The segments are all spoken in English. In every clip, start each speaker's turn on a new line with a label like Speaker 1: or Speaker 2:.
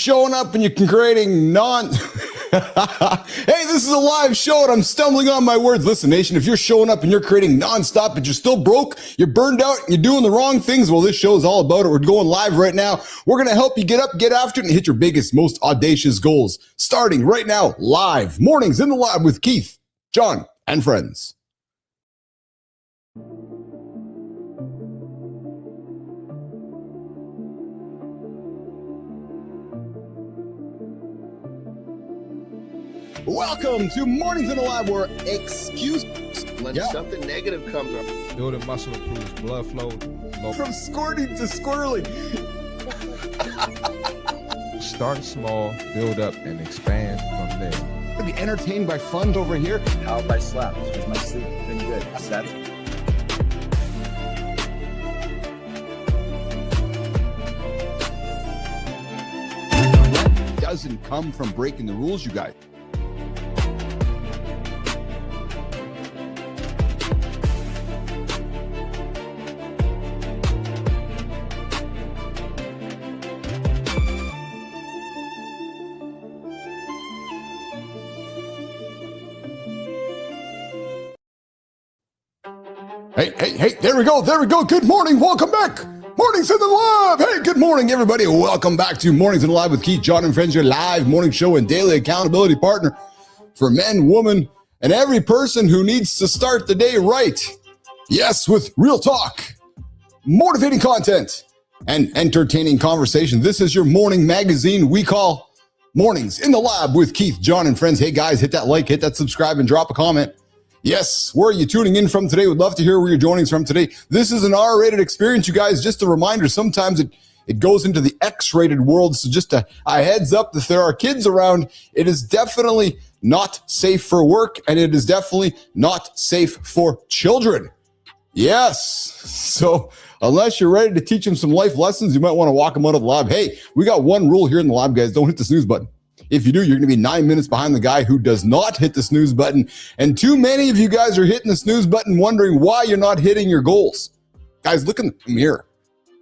Speaker 1: showing up and you're creating Hey, this is a live show and I'm stumbling on my words. Listen, nation, if you're showing up and you're creating nonstop, but you're still broke, you're burned out, and you're doing the wrong things, well, this show is all about it. We're going live right now. We're going to help you get up, get after it, and hit your biggest, most audacious goals. Starting right now, live. Mornings in the Lab with Keith, Jon, and friends. Welcome to Mornings in the Lab, where
Speaker 2: when something negative comes up.
Speaker 3: Building muscle improves blood flow.
Speaker 1: From squirting to squirreling.
Speaker 3: Start small, build up, and expand from there.
Speaker 1: Be entertained by fun over here.
Speaker 2: How have I slept? Has my sleep been good?
Speaker 1: It doesn't come from breaking the rules, you guys. Hey, there we go. Good morning. Welcome back. Mornings in the Lab. Hey, good morning, everybody. Welcome back to Mornings in the Lab with Keith, Jon, and friends, your live morning show and daily accountability partner for men, women, and every person who needs to start the day right. Yes, with real talk, motivating content, and entertaining conversation. This is your morning magazine we call Mornings in the Lab with Keith, Jon, and friends. Hey, guys, hit that like, hit that subscribe, and drop a comment. Yes, where are you tuning in from today? Would love to hear where you're joining us from today. This is an R-rated experience, you guys. Just a reminder, sometimes it goes into the X-rated world. So just a heads up, if there are kids around, it is definitely not safe for work, and it is definitely not safe for children. Yes. So unless you're ready to teach them some life lessons, you might want to walk them out of the lab. Hey, we got one rule here in the lab, guys. Don't hit the snooze button. If you do, you're going to be 9 minutes behind the guy who does not hit the snooze button. And too many of you guys are hitting the snooze button wondering why you're not hitting your goals. Guys, look in the mirror.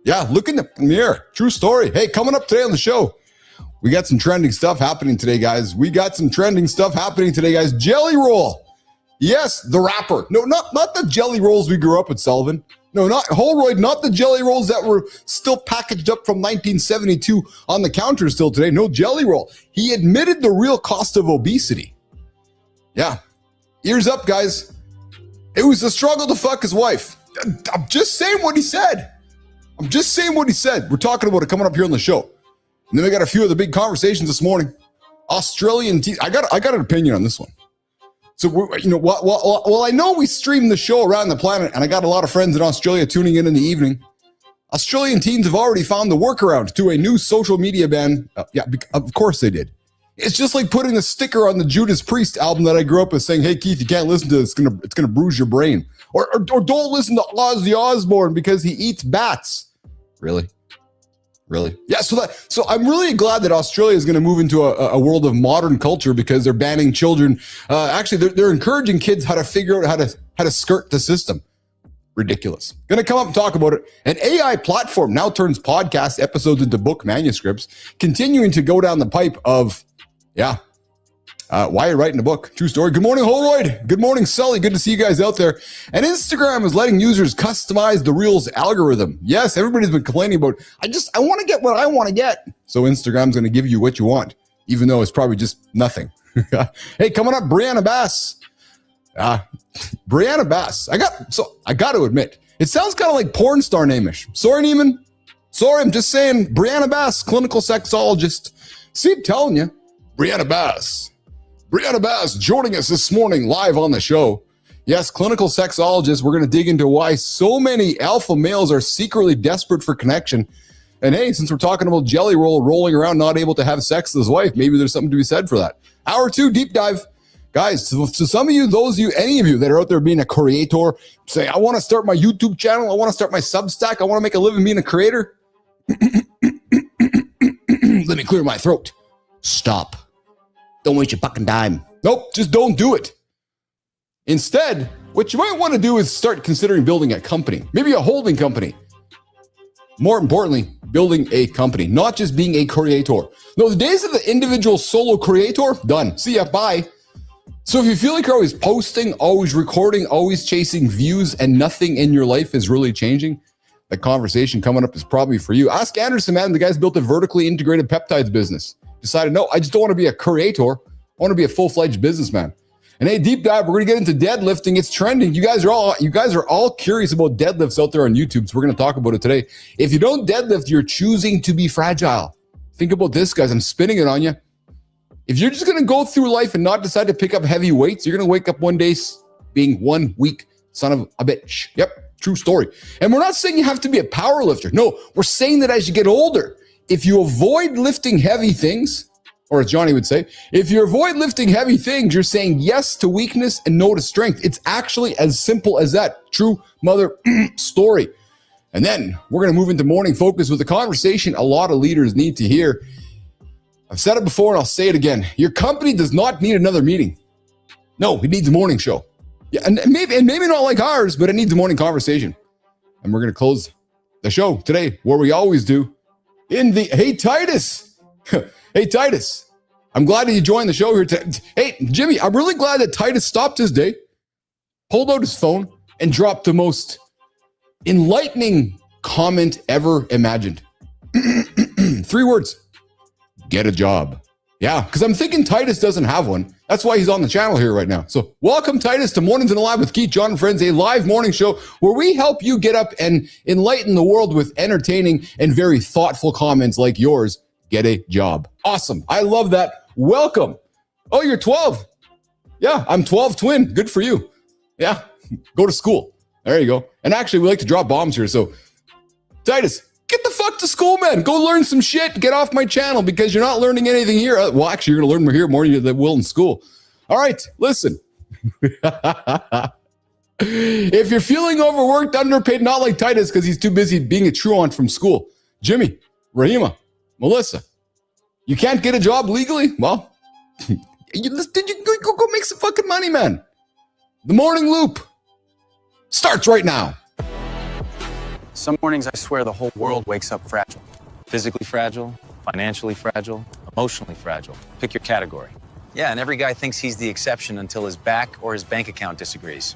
Speaker 1: Yeah, look in the mirror. True story. Hey, coming up today on the show, we got some trending stuff happening today, guys. Jelly Roll. Yes, the rapper. No, not the jelly rolls we grew up with, Sullivan. No, not Holroyd, not the jelly rolls that were still packaged up from 1972 on the counter still today. No Jelly Roll. He admitted the real cost of obesity. Yeah. Ears up, guys. It was a struggle to fuck his wife. I'm just saying what he said. We're talking about it coming up here on the show. And then we got a few of the big conversations this morning. Australian teeth. I got an opinion on this one. So, well, I know we stream the show around the planet, and I got a lot of friends in Australia tuning in the evening. Australian teens have already found the workaround to a new social media ban. Yeah, of course they did. It's just like putting a sticker on the Judas Priest album that I grew up with saying, hey, Keith, you can't listen to this. It's gonna bruise your brain. Or don't listen to Ozzy Osbourne because he eats bats. Really? Yeah, so I'm really glad that Australia is going to move into a world of modern culture because they're banning children. Actually, they're encouraging kids how to figure out how to skirt the system. Ridiculous. Going to come up and talk about it. An AI platform now turns podcast episodes into book manuscripts, continuing to go down the pipe of, why are you writing a book? True story. Good morning, Holroyd. Good morning, Sully. Good to see you guys out there. And Instagram is letting users customize the Reels algorithm. Yes, everybody's been complaining about, I want to get what I want to get. So Instagram's going to give you what you want, even though it's probably just nothing. Hey, coming up, Brianna Bass. Brianna Bass. I got to admit, it sounds kind of like porn star name-ish. Sorry, Neiman. Sorry, I'm just saying. Brianna Bass, clinical sexologist. See, I'm telling you, Brianna Bass joining us this morning live on the show. Yes, clinical sexologist. We're going to dig into why so many alpha males are secretly desperate for connection. And hey, since we're talking about Jelly Roll rolling around not able to have sex with his wife, maybe there's something to be said for that. Hour 2, deep dive. Guys, to some of you, any of you that are out there being a creator, say, I want to start my YouTube channel. I want to start my Substack. I want to make a living being a creator. Let me clear my throat. Stop. Don't waste your fucking time. Nope, just don't do it. Instead, what you might want to do is start considering building a company, maybe a holding company. More importantly, building a company, not just being a creator. No, the days of the individual solo creator, done. See ya, bye. So if you feel like you're always posting, always recording, always chasing views, and nothing in your life is really changing, the conversation coming up is probably for you. Ask Andersen, man. The guy's built a vertically integrated peptides business. Decided, no, I just don't want to be a creator. I want to be a full-fledged businessman. And hey, deep dive, we're going to get into deadlifting. It's trending. You guys are all curious about deadlifts out there on YouTube, so we're going to talk about it today. If you don't deadlift, you're choosing to be fragile. Think about this, guys. I'm spinning it on you. If you're just going to go through life and not decide to pick up heavy weights, you're going to wake up one day being one weak son of a bitch. Yep, true story. And we're not saying you have to be a power lifter. No, we're saying that as you get older, if you avoid lifting heavy things, or as Johnny would say, if you avoid lifting heavy things, you're saying yes to weakness and no to strength. It's actually as simple as that. True mother story. And then we're going to move into morning focus with a conversation a lot of leaders need to hear. I've said it before and I'll say it again. Your company does not need another meeting. No, it needs a morning show. Yeah, and maybe not like ours, but it needs a morning conversation. And we're going to close the show today where we always do in the, hey, Titus. Hey, Titus, I'm glad that you joined the show here. Hey, Jimmy, I'm really glad that Titus stopped his day, pulled out his phone, and dropped the most enlightening comment ever imagined. 3 words. Get a job. Yeah, because I'm thinking Titus doesn't have one. That's why he's on the channel here right now. So welcome, Titus, to Mornings in the Lab with Keith, John, and Friends, a live morning show where we help you get up and enlighten the world with entertaining and very thoughtful comments like yours. Get a job. Awesome. I love that. Welcome. Oh, you're 12. Yeah, I'm 12 twin. Good for you. Yeah, go to school. There you go. And actually, we like to drop bombs here. So, Titus, get the fuck to school, man. Go learn some shit. Get off my channel because you're not learning anything here. Well, actually, you're going to learn more here more than you will in school. All right, listen. If you're feeling overworked, underpaid, not like Titus because he's too busy being a truant from school, Jimmy, Rahima, Melissa, you can't get a job legally? Well, did you go make some fucking money, man? The morning loop starts right now.
Speaker 4: Some mornings, I swear, the whole world wakes up fragile. Physically fragile, financially fragile, emotionally fragile. Pick your category. Yeah, and every guy thinks he's the exception until his back or his bank account disagrees.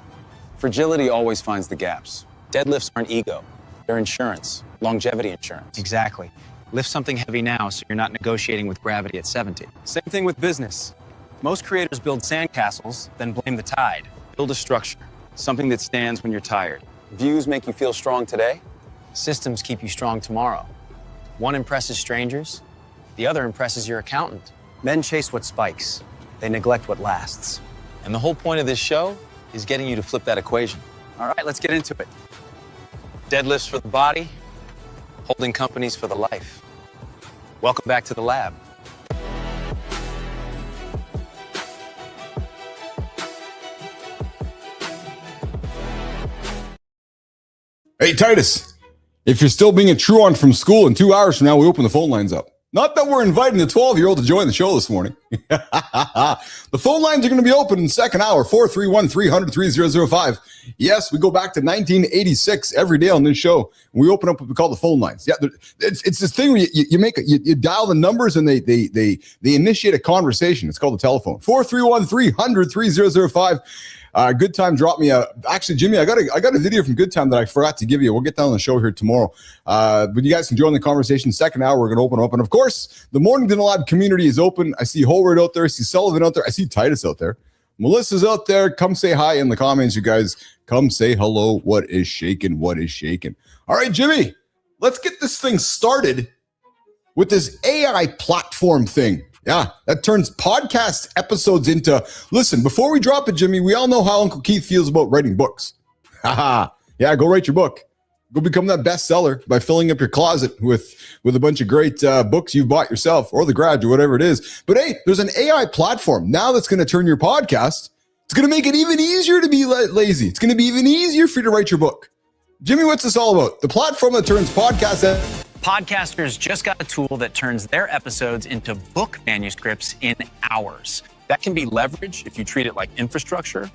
Speaker 4: Fragility always finds the gaps. Deadlifts aren't ego. They're insurance, longevity insurance. Exactly. Lift something heavy now so you're not negotiating with gravity at 70. Same thing with business. Most creators build sandcastles, then blame the tide. Build a structure, something that stands when you're tired. Views make you feel strong today. Systems keep you strong tomorrow. One impresses strangers, the other impresses your accountant. Men chase what spikes. They neglect what lasts. And the whole point of this show is getting you to flip that equation. All right, let's get into it. Deadlifts for the body, holding companies for the life. Welcome back to the lab.
Speaker 1: Hey, Titus, if you're still being a truant from school, in 2 hours from now, we open the phone lines up. Not that we're inviting the 12-year-old to join the show this morning. The phone lines are going to be open in the second hour, 431-300-3005. Yes, we go back to 1986 every day on this show. We open up what we call the phone lines. Yeah, it's this thing where you dial the numbers and they initiate a conversation. It's called the telephone. 431-300-3005. Good Time dropped me actually, Jimmy, I got a video from Good Time that I forgot to give you. We'll get that on the show here tomorrow. But you guys can join the conversation. Second hour, we're going to open up. And of course, the Morning Dinner Lab community is open. I see Holward out there. I see Sullivan out there. I see Titus out there. Melissa's out there. Come say hi in the comments, you guys. Come say hello. What is shaking? What is shaking? All right, Jimmy, let's get this thing started with this AI platform thing. Yeah, that turns podcast episodes into, listen, before we drop it, Jimmy, we all know how Uncle Keith feels about writing books. Haha. Yeah, go write your book. Go become that bestseller by filling up your closet with a bunch of great books you've bought yourself or the garage or whatever it is. But hey, there's an AI platform now that's going to turn your podcast. It's going to make it even easier to be lazy. It's going to be even easier for you to write your book. Jimmy, what's this all about? The platform that turns podcasts.
Speaker 4: Podcasters just got a tool that turns their episodes into book manuscripts in hours. That can be leverage if you treat it like infrastructure,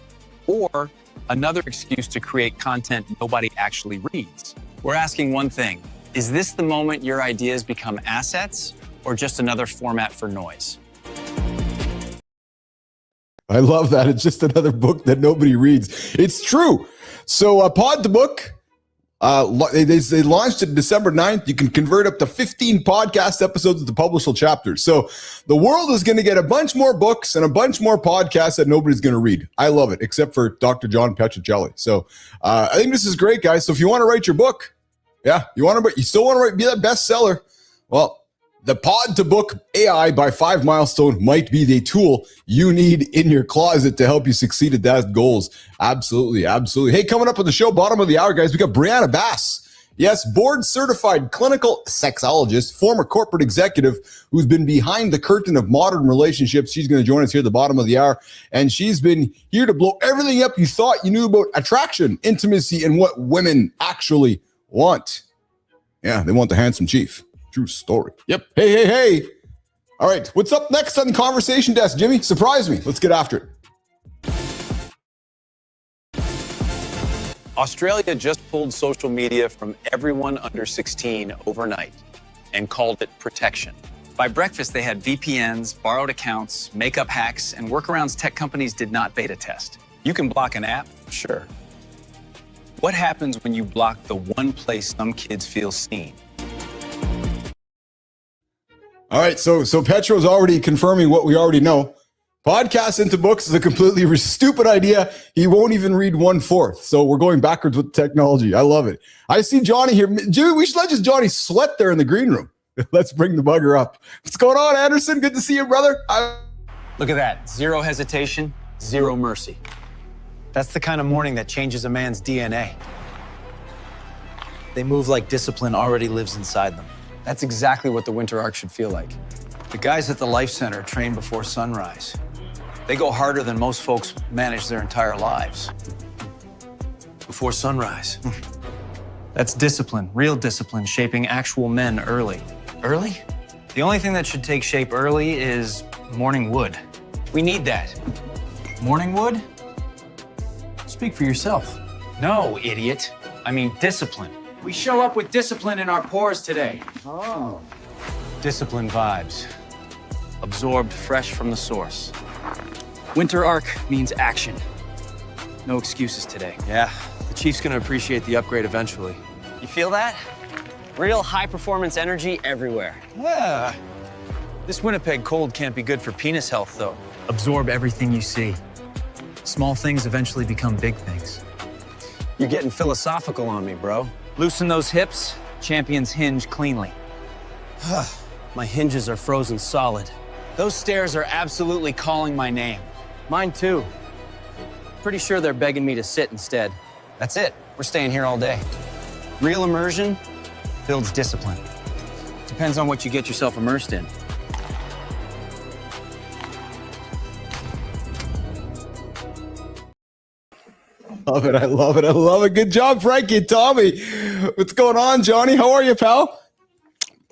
Speaker 4: or another excuse to create content nobody actually reads. We're asking one thing: Is this the moment your ideas become assets or just another format for noise?
Speaker 1: I love that. It's just another book that nobody reads. It's true. So Pod to Book, they launched it December 9th. You can convert up to 15 podcast episodes into publishable chapters. So the world is going to get a bunch more books and a bunch more podcasts that nobody's going to read. I love it, except for Dr. John Petricelli. So I think this is great, guys. So if you want to write your book, you still want to be that bestseller, well, the Pod to Book AI by 5 Milestone might be the tool you need in your closet to help you succeed at that goals. Absolutely, absolutely. Hey, coming up on the show, bottom of the hour, guys, we got Brianna Bass. Yes, board-certified clinical sexologist, former corporate executive who's been behind the curtain of modern relationships. She's going to join us here at the bottom of the hour, and she's been here to blow everything up you thought you knew about attraction, intimacy, and what women actually want. Yeah, they want the handsome chief. True story. Yep. Hey. All right. What's up next on the conversation desk, Jimmy? Surprise me. Let's get after it.
Speaker 4: Australia just pulled social media from everyone under 16 overnight and called it protection. By breakfast, they had VPNs, borrowed accounts, makeup hacks, and workarounds tech companies did not beta test. You can block an app, sure. What happens when you block the one place some kids feel seen?
Speaker 1: All right, so Petro's already confirming what we already know. Podcasts into books is a completely stupid idea. He won't even read 1/4. So we're going backwards with technology. I love it. I see Johnny here. Dude, we should let just Johnny sweat there in the green room. Let's bring the bugger up. What's going on, Anderson? Good to see you, brother.
Speaker 4: Look at that. Zero hesitation, zero mercy. That's the kind of morning that changes a man's DNA.
Speaker 5: They move like discipline already lives inside them.
Speaker 4: That's exactly what the Winter Arc should feel like.
Speaker 5: The guys at the Life Center train before sunrise. They go harder than most folks manage their entire lives. Before sunrise.
Speaker 4: That's discipline, real discipline, shaping actual men early. Early? The only thing that should take shape early is morning wood. We need that.
Speaker 5: Morning wood? Speak for yourself.
Speaker 4: No, idiot. I mean discipline.
Speaker 5: We show up with discipline in our pores today.
Speaker 4: Oh. Discipline vibes. Absorbed fresh from the source.
Speaker 5: Winter Arc means action. No excuses today.
Speaker 6: Yeah, the Chief's gonna appreciate the upgrade eventually.
Speaker 7: You feel that? Real high-performance energy everywhere.
Speaker 4: Yeah. This Winnipeg cold can't be good for penis health, though. Absorb everything you see. Small things eventually become big things.
Speaker 7: You're getting philosophical on me, bro.
Speaker 4: Loosen those hips, champions hinge cleanly.
Speaker 7: My hinges are frozen solid.
Speaker 4: Those stairs are absolutely calling my name.
Speaker 7: Mine too. Pretty sure they're begging me to sit instead.
Speaker 4: That's it. We're staying here all day.
Speaker 7: Real immersion?
Speaker 4: Builds discipline. Depends on what you get yourself immersed in.
Speaker 1: Love it. I love it. I love it. Good job, Frankie and Tommy. What's going on, Johnny? How are you, pal?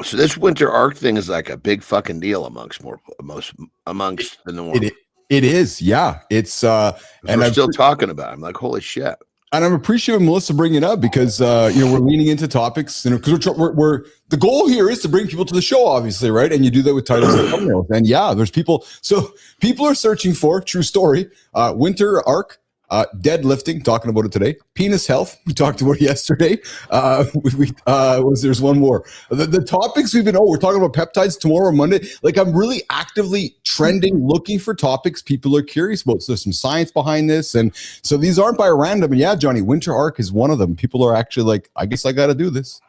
Speaker 2: So this Winter Arc thing is like a big fucking deal amongst the norm.
Speaker 1: It is. Yeah. It's
Speaker 2: and we're still talking about it. I'm like, holy shit.
Speaker 1: And I'm appreciating Melissa bringing it up because we're leaning into topics, because we're the goal here is to bring people to the show, obviously, right? And you do that with titles and thumbnails. And yeah, there's people. So people are searching for, true story, Winter Arc. Deadlifting, talking about it today. Penis health, we talked about it yesterday. There's one more. The topics we're talking about peptides tomorrow or Monday. Like, I'm really actively trending, looking for topics people are curious about. So there's some science behind this. And so these aren't by random. And yeah, Johnny, Winter Arc is one of them. People are actually like, I guess I got to do this.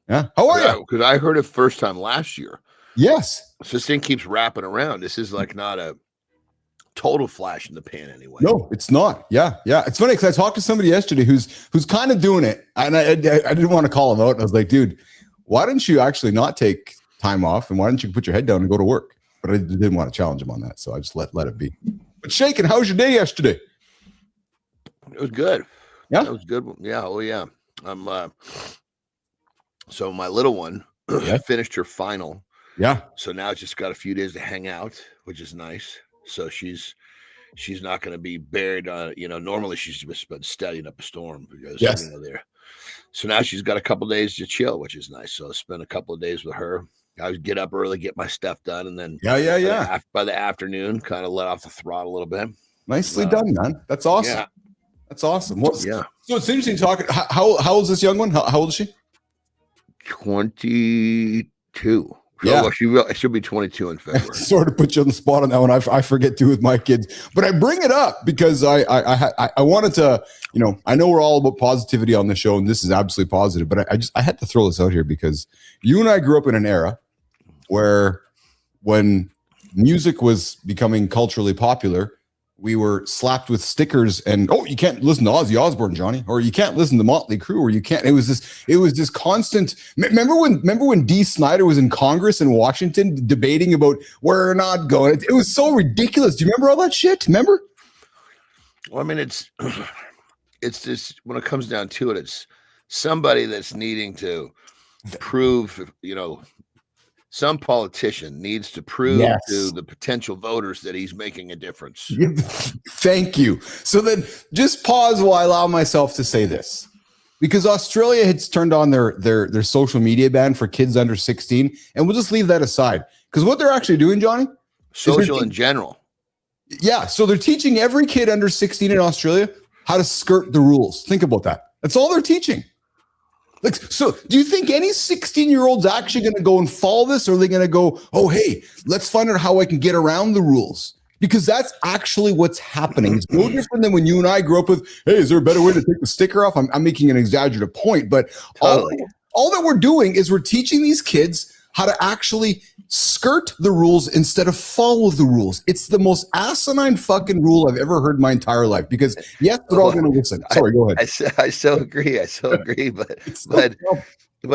Speaker 1: Yeah. How are you?
Speaker 2: Because I heard it first time last year.
Speaker 1: Yes.
Speaker 2: So this thing keeps wrapping around. This is like not a total flash in the pan anyway.
Speaker 1: No, it's not. Yeah. It's funny because I talked to somebody yesterday who's kind of doing it, and I didn't want to call him out. I was like, dude, why didn't you actually not take time off, and why didn't you put your head down and go to work? But I didn't want to challenge him on that, so I just let it be. But Shaken, how was your day yesterday?
Speaker 2: It was good.
Speaker 1: Yeah,
Speaker 2: it was good. Yeah. Oh yeah. So my little one finished her final.
Speaker 1: Yeah.
Speaker 2: So now it's just got a few days to hang out, which is nice. So she's she's not going to be buried. Normally she's just been studying up a storm because there. So now she's got a couple days to chill, which is nice. So I spent a couple of days with her. I would get up early, get my stuff done, and then by the afternoon, kind of let off the throttle a little bit.
Speaker 1: Nicely done, man. That's awesome.
Speaker 2: Yeah.
Speaker 1: That's awesome.
Speaker 2: Yeah.
Speaker 1: So it's interesting talking. How old is this young one? How old is she?
Speaker 2: 22.
Speaker 1: Yeah,
Speaker 2: she'll be 22 in February.
Speaker 1: Sort of put you on the spot on that one. I forget too with my kids, but I bring it up because I wanted to, I know we're all about positivity on the show, and this is absolutely positive, but I had to throw this out here because you and I grew up in an era where when music was becoming culturally popular, we were slapped with stickers and, you can't listen to Ozzy Osbourne, Johnny, or you can't listen to Motley Crue, or you can't. It was this constant. Remember when Dee Snider was in Congress in Washington debating about we're not going. It was so ridiculous. Do you remember all that shit? Remember?
Speaker 2: Well, I mean, it's just when it comes down to it, it's somebody that's needing to prove, some politician needs to prove to the potential voters that he's making a difference.
Speaker 1: Thank you. So then just pause while I allow myself to say this, because Australia has turned on their social media ban for kids under 16. And we'll just leave that aside because what they're actually doing, Johnny,
Speaker 2: social in general.
Speaker 1: Yeah. So they're teaching every kid under 16 in Australia how to skirt the rules. Think about that. That's all they're teaching. Like, so do you think any 16-year-old's actually going to go and follow this, or are they going to go, oh, hey, let's find out how I can get around the rules? Because that's actually what's happening. It's no different than when you and I grew up with, hey, is there a better way to take the sticker off? I'm making an exaggerative point, but
Speaker 2: totally.
Speaker 1: all that we're doing is we're teaching these kids how to actually skirt the rules instead of follow the rules. It's the most asinine fucking rule I've ever heard in my entire life, because yes, they're all going to listen. Sorry, go ahead.
Speaker 2: I so agree. But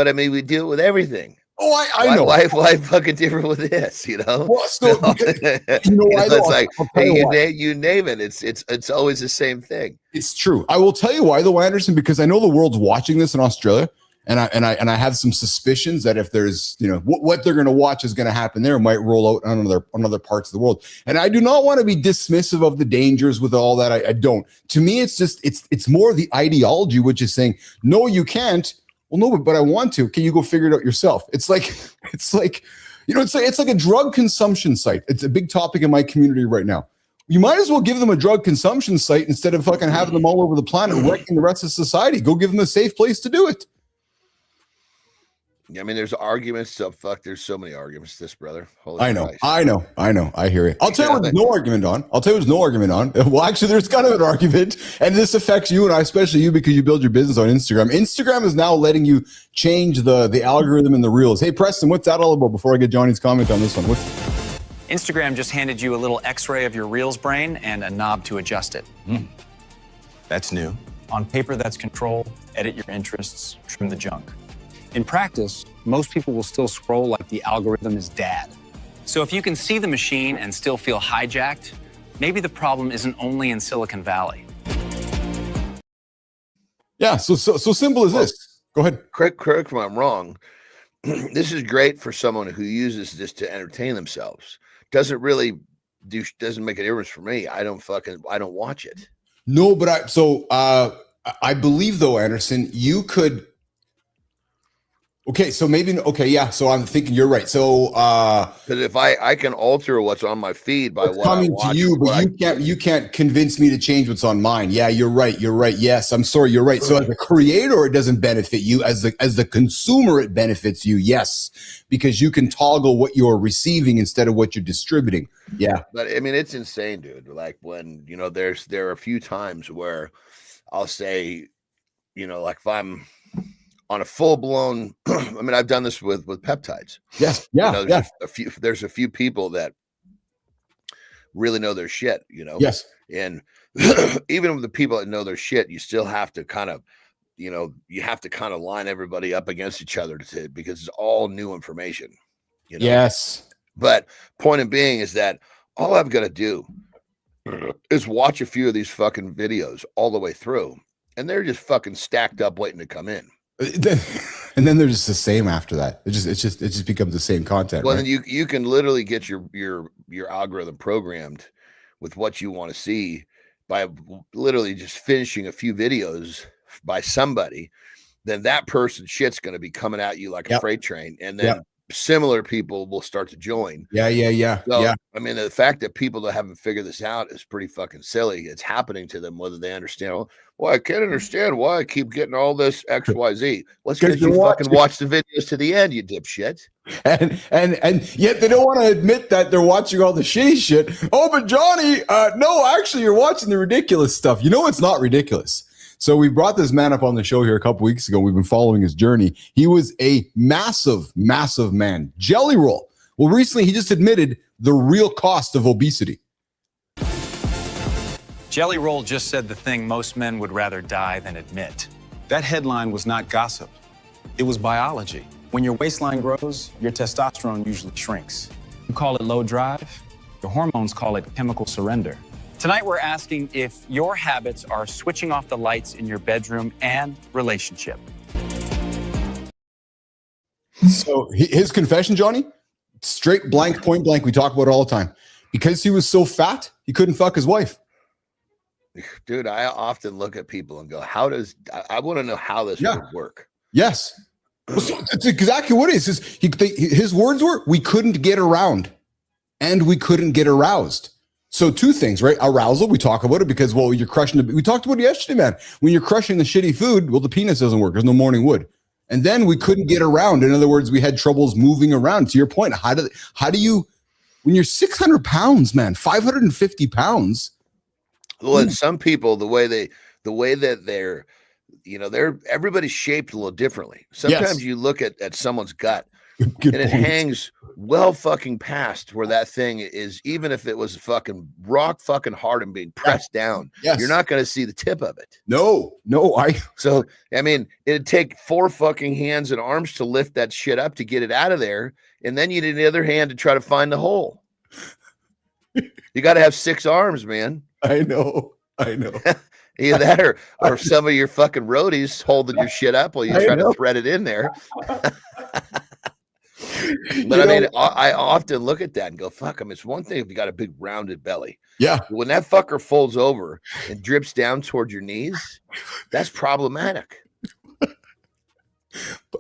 Speaker 2: I mean, we do it with everything.
Speaker 1: Oh, I know.
Speaker 2: Why fucking different with this,
Speaker 1: Well, so,
Speaker 2: it's like, hey, you name it. It's always the same thing.
Speaker 1: It's true. I will tell you why, though, Anderson, because I know the world's watching this in Australia. And I have some suspicions that if there's, what they're going to watch is going to happen there, it might roll out on other parts of the world. And I do not want to be dismissive of the dangers with all that. I don't. To me, it's just, it's more the ideology, which is saying, no, you can't. Well, no, but I want to. Can you go figure it out yourself? It's like a drug consumption site. It's a big topic in my community right now. You might as well give them a drug consumption site instead of fucking having them all over the planet wrecking the rest of society. Go give them a safe place to do it.
Speaker 2: I mean, there's arguments. There's so many arguments to this, brother. Holy
Speaker 1: I know.
Speaker 2: Christ.
Speaker 1: I hear you. I'll tell you what there's no argument on. Well, actually, there's kind of an argument, and this affects you and I, especially you, because you build your business on Instagram. Instagram is now letting you change the algorithm and the reels. Hey, Preston, what's that all about before I get Johnny's comment on this one?
Speaker 4: Instagram just handed you a little x-ray of your Reels brain and a knob to adjust it.
Speaker 6: That's new.
Speaker 4: On paper, that's control, edit your interests, trim the junk. In practice, most people will still scroll like the algorithm is dad. So if you can see the machine and still feel hijacked, maybe the problem isn't only in Silicon Valley.
Speaker 1: Yeah, so simple as this. Go ahead.
Speaker 2: Correct if I'm wrong. This is great for someone who uses this to entertain themselves. Doesn't make a difference for me. I don't watch it.
Speaker 1: No, but I believe though, Anderson, you could. Okay, so maybe yeah. So I'm thinking you're right. So
Speaker 2: because if I can alter what's on my feed by what
Speaker 1: coming
Speaker 2: I watch,
Speaker 1: to you, but you can't convince me to change what's on mine. Yeah, you're right. Yes, I'm sorry. You're right. So as a creator, it doesn't benefit you. As the consumer, it benefits you. Yes, because you can toggle what you're receiving instead of what you're distributing. Yeah,
Speaker 2: but I mean, it's insane, dude. Like when there are a few times where I'll say, like if I'm on a full-blown, I mean, I've done this with peptides.
Speaker 1: Yes. Yeah.
Speaker 2: There's a few people that really know their shit,
Speaker 1: Yes.
Speaker 2: And even with the people that know their shit, you still have to kind of, line everybody up against each other because it's all new information.
Speaker 1: Yes.
Speaker 2: But point of being is that all I've got to do is watch a few of these fucking videos all the way through, and they're just fucking stacked up waiting to come in.
Speaker 1: And then they're just the same after that. It just becomes the same content.
Speaker 2: Well,
Speaker 1: right?
Speaker 2: then you can literally get your algorithm programmed with what you want to see by literally just finishing a few videos by somebody, then that person's shit's going to be coming at you like a freight train. And then similar people will start to join. So, I mean, the fact that people that haven't figured this out is pretty fucking silly. It's happening to them, whether they understand. Well, I can't understand why I keep getting all this XYZ. Let's get you fucking watch the videos to the end, you dipshit.
Speaker 1: And yet they don't want to admit that they're watching all the shitty shit. Oh, but Johnny, no, actually, you're watching the ridiculous stuff. You know, it's not ridiculous. So we brought this man up on the show here a couple weeks ago. We've been following his journey. He was a massive, massive man. Jelly roll. Well, recently he just admitted the real cost of obesity.
Speaker 4: Jelly Roll just said the thing most men would rather die than admit. That headline was not gossip. It was biology. When your waistline grows, your testosterone usually shrinks. You call it low drive. Your hormones call it chemical surrender. Tonight, we're asking if your habits are switching off the lights in your bedroom and relationship.
Speaker 1: So his confession, Johnny, straight blank, point blank. We talk about it all the time. Because he was so fat, he couldn't fuck his wife.
Speaker 2: Dude, I often look at people and go, I want to know how this would work.
Speaker 1: Yes. Well, so that's exactly what it is. His words were, we couldn't get around and we couldn't get aroused. So two things, right? Arousal, we talk about it because, well, you're crushing we talked about it yesterday, man. When you're crushing the shitty food, well, the penis doesn't work. There's no morning wood. And then we couldn't get around. In other words, we had troubles moving around. To your point, how do you, when you're 600 pounds, man, 550 pounds.
Speaker 2: Well, and some people, the way that they're, everybody's shaped a little differently. Sometimes you look at someone's gut and it hangs well fucking past where that thing is, even if it was fucking rock fucking hard and being pressed down, you're not going to see the tip of it. So, I mean, it'd take 4 fucking hands and arms to lift that shit up to get it out of there. And then you need the other hand to try to find the hole. You got to have 6 arms, man.
Speaker 1: I know.
Speaker 2: Either that or some of your fucking roadies holding your shit up while you try to thread it in there. But I mean, I often look at that and go, fuck them. It's one thing if you got a big rounded belly.
Speaker 1: Yeah.
Speaker 2: When that fucker folds over and drips down toward your knees, that's problematic.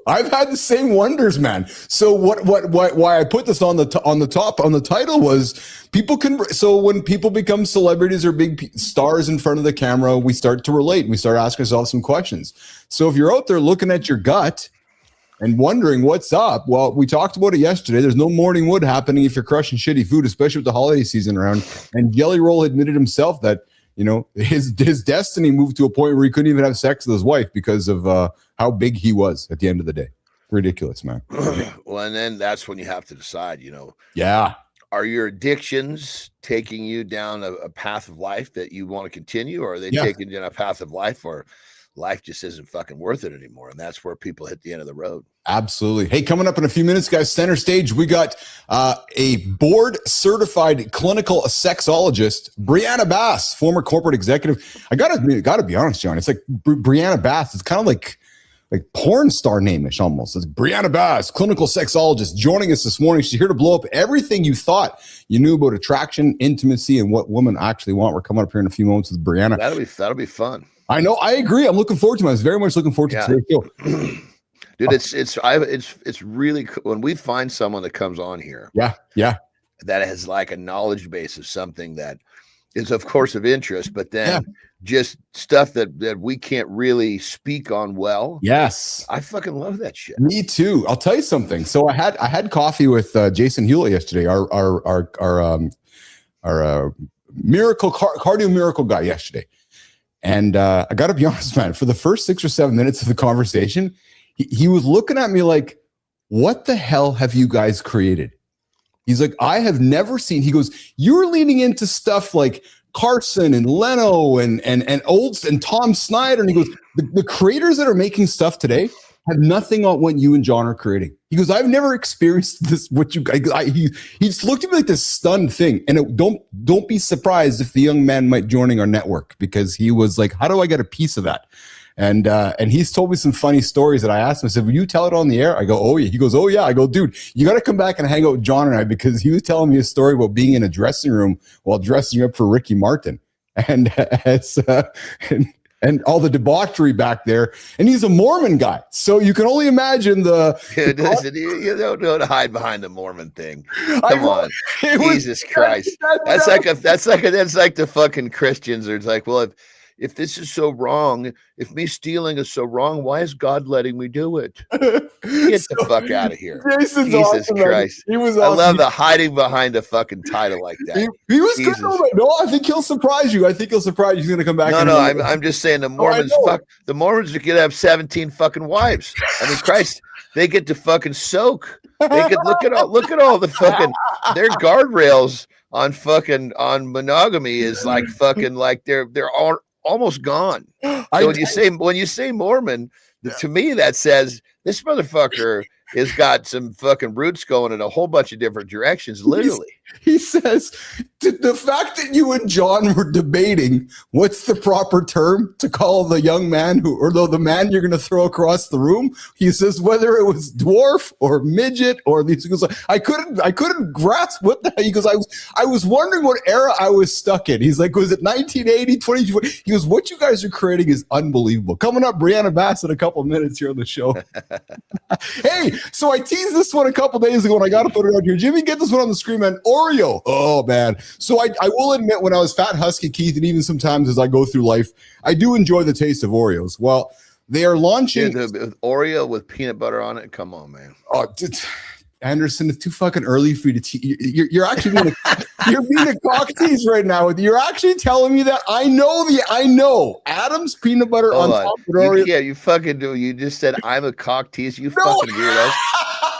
Speaker 1: I've had the same wonders, man. So why I put this on the title was people can. So when people become celebrities or big stars in front of the camera, we start to relate. We start asking ourselves some questions. So if you're out there looking at your gut and wondering what's up, well, we talked about it yesterday. There's no morning wood happening if you're crushing shitty food, especially with the holiday season around. And Jelly Roll admitted himself that, his destiny moved to a point where he couldn't even have sex with his wife because of how big he was at the end of the day. Ridiculous, man.
Speaker 2: Well, and then that's when you have to decide, are your addictions taking you down a path of life that you want to continue, or are they taking you down a path of life where life just isn't fucking worth it anymore? And that's where people hit the end of the road. Absolutely.
Speaker 1: Hey, coming up in a few minutes, guys, center stage, we got a board certified clinical sexologist, Brianna Bass, former corporate executive. I gotta be honest, John. It's like Brianna Bass. It's kind of like porn star name-ish almost. It's Brianna Bass, clinical sexologist, joining us this morning. She's here to blow up everything you thought you knew about attraction, intimacy, and what women actually want. We're coming up here in a few moments with Brianna.
Speaker 2: That'll be fun.
Speaker 1: I know. I agree. I'm looking forward to it. I was very much looking forward to today's show.
Speaker 2: Dude, it's really cool when we find someone that comes on here.
Speaker 1: Yeah.
Speaker 2: That has like a knowledge base of something that is, of course, of interest, but then just stuff that we can't really speak on well.
Speaker 1: Yes.
Speaker 2: I fucking love that shit.
Speaker 1: Me too. I'll tell you something. So I had coffee with Jason Hewlett yesterday, our cardio miracle guy yesterday. And I got to be honest, man, for the first 6 or 7 minutes of the conversation, he was looking at me like, what the hell have you guys created? He's like, I have never seen, he goes, you're leaning into stuff like Carson and Leno and Olds and Tom Snyder. And he goes, the creators that are making stuff today have nothing on what you and John are creating. He goes, I've never experienced this. He just looked at me like this stunned thing. And don't be surprised if the young man might joining our network, because he was like, how do I get a piece of that? And he's told me some funny stories that I asked him. I said, will you tell it on the air? I go, oh yeah. He goes, oh yeah. I go, dude, you got to come back and hang out with John and I, because he was telling me a story about being in a dressing room while dressing up for Ricky Martin. And and all the debauchery back there. And he's a Mormon guy. So you can only imagine
Speaker 2: you don't know to hide behind the Mormon thing. Come on. Jesus Christ. That's like the fucking Christians. It's like, well, if this is so wrong, if me stealing is so wrong, why is God letting me do it? Get the fuck out of here.
Speaker 1: Jason's
Speaker 2: Jesus
Speaker 1: awesome,
Speaker 2: Christ.
Speaker 1: He was
Speaker 2: I
Speaker 1: awesome.
Speaker 2: love the hiding behind a fucking title like that.
Speaker 1: He was good. No, I think he'll surprise you. He's going to come back.
Speaker 2: No, I'm just saying the Mormons, the Mormons are going to have 17 fucking wives. I mean, Christ, they get to fucking soak. They could look at all the fucking, their guardrails on monogamy is like fucking like they're all almost gone. So when you say Mormon, to me that says this motherfucker has got some fucking roots going in a whole bunch of different directions, literally.
Speaker 1: He says the fact that you and John were debating what's the proper term to call the young man the man you're going to throw across the room. He says whether it was dwarf or midget or these. He goes, I couldn't grasp what the hell. He goes, I was wondering what era I was stuck in. He's like, was it 1980, 2020? He goes, what you guys are creating is unbelievable. Coming up, Brianna Bass in a couple of minutes here on the show. Hey, so I teased this one a couple days ago and I got to put it out here. Jimmy, get this one on the screen, man. Oreo. Oh, man. So I will admit, when I was Fat Husky Keith, and even sometimes as I go through life, I do enjoy the taste of Oreos. Well, they are launching
Speaker 2: Oreo with peanut butter on it. Come on, man.
Speaker 1: Oh, Anderson, it's too fucking early for you to you're actually you're being a cock tease right now. You're actually telling me that I know Adam's peanut butter on top of Oreo.
Speaker 2: Yeah, you fucking do. You just said I'm a cock tease. You fucking weirdo.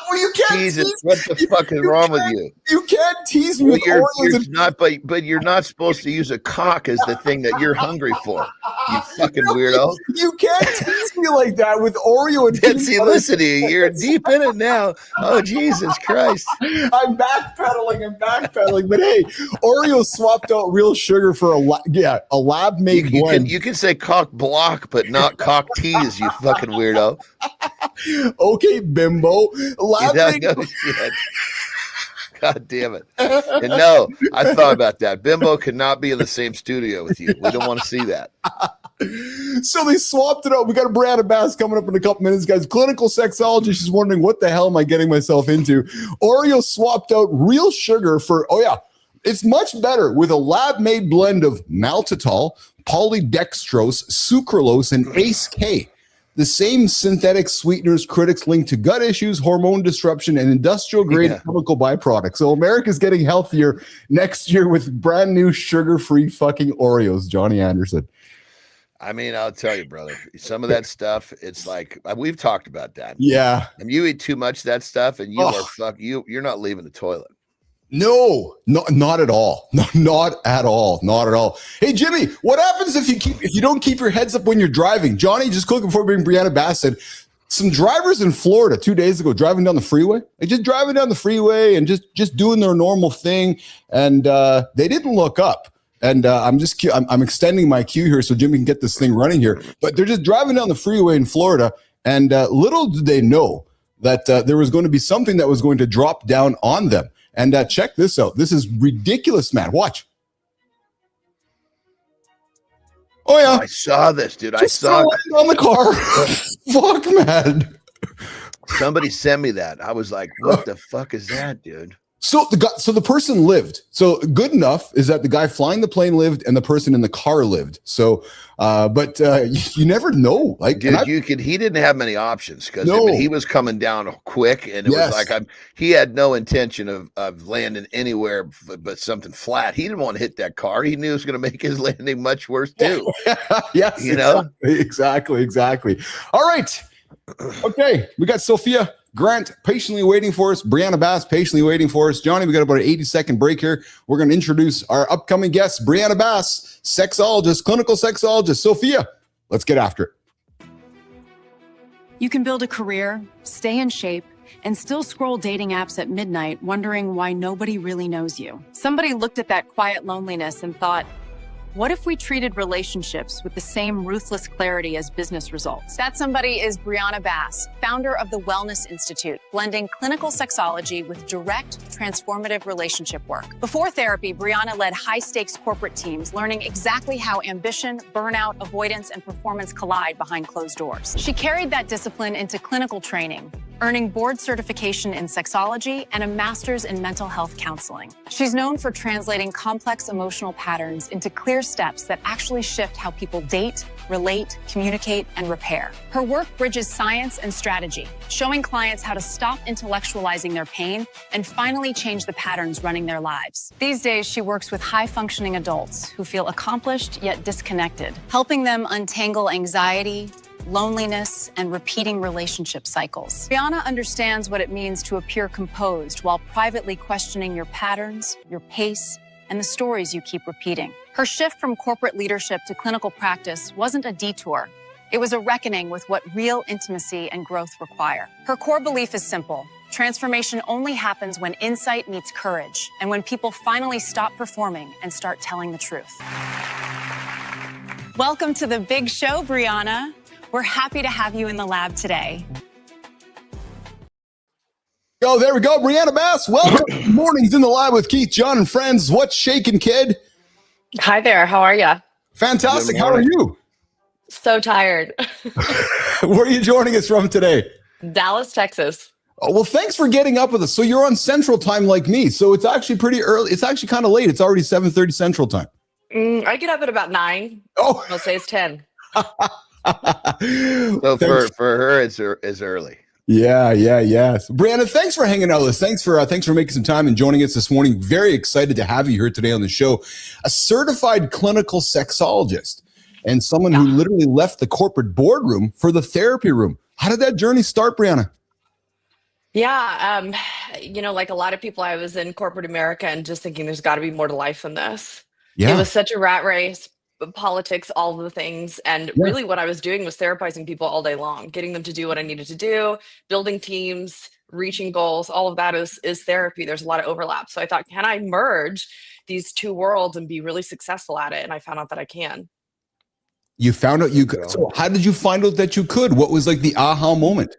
Speaker 1: Well, you can't.
Speaker 2: Jesus, what the fuck is wrong with you?
Speaker 1: You can't tease me with Oreos.
Speaker 2: But you're not supposed to use a cock as the thing that you're hungry for. You fucking weirdo.
Speaker 1: You can't tease me like that with Oreo and
Speaker 2: see, listen to you. You're deep in it now. Oh, Jesus Christ.
Speaker 1: I'm backpedaling. But hey, Oreo swapped out real sugar for a lab-made blend.
Speaker 2: You can say cock block, but not cock tease, you fucking weirdo.
Speaker 1: Okay, bimbo.
Speaker 2: God damn it. And no, I thought about that. Bimbo cannot be in the same studio with you. We don't want to see that.
Speaker 1: So they swapped it out. We got a Brianna Bass coming up in a couple minutes, guys. Clinical sexologist is wondering what the hell am I getting myself into. Oreo swapped out real sugar for, it's much better with a lab-made blend of maltitol, polydextrose, sucralose, and ACE-K. The same synthetic sweeteners critics link to gut issues, hormone disruption, and industrial-grade chemical byproducts. So America's getting healthier next year with brand new sugar-free fucking Oreos, Johnny Anderson.
Speaker 2: I mean, I'll tell you, brother, some of that stuff, it's like, we've talked about that.
Speaker 1: Yeah.
Speaker 2: And you eat too much of that stuff and you're not leaving the toilet.
Speaker 1: No, not at all. No, not at all. Hey, Jimmy, what happens if you don't keep your heads up when you're driving? Johnny, just quick before we bring Brianna Bass in, some drivers in Florida 2 days ago driving down the freeway, and just doing their normal thing, and they didn't look up. And I'm extending my cue here so Jimmy can get this thing running here. But they're just driving down the freeway in Florida, and little did they know that there was going to be something that was going to drop down on them. And check this out. This is ridiculous, man. Watch. Oh, yeah.
Speaker 2: I saw this, dude. I
Speaker 1: saw it on the car. Fuck, man.
Speaker 2: Somebody sent me that. I was like, what the fuck is that, dude?
Speaker 1: So the person lived. So good enough is that the guy flying the plane lived and the person in the car lived. So, but you never know. Like,
Speaker 2: dude, he didn't have many options because he was coming down quick, and it was like he had no intention of landing anywhere but something flat. He didn't want to hit that car. He knew it was going to make his landing much worse too.
Speaker 1: Yes,
Speaker 2: you know,
Speaker 1: exactly. All right, okay, we got Sophia Grant patiently waiting for us. Brianna Bass patiently waiting for us. Johnny, we got about an 80-second break here. We're going to introduce our upcoming guest, Brianna Bass, sexologist, clinical sexologist. Sophia, let's get after it.
Speaker 8: You can build a career, stay in shape, and still scroll dating apps at midnight wondering why nobody really knows you. Somebody looked at that quiet loneliness and thought, What if we treated relationships with the same ruthless clarity as business results? That somebody is Brianna Bass, founder of the Wellness Institute, blending clinical sexology with direct, transformative relationship work. Before therapy, Brianna led high-stakes corporate teams, learning exactly how ambition, burnout, avoidance, and performance collide behind closed doors. She carried that discipline into clinical training, earning board certification in sexology and a master's in mental health counseling. She's known for translating complex emotional patterns into clear steps that actually shift how people date, relate, communicate, and repair. Her work bridges science and strategy, showing clients how to stop intellectualizing their pain and finally change the patterns running their lives. These days, she works with high-functioning adults who feel accomplished yet disconnected, helping them untangle anxiety, loneliness, and repeating relationship cycles. Brianna understands what it means to appear composed while privately questioning your patterns, your pace, and the stories you keep repeating. Her shift from corporate leadership to clinical practice wasn't a detour. It was a reckoning with what real intimacy and growth require. Her core belief is simple. Transformation only happens when insight meets courage and when people finally stop performing and start telling the truth. Welcome to the big show, Brianna. We're happy to have you in the lab today.
Speaker 1: Oh, there we go. Brianna Bass, welcome to Mornings in the Lab with Keith, John, and friends. What's shaking, kid?
Speaker 9: Hi there. How are you?
Speaker 1: Fantastic. How are you?
Speaker 9: So tired.
Speaker 1: Where are you joining us from today?
Speaker 9: Dallas, Texas.
Speaker 1: Oh, well, thanks for getting up with us. So you're on Central Time like me. So it's actually pretty early. It's actually kind of late. It's already 7:30 Central Time.
Speaker 9: I get up at about 9.
Speaker 1: Oh,
Speaker 9: Most days 10.
Speaker 2: So for her, it's early.
Speaker 1: Yeah. So, Brianna, thanks for hanging out with us. Thanks for making some time and joining us this morning. Very excited to have you here today on the show. A certified clinical sexologist and someone who literally left the corporate boardroom for the therapy room. How did that journey start, Brianna?
Speaker 9: Yeah. Like a lot of people, I was in corporate America and just thinking there's got to be more to life than this.
Speaker 1: Yeah.
Speaker 9: It was such a rat race, politics, all the things. And really what I was doing was therapizing people all day long, getting them to do what I needed to do, building teams, reaching goals. All of that is therapy. There's a lot of overlap. So I thought, can I merge these two worlds and be really successful at it? And I found out that I can.
Speaker 1: You found out you could. So how did you find out that you could? What was like the aha moment?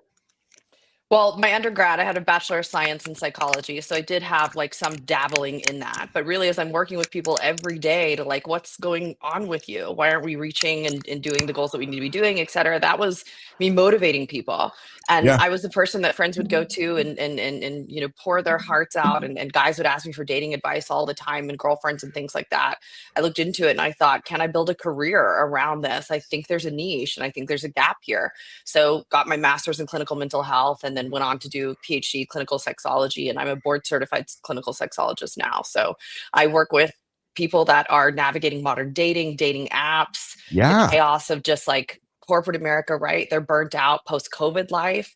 Speaker 9: Well, my undergrad, I had a Bachelor of Science in Psychology. So I did have like some dabbling in that. But really, as I'm working with people every day to like, what's going on with you? Why aren't we reaching and doing the goals that we need to be doing, et cetera? That was me motivating people. And I was the person that friends would go to and pour their hearts out. And guys would ask me for dating advice all the time, and girlfriends and things like that. I looked into it and I thought, can I build a career around this? I think there's a niche and I think there's a gap here. So got my master's in clinical mental health and then went on to do PhD clinical sexology. And I'm a board certified clinical sexologist now. So I work with people that are navigating modern dating apps, the chaos of just like corporate America, right? They're burnt out post-COVID life,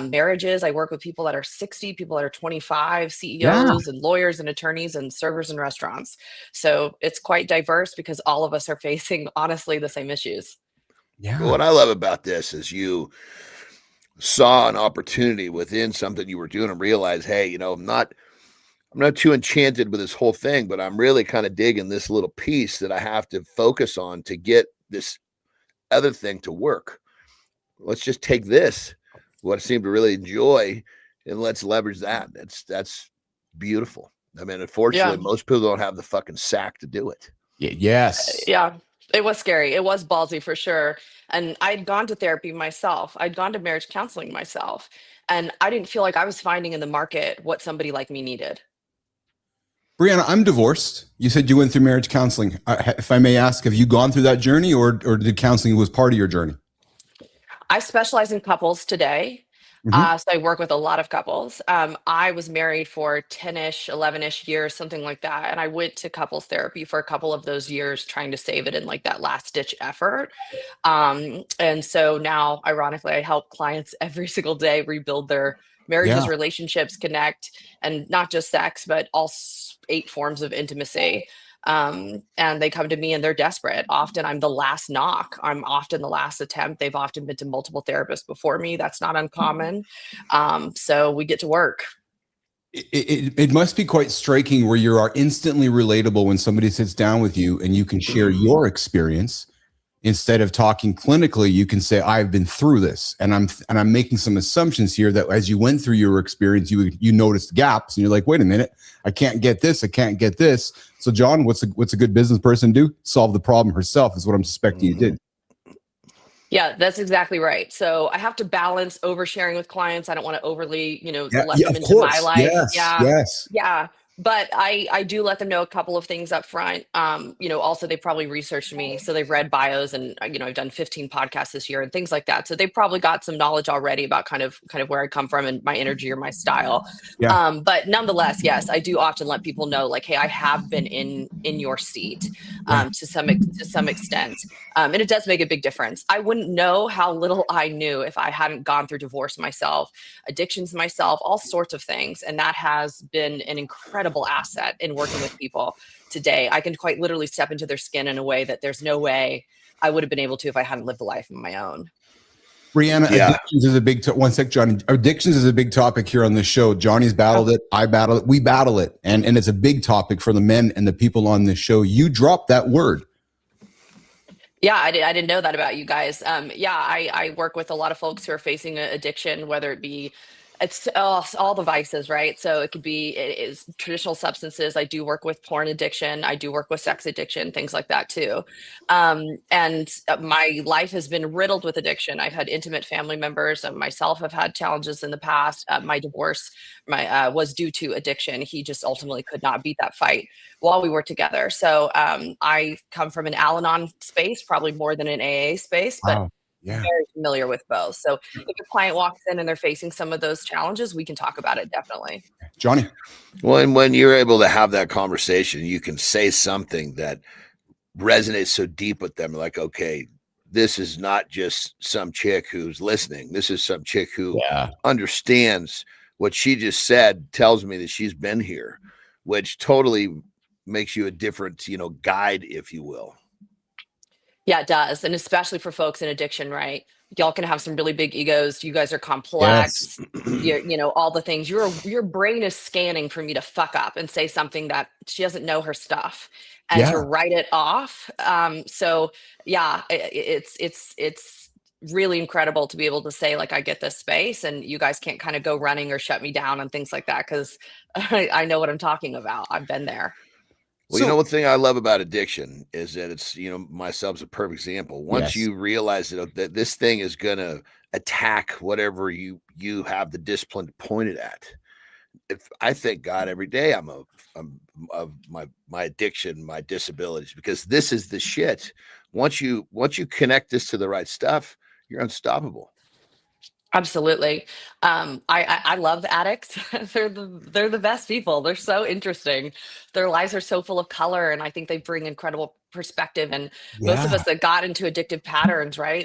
Speaker 9: marriages. I work with people that are 60, people that are 25, CEOs and lawyers and attorneys and servers in restaurants. So it's quite diverse because all of us are facing, honestly, the same issues.
Speaker 2: Yeah. What I love about this is you saw an opportunity within something you were doing and realized, hey, I'm not too enchanted with this whole thing, but I'm really kind of digging this little piece that I have to focus on to get this other thing to work. Let's just take this, what I seem to really enjoy, and let's leverage that. That's beautiful. I mean, unfortunately, most people don't have the fucking sack to do it.
Speaker 1: Yes.
Speaker 9: Yeah. It was scary. It was ballsy for sure. And I'd gone to therapy myself. I'd gone to marriage counseling myself. And I didn't feel like I was finding in the market what somebody like me needed.
Speaker 1: Brianna, I'm divorced. You said you went through marriage counseling. If I may ask, have you gone through that journey or did counseling was part of your journey?
Speaker 9: I specialize in couples today. So I work with a lot of couples. I was married for 10-ish, 11-ish years, something like that. And I went to couples therapy for a couple of those years, trying to save it in like that last ditch effort. And so now, ironically, I help clients every single day rebuild their marriages, relationships, connect, and not just sex, but all 8 forms of intimacy. And they come to me and they're desperate. Often I'm the last knock. I'm often the last attempt. They've often been to multiple therapists before me. That's not uncommon. So we get to work.
Speaker 1: It must be quite striking where you are instantly relatable when somebody sits down with you and you can share your experience. Instead of talking clinically, you can say, I've been through this, and I'm making some assumptions here that as you went through your experience, you noticed gaps, and you're like, wait a minute, I can't get this, I can't get this. So John, what's a good business person do? Solve the problem herself is what I'm suspecting you did.
Speaker 9: Yeah, that's exactly right. So I have to balance oversharing with clients. I don't want to overly, let them into my life. Yeah. But I do let them know a couple of things up front. Also they probably researched me. So they've read bios, and, I've done 15 podcasts this year and things like that. So they've probably got some knowledge already about kind of where I come from and my energy or my style.
Speaker 1: Yeah.
Speaker 9: But nonetheless, yes, I do often let people know, like, hey, I have been in your seat to some extent. And it does make a big difference. I wouldn't know how little I knew if I hadn't gone through divorce myself, addictions myself, all sorts of things. And that has been an incredible asset in working with people today. I can quite literally step into their skin in a way that there's no way I would have been able to if I hadn't lived the life of my own.
Speaker 1: Brianna, addictions is a big one sec, Johnny. Addictions is a big topic here on this show. Johnny's battled it. I battle it. We battle it. And it's a big topic for the men and the people on this show. You dropped that word.
Speaker 9: Yeah, I didn't know that about you guys. I work with a lot of folks who are facing addiction, whether it be all the vices, right? So it could be it is traditional substances. I do work with porn addiction. I do work with sex addiction, things like that too. And my life has been riddled with addiction. I've had intimate family members and myself have had challenges in the past. My divorce was due to addiction. He just ultimately could not beat that fight while we were together. So I come from an Al-Anon space, probably more than an AA space, but very familiar with both. So if a client walks in and they're facing some of those challenges, we can talk about it, definitely.
Speaker 1: Johnny.
Speaker 2: Well, and when you're able to have that conversation, you can say something that resonates so deep with them. Like, okay, this is not just some chick who's listening. This is some chick who understands what she just said, tells me that she's been here, which totally makes you a different, guide, if you will.
Speaker 9: Yeah, it does. And especially for folks in addiction, right? Y'all can have some really big egos. You guys are complex. All the things. Your brain is scanning for me to fuck up and say something that she doesn't know her stuff and to write it off. It's really incredible to be able to say, like, I get this space and you guys can't kind of go running or shut me down and things like that, because I know what I'm talking about. I've been there.
Speaker 2: Well, one thing I love about addiction is that it's, myself's a perfect example. Once you realize that this thing is going to attack whatever you have the discipline pointed at. If I thank God every day I'm of my addiction, my disabilities, because this is the shit. Once you connect this to the right stuff, you're unstoppable.
Speaker 9: Absolutely. I love addicts. They're the best people. They're so interesting. Their lives are so full of color, and I think they bring incredible perspective. And most of us that got into addictive patterns, right?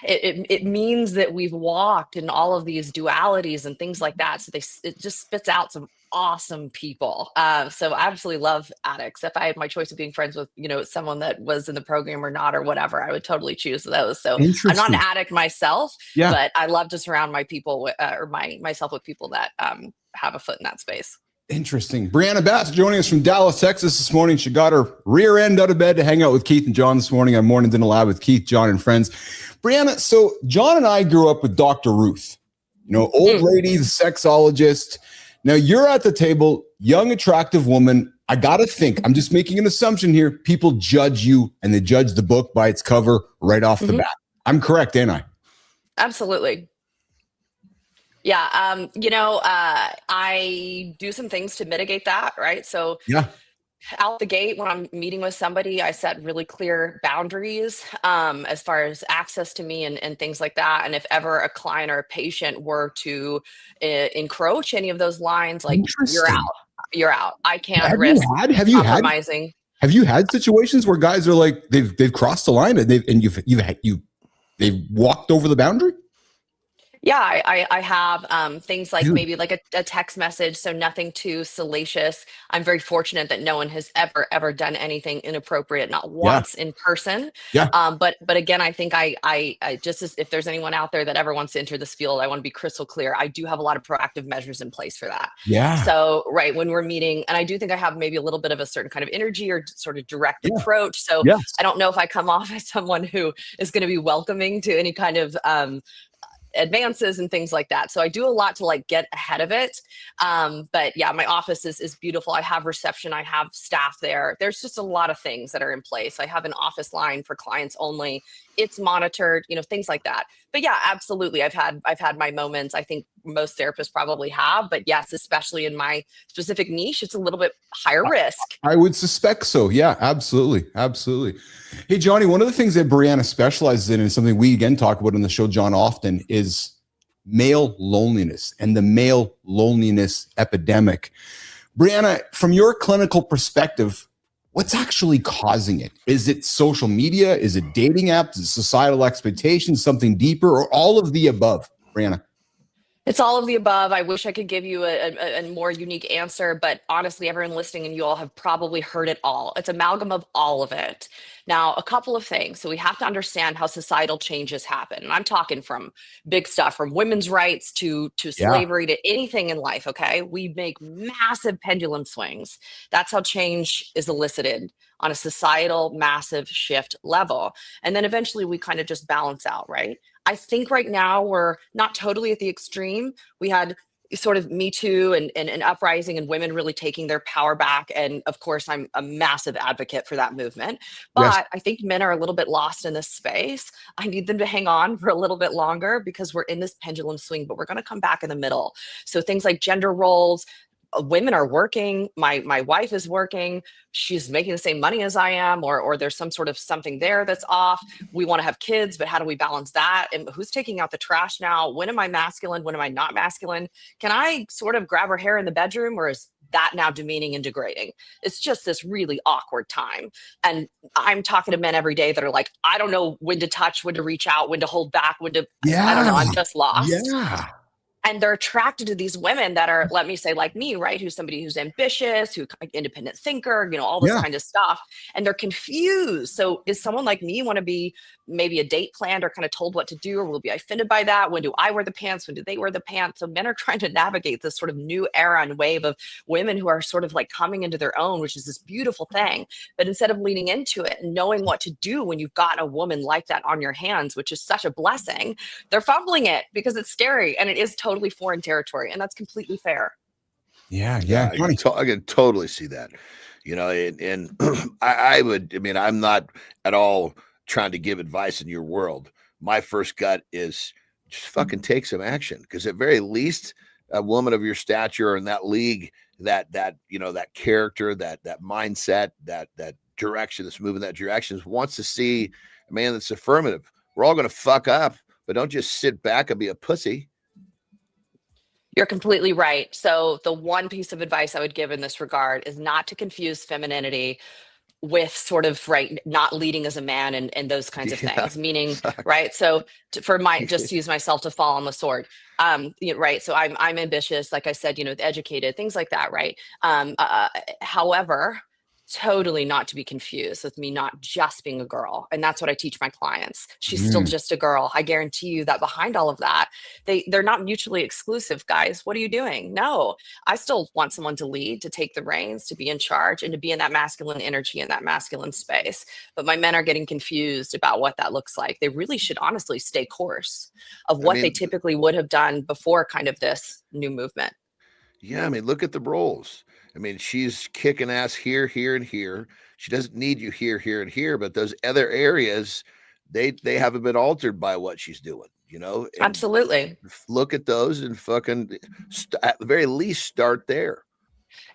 Speaker 9: It means that we've walked in all of these dualities and things like that. So it just spits out some awesome people. So I absolutely love addicts. If I had my choice of being friends with, someone that was in the program or not, or whatever, I would totally choose those. So I'm not an addict myself, but I love to surround my people myself with people that have a foot in that space.
Speaker 1: Interesting. Brianna Bass joining us from Dallas, Texas this morning. She got her rear end out of bed to hang out with Keith and John this morning on Mornings in the Lab with Keith, John, and friends. Brianna, so John and I grew up with Dr. Ruth, old lady, the sexologist. Now you're at the table, young, attractive woman. I got to think, I'm just making an assumption here. People judge you and they judge the book by its cover right off the bat. I'm correct, ain't I?
Speaker 9: Absolutely. Yeah. I do some things to mitigate that. Right. So out the gate, when I'm meeting with somebody, I set really clear boundaries as far as access to me and things like that. And if ever a client or a patient were to encroach any of those lines, like, you're out. I can't risk compromising.
Speaker 1: Have you had situations where guys are like, they've crossed the line and they've walked over the boundary?
Speaker 9: Yeah, I have things like
Speaker 1: Dude.
Speaker 9: maybe like a text message, so nothing too salacious. I'm very fortunate that no one has ever done anything inappropriate, not
Speaker 1: Yeah.
Speaker 9: once in person.
Speaker 1: Yeah.
Speaker 9: But again, I think I just as if there's anyone out there that ever wants to enter this field, I want to be crystal clear. I do have a lot of proactive measures in place for that.
Speaker 1: Yeah.
Speaker 9: So right when we're meeting, and I do think I have maybe a little bit of a certain kind of energy or sort of direct
Speaker 1: Yeah.
Speaker 9: approach. So
Speaker 1: Yes.
Speaker 9: I don't know if I come off as someone who is going to be welcoming to any kind of advances and things like that. So I do a lot to like get ahead of it. But yeah, my office is beautiful. I have reception, I have staff there. There's just a lot of things that are in place. I have an office line for clients only. It's monitored, things like that. But yeah, absolutely. I've had my moments. I think most therapists probably have, but yes, especially in my specific niche, it's a little bit higher risk.
Speaker 1: I would suspect so. Yeah, absolutely. Absolutely. Hey, Johnny, one of the things that Brianna specializes in, and something we again talk about on the show, John, often is male loneliness and the male loneliness epidemic. Brianna, from your clinical perspective, what's actually causing it? Is it social media? Is it dating apps? Is it societal expectations, something deeper, or all of the above? Brianna.
Speaker 9: It's all of the above. I wish I could give you a more unique answer, but honestly, everyone listening and you all have probably heard it all. It's amalgam of all of it. Now, a couple of things. So we have to understand how societal changes happen. And I'm talking from big stuff, from women's rights to slavery to anything in life, okay? We make massive pendulum swings. That's how change is elicited on a societal massive shift level. And then eventually we kind of just balance out, right? I think right now we're not totally at the extreme. We had sort of Me Too and an uprising and women really taking their power back. And of course, I'm a massive advocate for that movement. But
Speaker 1: Yes.
Speaker 9: I think men are a little bit lost in this space. I need them to hang on for a little bit longer because we're in this pendulum swing, but we're going to come back in the middle. So things like gender roles, women are working. My wife is working. She's making the same money as I am, or there's some sort of something there that's off. We want to have kids, but how do we balance that? And who's taking out the trash now? When am I masculine? When am I not masculine? Can I sort of grab her hair in the bedroom, or is that now demeaning and degrading? It's just this really awkward time. And I'm talking to men every day that are like, I don't know when to touch, when to reach out, when to hold back, when to, I don't know, I'm just lost.
Speaker 1: Yeah.
Speaker 9: And they're attracted to these women that are, let me say, like me, right? Who's somebody who's ambitious, who independent thinker, all this kind of stuff. And they're confused. So is someone like me want to be maybe a date planned or kind of told what to do, or will be offended by that? When do I wear the pants? When do they wear the pants? So men are trying to navigate this sort of new era and wave of women who are sort of like coming into their own, which is this beautiful thing. But instead of leaning into it and knowing what to do when you've got a woman like that on your hands, which is such a blessing, they're fumbling it because it's scary and it is totally foreign territory, and that's completely fair.
Speaker 1: Yeah.
Speaker 2: I can totally see that. And I'm not at all trying to give advice in your world. My first gut is just fucking take some action, because at very least a woman of your stature in that league, that character, that mindset, that direction that's moving that direction, wants to see a man that's affirmative. We're all going to fuck up, but don't just sit back and be a pussy.
Speaker 9: You're completely right. So the one piece of advice I would give in this regard is not to confuse femininity with sort of not leading as a man and those kinds of things, meaning right. So just to use myself to fall on the sword, right. So I'm ambitious, like I said, educated, things like that. Right. However, totally not to be confused with me not just being a girl. And that's what I teach my clients. She's still just a girl. I guarantee you that behind all of that, they're not mutually exclusive, guys. What are you doing? No, I still want someone to lead, to take the reins, to be in charge, and to be in that masculine energy, in that masculine space. But my men are getting confused about what that looks like. They really should honestly stay course of what they typically would have done before kind of this new movement.
Speaker 2: Yeah, look at the roles. She's kicking ass here, here, and here. She doesn't need you here, here, and here. But those other areas, they haven't been altered by what she's doing, And
Speaker 9: absolutely.
Speaker 2: Look at those and fucking, at the very least, start there.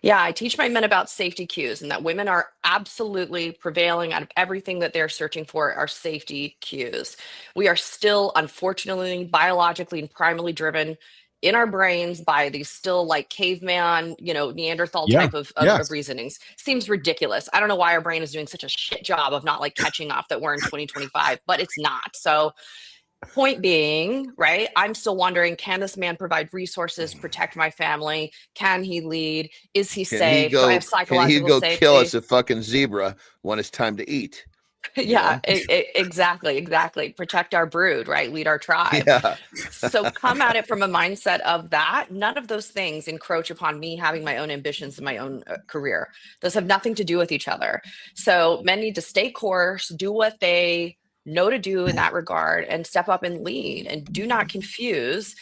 Speaker 9: Yeah, I teach my men about safety cues, and that women are absolutely prevailing out of everything that they're searching for are safety cues. We are still, unfortunately, biologically and primally driven in our brains by these still like caveman, Neanderthal type of reasonings. Seems ridiculous. I don't know why our brain is doing such a shit job of not like catching up that we're in 2025, but it's not. So Point being, right, I'm still wondering, can this man provide resources, protect my family? Can he lead? Is he safe? Do I have
Speaker 2: Can he
Speaker 9: psychological
Speaker 2: go kill
Speaker 9: safety?
Speaker 2: us a fucking zebra when it's time to eat?
Speaker 9: Yeah, exactly. Protect our brood, right? Lead our tribe.
Speaker 2: Yeah.
Speaker 9: So come at it from a mindset of that. None of those things encroach upon me having my own ambitions and my own career. Those have nothing to do with each other. So men need to stay course, do what they know to do in that regard, and step up and lead. And do not confuse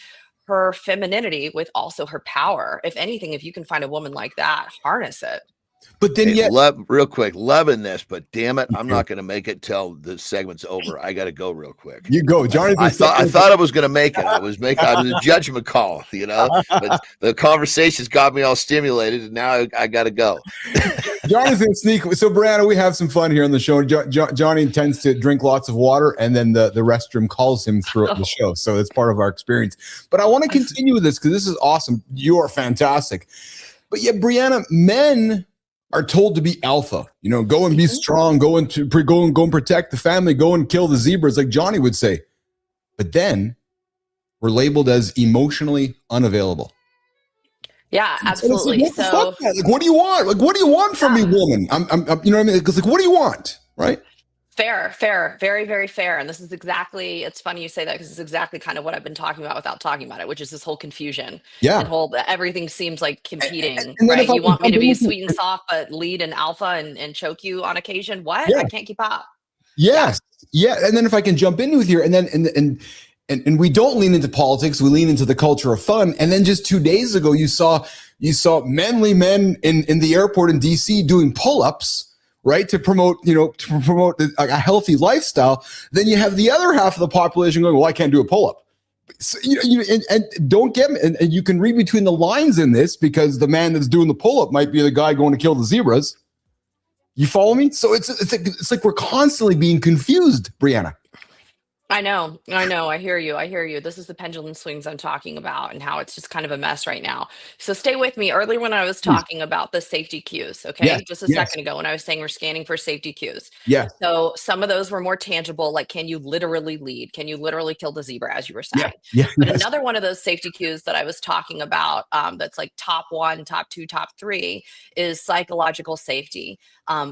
Speaker 9: her femininity with also her power. If anything, if you can find a woman like that, harness it.
Speaker 1: But then
Speaker 2: Hey, real quick, loving this, but damn it, I'm not going to make it till the segment's over. I got to go real quick.
Speaker 1: You go, Johnny.
Speaker 2: I thought I was going to make it. I was a judgment call, but the conversations got me all stimulated, and now I got to go.
Speaker 1: Johnny's going to sneak. So, Brianna, we have some fun here on the show. Johnny tends to drink lots of water, and then the restroom calls him throughout the show. So it's part of our experience. But I want to continue with this because this is awesome. You are fantastic. But yet, Brianna, men are told to be alpha, go and be strong, go and protect the family, go and kill the zebras, like Johnny would say. But then we're labeled as emotionally unavailable.
Speaker 9: Yeah, absolutely. So,
Speaker 1: like, what do you want? Like, what do you want from me, woman? I'm you know what I mean? Because like, what do you want? Right?
Speaker 9: Fair, very, very fair. And this is exactly, it's funny you say that because it's exactly kind of what I've been talking about without talking about it, which is this whole confusion.
Speaker 1: Yeah.
Speaker 9: And everything seems like competing,
Speaker 1: and
Speaker 9: right? You want me to be sweet and soft, but lead and alpha and choke you on occasion. What?
Speaker 1: Yeah.
Speaker 9: I can't keep up.
Speaker 1: Yes. Yeah. And then if I can jump in with here and we don't lean into politics, we lean into the culture of fun. And then just 2 days ago, you saw manly men in the airport in DC doing pull-ups, right? To promote a healthy lifestyle. Then you have the other half of the population going, well, I can't do a pull-up. So, and don't get me, and you can read between the lines in this because the man that's doing the pull-up might be the guy going to kill the zebras. You follow me? So it's like we're constantly being confused, Brianna.
Speaker 9: I know. I hear you. This is the pendulum swings I'm talking about and how it's just kind of a mess right now. So stay with me. Earlier when I was talking about the safety cues, okay?
Speaker 1: Yes,
Speaker 9: Just a second ago when I was saying we're scanning for safety cues.
Speaker 1: Yeah.
Speaker 9: So some of those were more tangible, like can you literally lead? Can you literally kill the zebra, as you were saying?
Speaker 1: Yeah.
Speaker 9: But another one of those safety cues that I was talking about that's like top 1, top 2, top 3 is psychological safety.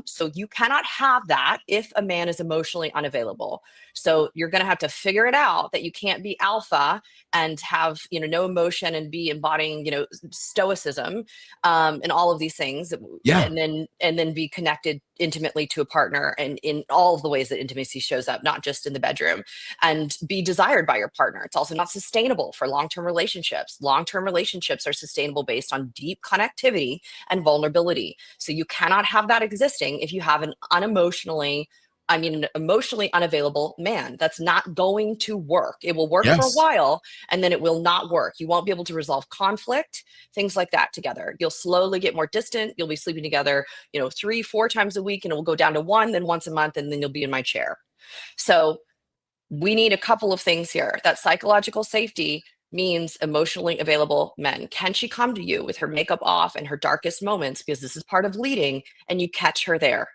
Speaker 9: So you cannot have that if a man is emotionally unavailable. So you're going to have to figure it out that you can't be alpha and have, no emotion and be embodying, stoicism and all of these things.
Speaker 1: Yeah.
Speaker 9: And then be connected intimately to a partner and in all of the ways that intimacy shows up, not just in the bedroom, and be desired by your partner. It's also not sustainable for long-term relationships. Long-term relationships are sustainable based on deep connectivity and vulnerability. So you cannot have that existing if you have an emotionally unavailable man. That's not going to work. It will work for a while and then it will not work. You won't be able to resolve conflict, things like that together. You'll slowly get more distant. You'll be sleeping together, 3-4 times a week, and it will go down to 1, then once a month, and then you'll be in my chair. So we need a couple of things here. That psychological safety means emotionally available men. Can she come to you with her makeup off and her darkest moments, because this is part of leading, and you catch her there?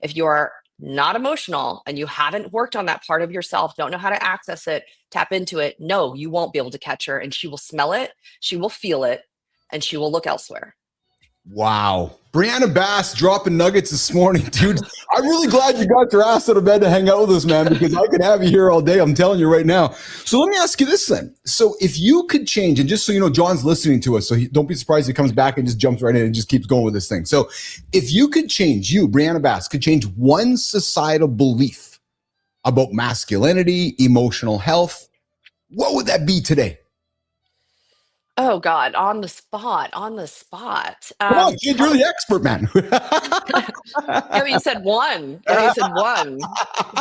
Speaker 9: If you are not emotional and you haven't worked on that part of yourself, don't know how to access it, tap into it, no, you won't be able to catch her, and she will smell it, she will feel it, and she will look elsewhere.
Speaker 1: Wow. Brianna Bass dropping nuggets this morning, dude. I'm really glad you got your ass out of bed to hang out with us, man, because I could have you here all day. I'm telling you right now. So let me ask you this then. So if you could change, and just so you know, John's listening to us, so don't be surprised he comes back and just jumps right in and just keeps going with this thing. So if you could change, Brianna Bass, could change one societal belief about masculinity, emotional health, what would that be today?
Speaker 9: Oh God, on the spot.
Speaker 1: Come on, kid, you're the expert, man.
Speaker 9: You said one.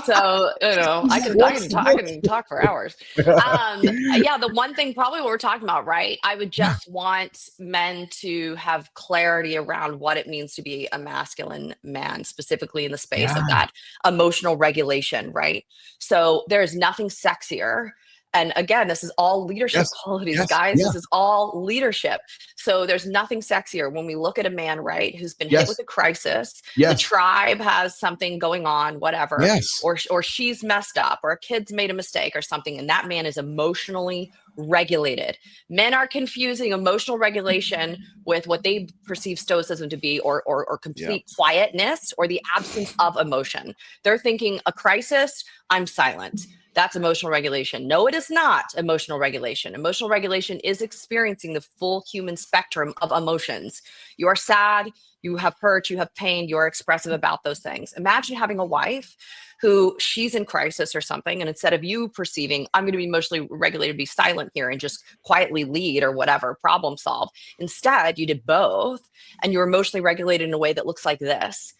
Speaker 9: So, I can talk for hours. The one thing, probably what we're talking about, right? I would just want men to have clarity around what it means to be a masculine man, specifically in the space of that emotional regulation, right? So there's nothing sexier And again, this is all leadership qualities, guys. This is all leadership. So there's nothing sexier when we look at a man, right, who's been hit with a crisis. The tribe has something going on, whatever, or she's messed up, or a kid's made a mistake or something, and that man is emotionally regulated. Men are confusing emotional regulation with what they perceive stoicism to be, or complete quietness, or the absence of emotion. They're thinking a crisis, I'm silent. That's emotional regulation. No, it is not emotional regulation. Emotional regulation is experiencing the full human spectrum of emotions. You are sad, you have hurt, you have pain, you're expressive about those things. Imagine having a wife who she's in crisis or something, and instead of you perceiving, I'm going to be emotionally regulated, be silent here and just quietly lead or whatever, problem solve. Instead, you did both, and you're emotionally regulated in a way that looks like this.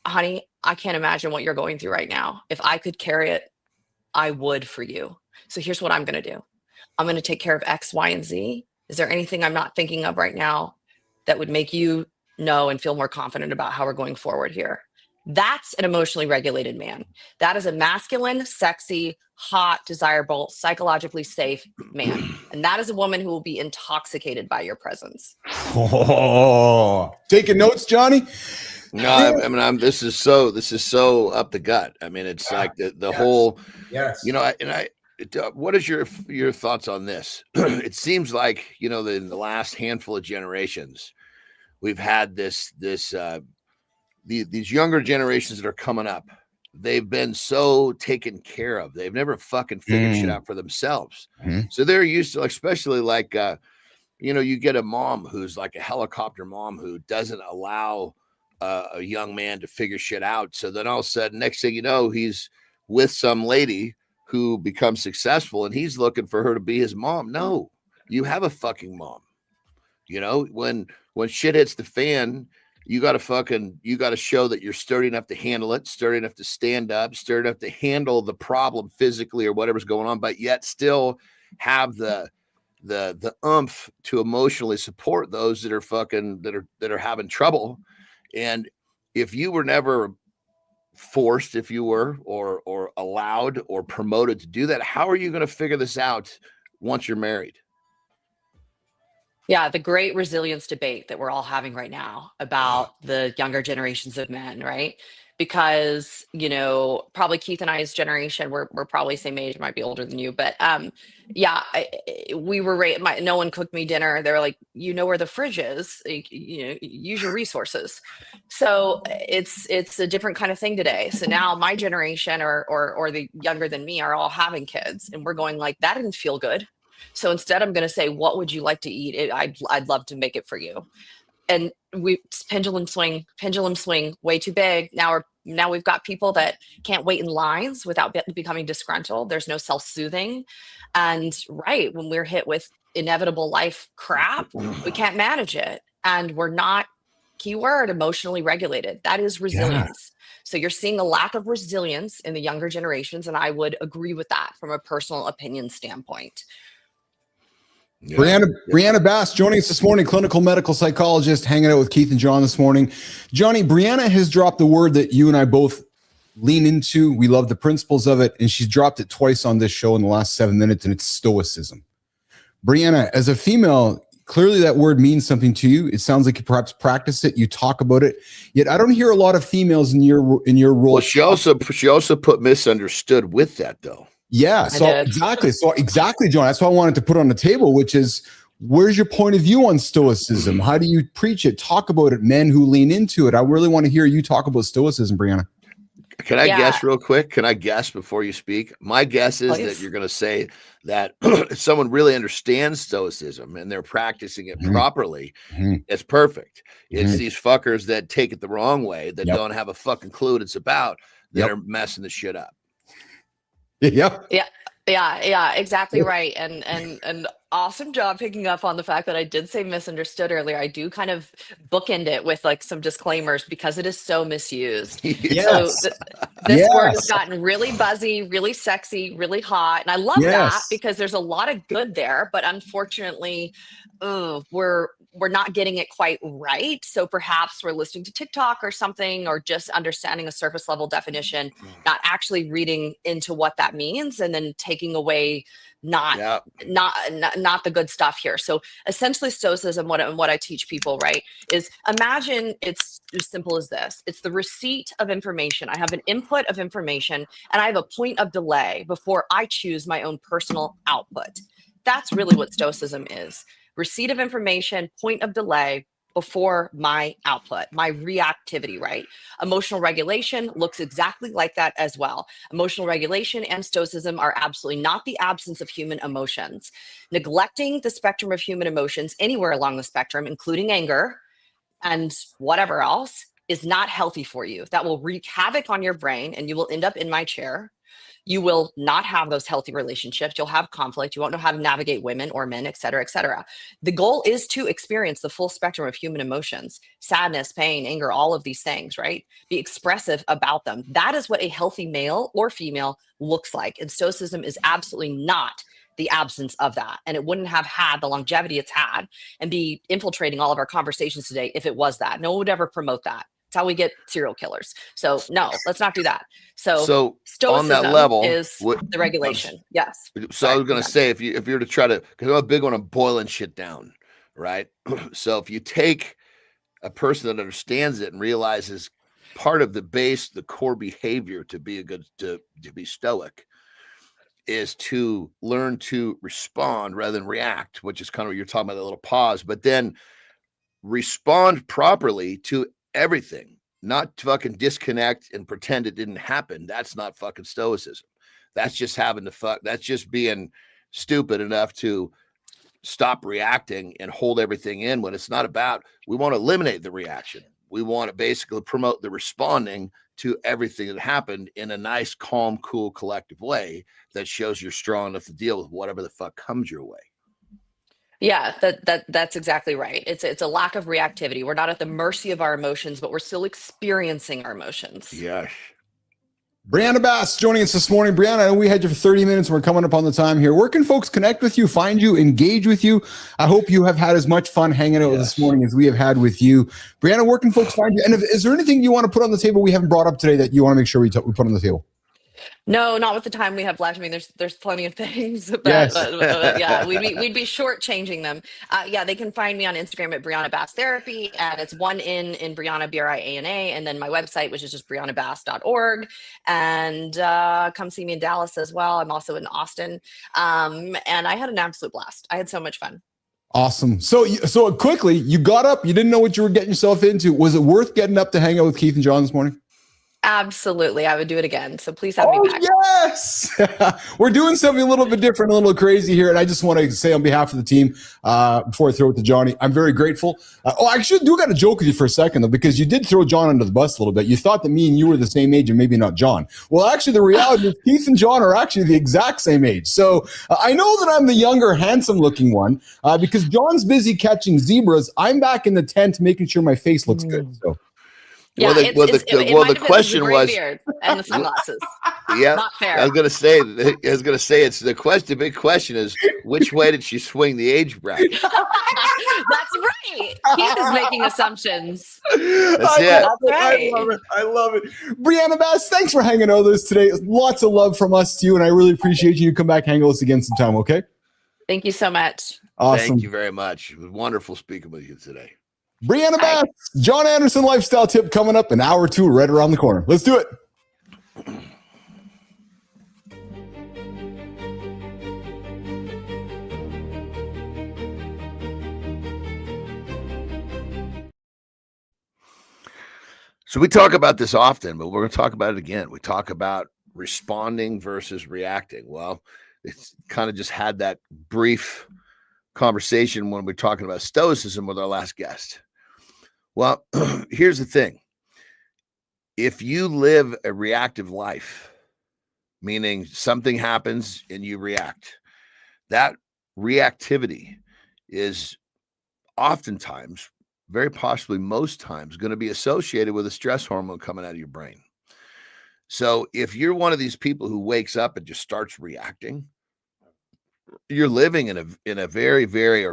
Speaker 9: Honey, I can't imagine what you're going through right now. If I could carry it, I would for you. So here's what I'm going to do. I'm going to take care of X, Y, and Z. Is there anything I'm not thinking of right now that would make you know and feel more confident about how we're going forward here? That's an emotionally regulated man. That is a masculine, sexy, hot, desirable, psychologically safe man. And that is a woman who will be intoxicated by your presence.
Speaker 1: Oh, taking notes, Johnny?
Speaker 2: No, I mean, this is so up the gut. I mean, it's like the whole, you know, what is your thoughts on this? It seems like, you know, in the last handful of generations, we've had these younger generations that are coming up. They've been so taken care of. They've never fucking figured shit out for themselves. So they're used to, especially like, you know, you get a mom who's like a helicopter mom who doesn't allow a young man to figure shit out. So then all of a sudden, next thing you know, he's with some lady who becomes successful and he's looking for her to be his mom. No, you have a fucking mom. You know, when shit hits the fan, you got to show that you're sturdy enough to handle it, sturdy enough to stand up, sturdy enough to handle the problem physically or whatever's going on, but yet still have the oomph to emotionally support those that are having trouble. And if you were never forced, if you were, or allowed or promoted to do that, how are you going to figure this out once you're married?
Speaker 9: Yeah, the great resilience debate that we're all having right now about the younger generations of men, right? Because, you know, probably Keith and I's generation, we're probably same age, might be older than you, but we were raised, no one cooked me dinner. They were like, you know where the fridge is, you know, use your resources. So it's a different kind of thing today. So now my generation or the younger than me are all having kids, and we're going like, that didn't feel good. So instead, I'm going to say, what would you like to eat? I'd love to make it for you. And pendulum swing, way too big. Now we've got people that can't wait in lines without becoming disgruntled. There's no self-soothing. And right, when we're hit with inevitable life crap, we can't manage it. And we're not, keyword, emotionally regulated. That is resilience. So you're seeing a lack of resilience in the younger generations. And I would agree with that from a personal opinion standpoint.
Speaker 1: Yeah. Brianna Bass joining us this morning, clinical medical psychologist, hanging out with Keith and John this morning. Johnny, Brianna has dropped the word that you and I both lean into. We love the principles of it, and she's dropped it twice on this show in the last 7 minutes, and it's stoicism. Brianna, as a female, clearly that word means something to you. It sounds like you perhaps practice it, you talk about it. Yet I don't hear a lot of females in your role.
Speaker 2: Well, she also put misunderstood with that, though.
Speaker 1: Yeah, exactly, John. That's what I wanted to put on the table, which is, where's your point of view on stoicism? How do you preach it? Talk about it, men who lean into it. I really want to hear you talk about stoicism, Brianna.
Speaker 2: Can I guess real quick? Can I guess before you speak? My guess is that you're going to say that if someone really understands stoicism and they're practicing it properly, it's perfect. It's these fuckers that take it the wrong way, that don't have a fucking clue what it's about, that are messing the shit up.
Speaker 9: Yeah, exactly right. And awesome job picking up on the fact that I did say misunderstood earlier. I do kind of bookend it with like some disclaimers because it is so misused. So this word has gotten really buzzy, really sexy, really hot. And I love that because there's a lot of good there, but unfortunately, we're we're not getting it quite right. So perhaps we're listening to TikTok or something, or just understanding a surface level definition, not actually reading into what that means, and then taking away not the good stuff here. So essentially stoicism, what I teach people, right, is imagine it's as simple as this. It's the receipt of information. I have an input of information and I have a point of delay before I choose my own personal output. That's really what stoicism is. Receipt of information, point of delay before my output, my reactivity, right? Emotional regulation looks exactly like that as well. Emotional regulation and stoicism are absolutely not the absence of human emotions. Neglecting the spectrum of human emotions anywhere along the spectrum, including anger and whatever else, is not healthy for you. That will wreak havoc on your brain and you will end up in my chair. You will not have those healthy relationships. You'll have conflict. You won't know how to navigate women or men, et cetera, et cetera. The goal is to experience the full spectrum of human emotions, sadness, pain, anger, all of these things, right? Be expressive about them. That is what a healthy male or female looks like. And stoicism is absolutely not the absence of that. And it wouldn't have had the longevity it's had and be infiltrating all of our conversations today if it was that. No one would ever promote that. It's how we get serial killers. So no, let's not do that. So stoicism
Speaker 2: on that level
Speaker 9: is the regulation. Yes.
Speaker 2: So I was going to say, if you're to try to, because I'm a big one on boiling shit down, right? So if you take a person that understands it and realizes part of the base, the core behavior to be to be stoic is to learn to respond rather than react, which is kind of what you're talking about, that little pause, but then respond properly to everything, not fucking disconnect and pretend it didn't happen. That's not fucking stoicism. That's just that's just being stupid enough to stop reacting and hold everything in when it's not about, we want to eliminate the reaction. We want to basically promote the responding to everything that happened in a nice, calm, cool, collective way that shows you're strong enough to deal with whatever the fuck comes your way.
Speaker 9: Yeah, that's exactly right. It's a lack of reactivity. We're not at the mercy of our emotions, but we're still experiencing our emotions.
Speaker 2: Yes.
Speaker 1: Brianna Bass joining us this morning. Brianna, I know we had you for 30 minutes. We're coming up on the time here. Where can folks connect with you, find you, engage with you? I hope you have had as much fun hanging out this morning as we have had with you. Brianna, where can folks find you? And is there anything you want to put on the table we haven't brought up today that you want to make sure we put on the table?
Speaker 9: No, not with the time we have left. I mean, there's plenty of things, but yeah, we'd be shortchanging them. Yeah, they can find me on Instagram at Brianna Bass Therapy, and it's one in Brianna, Briana, and then my website, which is just briannabass.org. And come see me in Dallas as well. I'm also in Austin, and I had an absolute blast. I had so much fun.
Speaker 1: Awesome. So quickly, you got up. You didn't know what you were getting yourself into. Was it worth getting up to hang out with Keith and Jon this morning?
Speaker 9: Absolutely. I would do it again. So please have me back.
Speaker 1: Yes. We're doing something a little bit different, a little crazy here. And I just want to say on behalf of the team, before I throw it to Johnny, I'm very grateful. I actually do got to joke with you for a second, though, because you did throw Jon under the bus a little bit. You thought that me and you were the same age and maybe not Jon. Well, actually, the reality is Keith and Jon are actually the exact same age. So I know that I'm the younger, handsome looking one because Jon's busy catching zebras. I'm back in the tent making sure my face looks good. So.
Speaker 9: Yeah,
Speaker 2: the question was,
Speaker 9: and the sunglasses.
Speaker 2: Yeah,
Speaker 9: not fair.
Speaker 2: I was gonna say it's the question. The big question is, which way did she swing the age bracket?
Speaker 9: That's right. Keith is making assumptions.
Speaker 2: That's it.
Speaker 9: That's right.
Speaker 1: I love it. Brianna Bass, thanks for hanging out with us today. Lots of love from us to you, and I really appreciate you. Come back, hang with us again sometime, okay?
Speaker 9: Thank you so much.
Speaker 1: Awesome.
Speaker 2: Thank you very much. It was wonderful speaking with you today.
Speaker 1: Brianna Bass, Jon Andersen lifestyle tip coming up in hour 2 right around the corner. Let's do it.
Speaker 2: So we talk about this often, but we're going to talk about it again. We talk about responding versus reacting. Well, it's kind of just had that brief conversation when we're talking about stoicism with our last guest. Well, here's the thing. If you live a reactive life, meaning something happens and you react, that reactivity is oftentimes, very possibly most times, going to be associated with a stress hormone coming out of your brain. So if you're one of these people who wakes up and just starts reacting, you're living in a very, very,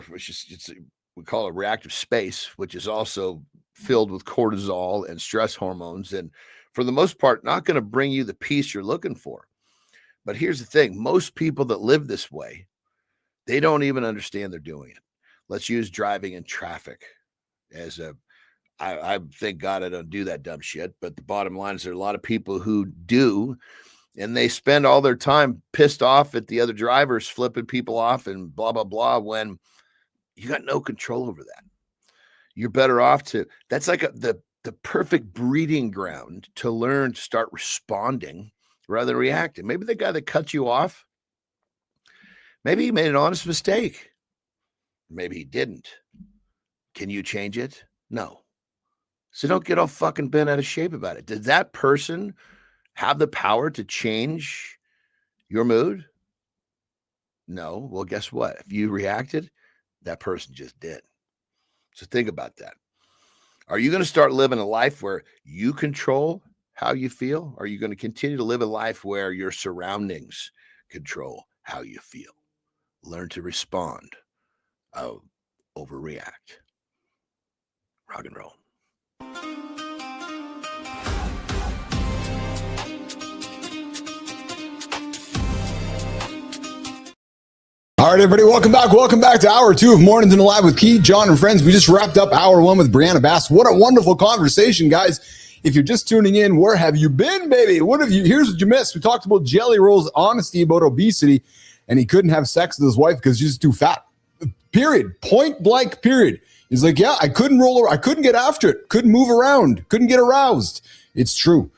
Speaker 2: we call a reactive space, which is also filled with cortisol and stress hormones. And for the most part, not going to bring you the peace you're looking for. But here's the thing. Most people that live this way, they don't even understand they're doing it. Let's use driving in traffic as I thank God I don't do that dumb shit. But the bottom line is there are a lot of people who do, and they spend all their time pissed off at the other drivers, flipping people off and blah, blah, blah, when you got no control over that. You're better off that's like the perfect breeding ground to learn to start responding rather than reacting. Maybe the guy that cut you off, maybe he made an honest mistake. Maybe he didn't. Can you change it? No. So don't get all fucking bent out of shape about it. Did that person have the power to change your mood? No. Well, guess what? If you reacted, that person just did. So think about that. Are you going to start living a life where you control how you feel? Or are you going to continue to live a life where your surroundings control how you feel? Learn to respond. Overreact. Rock and roll.
Speaker 1: All right, everybody, welcome back. Welcome back to hour 2 of Mornings in the Lab with Keith, Jon, and friends. We just wrapped up hour 1 with Brianna Bass. What a wonderful conversation, guys. If you're just tuning in, where have you been, baby? Here's what you missed. We talked about Jelly Roll's honesty about obesity, and he couldn't have sex with his wife because she's too fat. Period. Point blank, period. He's like, yeah, I couldn't roll over. I couldn't get after it. Couldn't move around. Couldn't get aroused. It's true.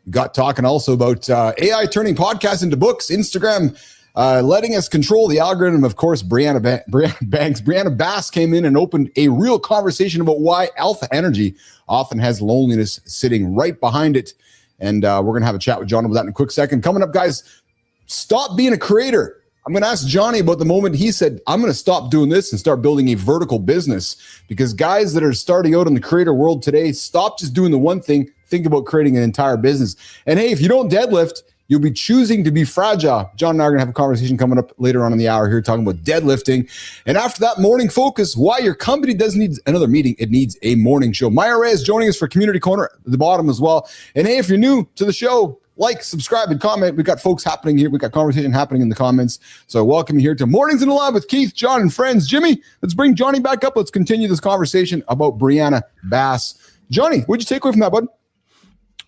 Speaker 1: We got talking also about AI turning podcasts into books, Instagram letting us control the algorithm. Of course, Brianna Bass came in and opened a real conversation about why alpha energy often has loneliness sitting right behind it. And we're going to have a chat with Jon about that in a quick second. Coming up, guys, stop being a creator. I'm going to ask Johnny about the moment he said, I'm going to stop doing this and start building a vertical business. Because guys that are starting out in the creator world today, stop just doing the one thing. Think about creating an entire business. And hey, if you don't deadlift, you'll be choosing to be fragile. Jon and I are going to have a conversation coming up later on in the hour here talking about deadlifting. And after that, morning focus, why your company doesn't need another meeting. It needs a morning show. Maya Ray is joining us for Community Corner at the bottom as well. And hey, if you're new to the show, like, subscribe, and comment. We've got folks happening here. We've got conversation happening in the comments. So welcome you here to Mornings in the Lab with Keith, Jon, and friends. Jimmy, let's bring Johnny back up. Let's continue this conversation about Brianna Bass. Johnny, what'd you take away from that, bud?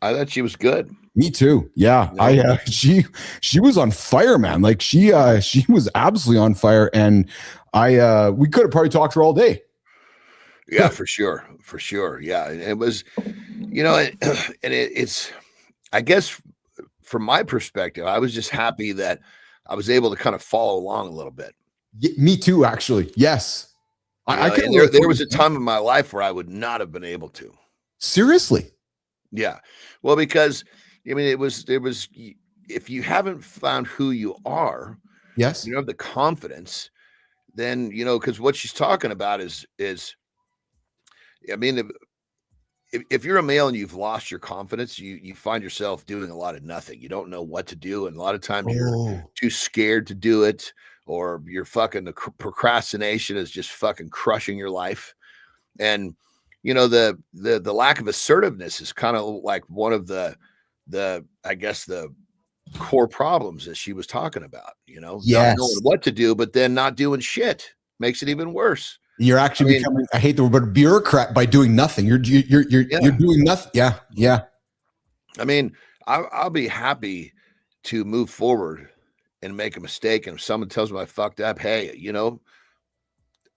Speaker 2: I thought she was good.
Speaker 1: Me too. Yeah. She was on fire, man. Like she was absolutely on fire. And we could have probably talked to her all day.
Speaker 2: Yeah, for sure. For sure. Yeah. It was, it's, I guess from my perspective, I was just happy that I was able to kind of follow along a little bit.
Speaker 1: Yeah, me too, actually. Yes.
Speaker 2: There was a time in my life where I would not have been able to.
Speaker 1: Seriously?
Speaker 2: Yeah. Well, because it was if you haven't found who you are,
Speaker 1: yes,
Speaker 2: you have the confidence, then, because what she's talking about is, if you're a male and you've lost your confidence, you find yourself doing a lot of nothing. You don't know what to do. And a lot of times you're too scared to do it, or you're the procrastination is just fucking crushing your life. And, the lack of assertiveness is kind of like one of the core problems that she was talking about,
Speaker 1: yes,
Speaker 2: not knowing what to do, but then not doing shit makes it even worse.
Speaker 1: You're actually becoming, I hate the word, but a bureaucrat by doing nothing. You're doing nothing. Yeah. Yeah.
Speaker 2: I'll be happy to move forward and make a mistake. And if someone tells me I fucked up, hey,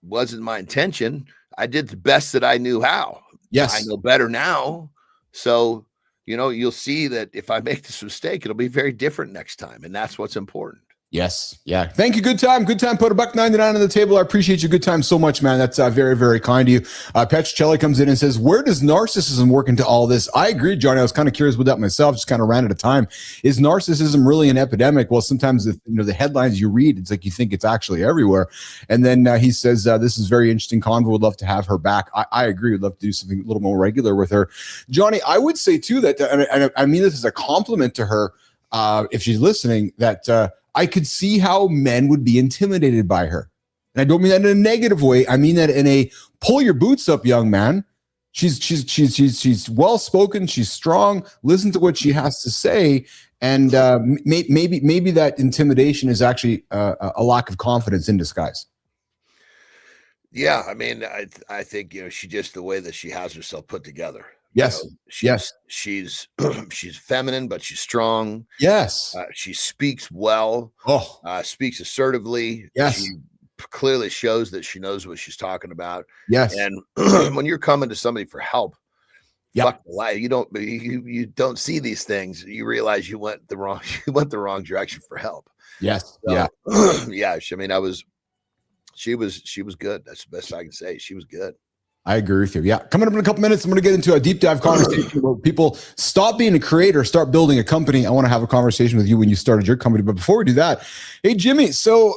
Speaker 2: wasn't my intention. I did the best that I knew how.
Speaker 1: Yes.
Speaker 2: I know better now. So, you'll see that if I make this mistake, it'll be very different next time. And that's what's important.
Speaker 1: Yes. Yeah. Thank you. Good time. Good time. Put $1.99 on the table. I appreciate your good time so much, man. That's very, very kind of you. Petrocelli comes in and says, where does narcissism work into all this? I agree, Johnny. I was kind of curious about that myself. Just kind of ran out of time. Is narcissism really an epidemic? Well, sometimes the headlines you read, it's like you think it's actually everywhere. And then he says, this is very interesting convo. Would love to have her back. I agree. Would love to do something a little more regular with her. Johnny, I would say too that, I mean this is a compliment to her, if she's listening, that I could see how men would be intimidated by her. And I don't mean that in a negative way. I mean that in a pull your boots up, young man. She's well spoken. She's strong. Listen to what she has to say, and maybe that intimidation is actually a lack of confidence in disguise.
Speaker 2: Yeah, I mean, I think she just the way that she has herself put together.
Speaker 1: Yes,
Speaker 2: she's she's feminine, but she's strong.
Speaker 1: Yes,
Speaker 2: she speaks well. Speaks assertively.
Speaker 1: Yes.
Speaker 2: She clearly shows that she knows what she's talking about.
Speaker 1: Yes.
Speaker 2: And when you're coming to somebody for help, fuck the lie. You don't see these things. You realize you went the wrong direction for help.
Speaker 1: Yes.
Speaker 2: So, yeah. I mean, she was good. That's the best I can say. She was good.
Speaker 1: I agree with you. Yeah. Coming up in a couple minutes, I'm going to get into a deep dive conversation about people stop being a creator, start building a company. I want to have a conversation with you when you started your company. But before we do that, hey, Jimmy, so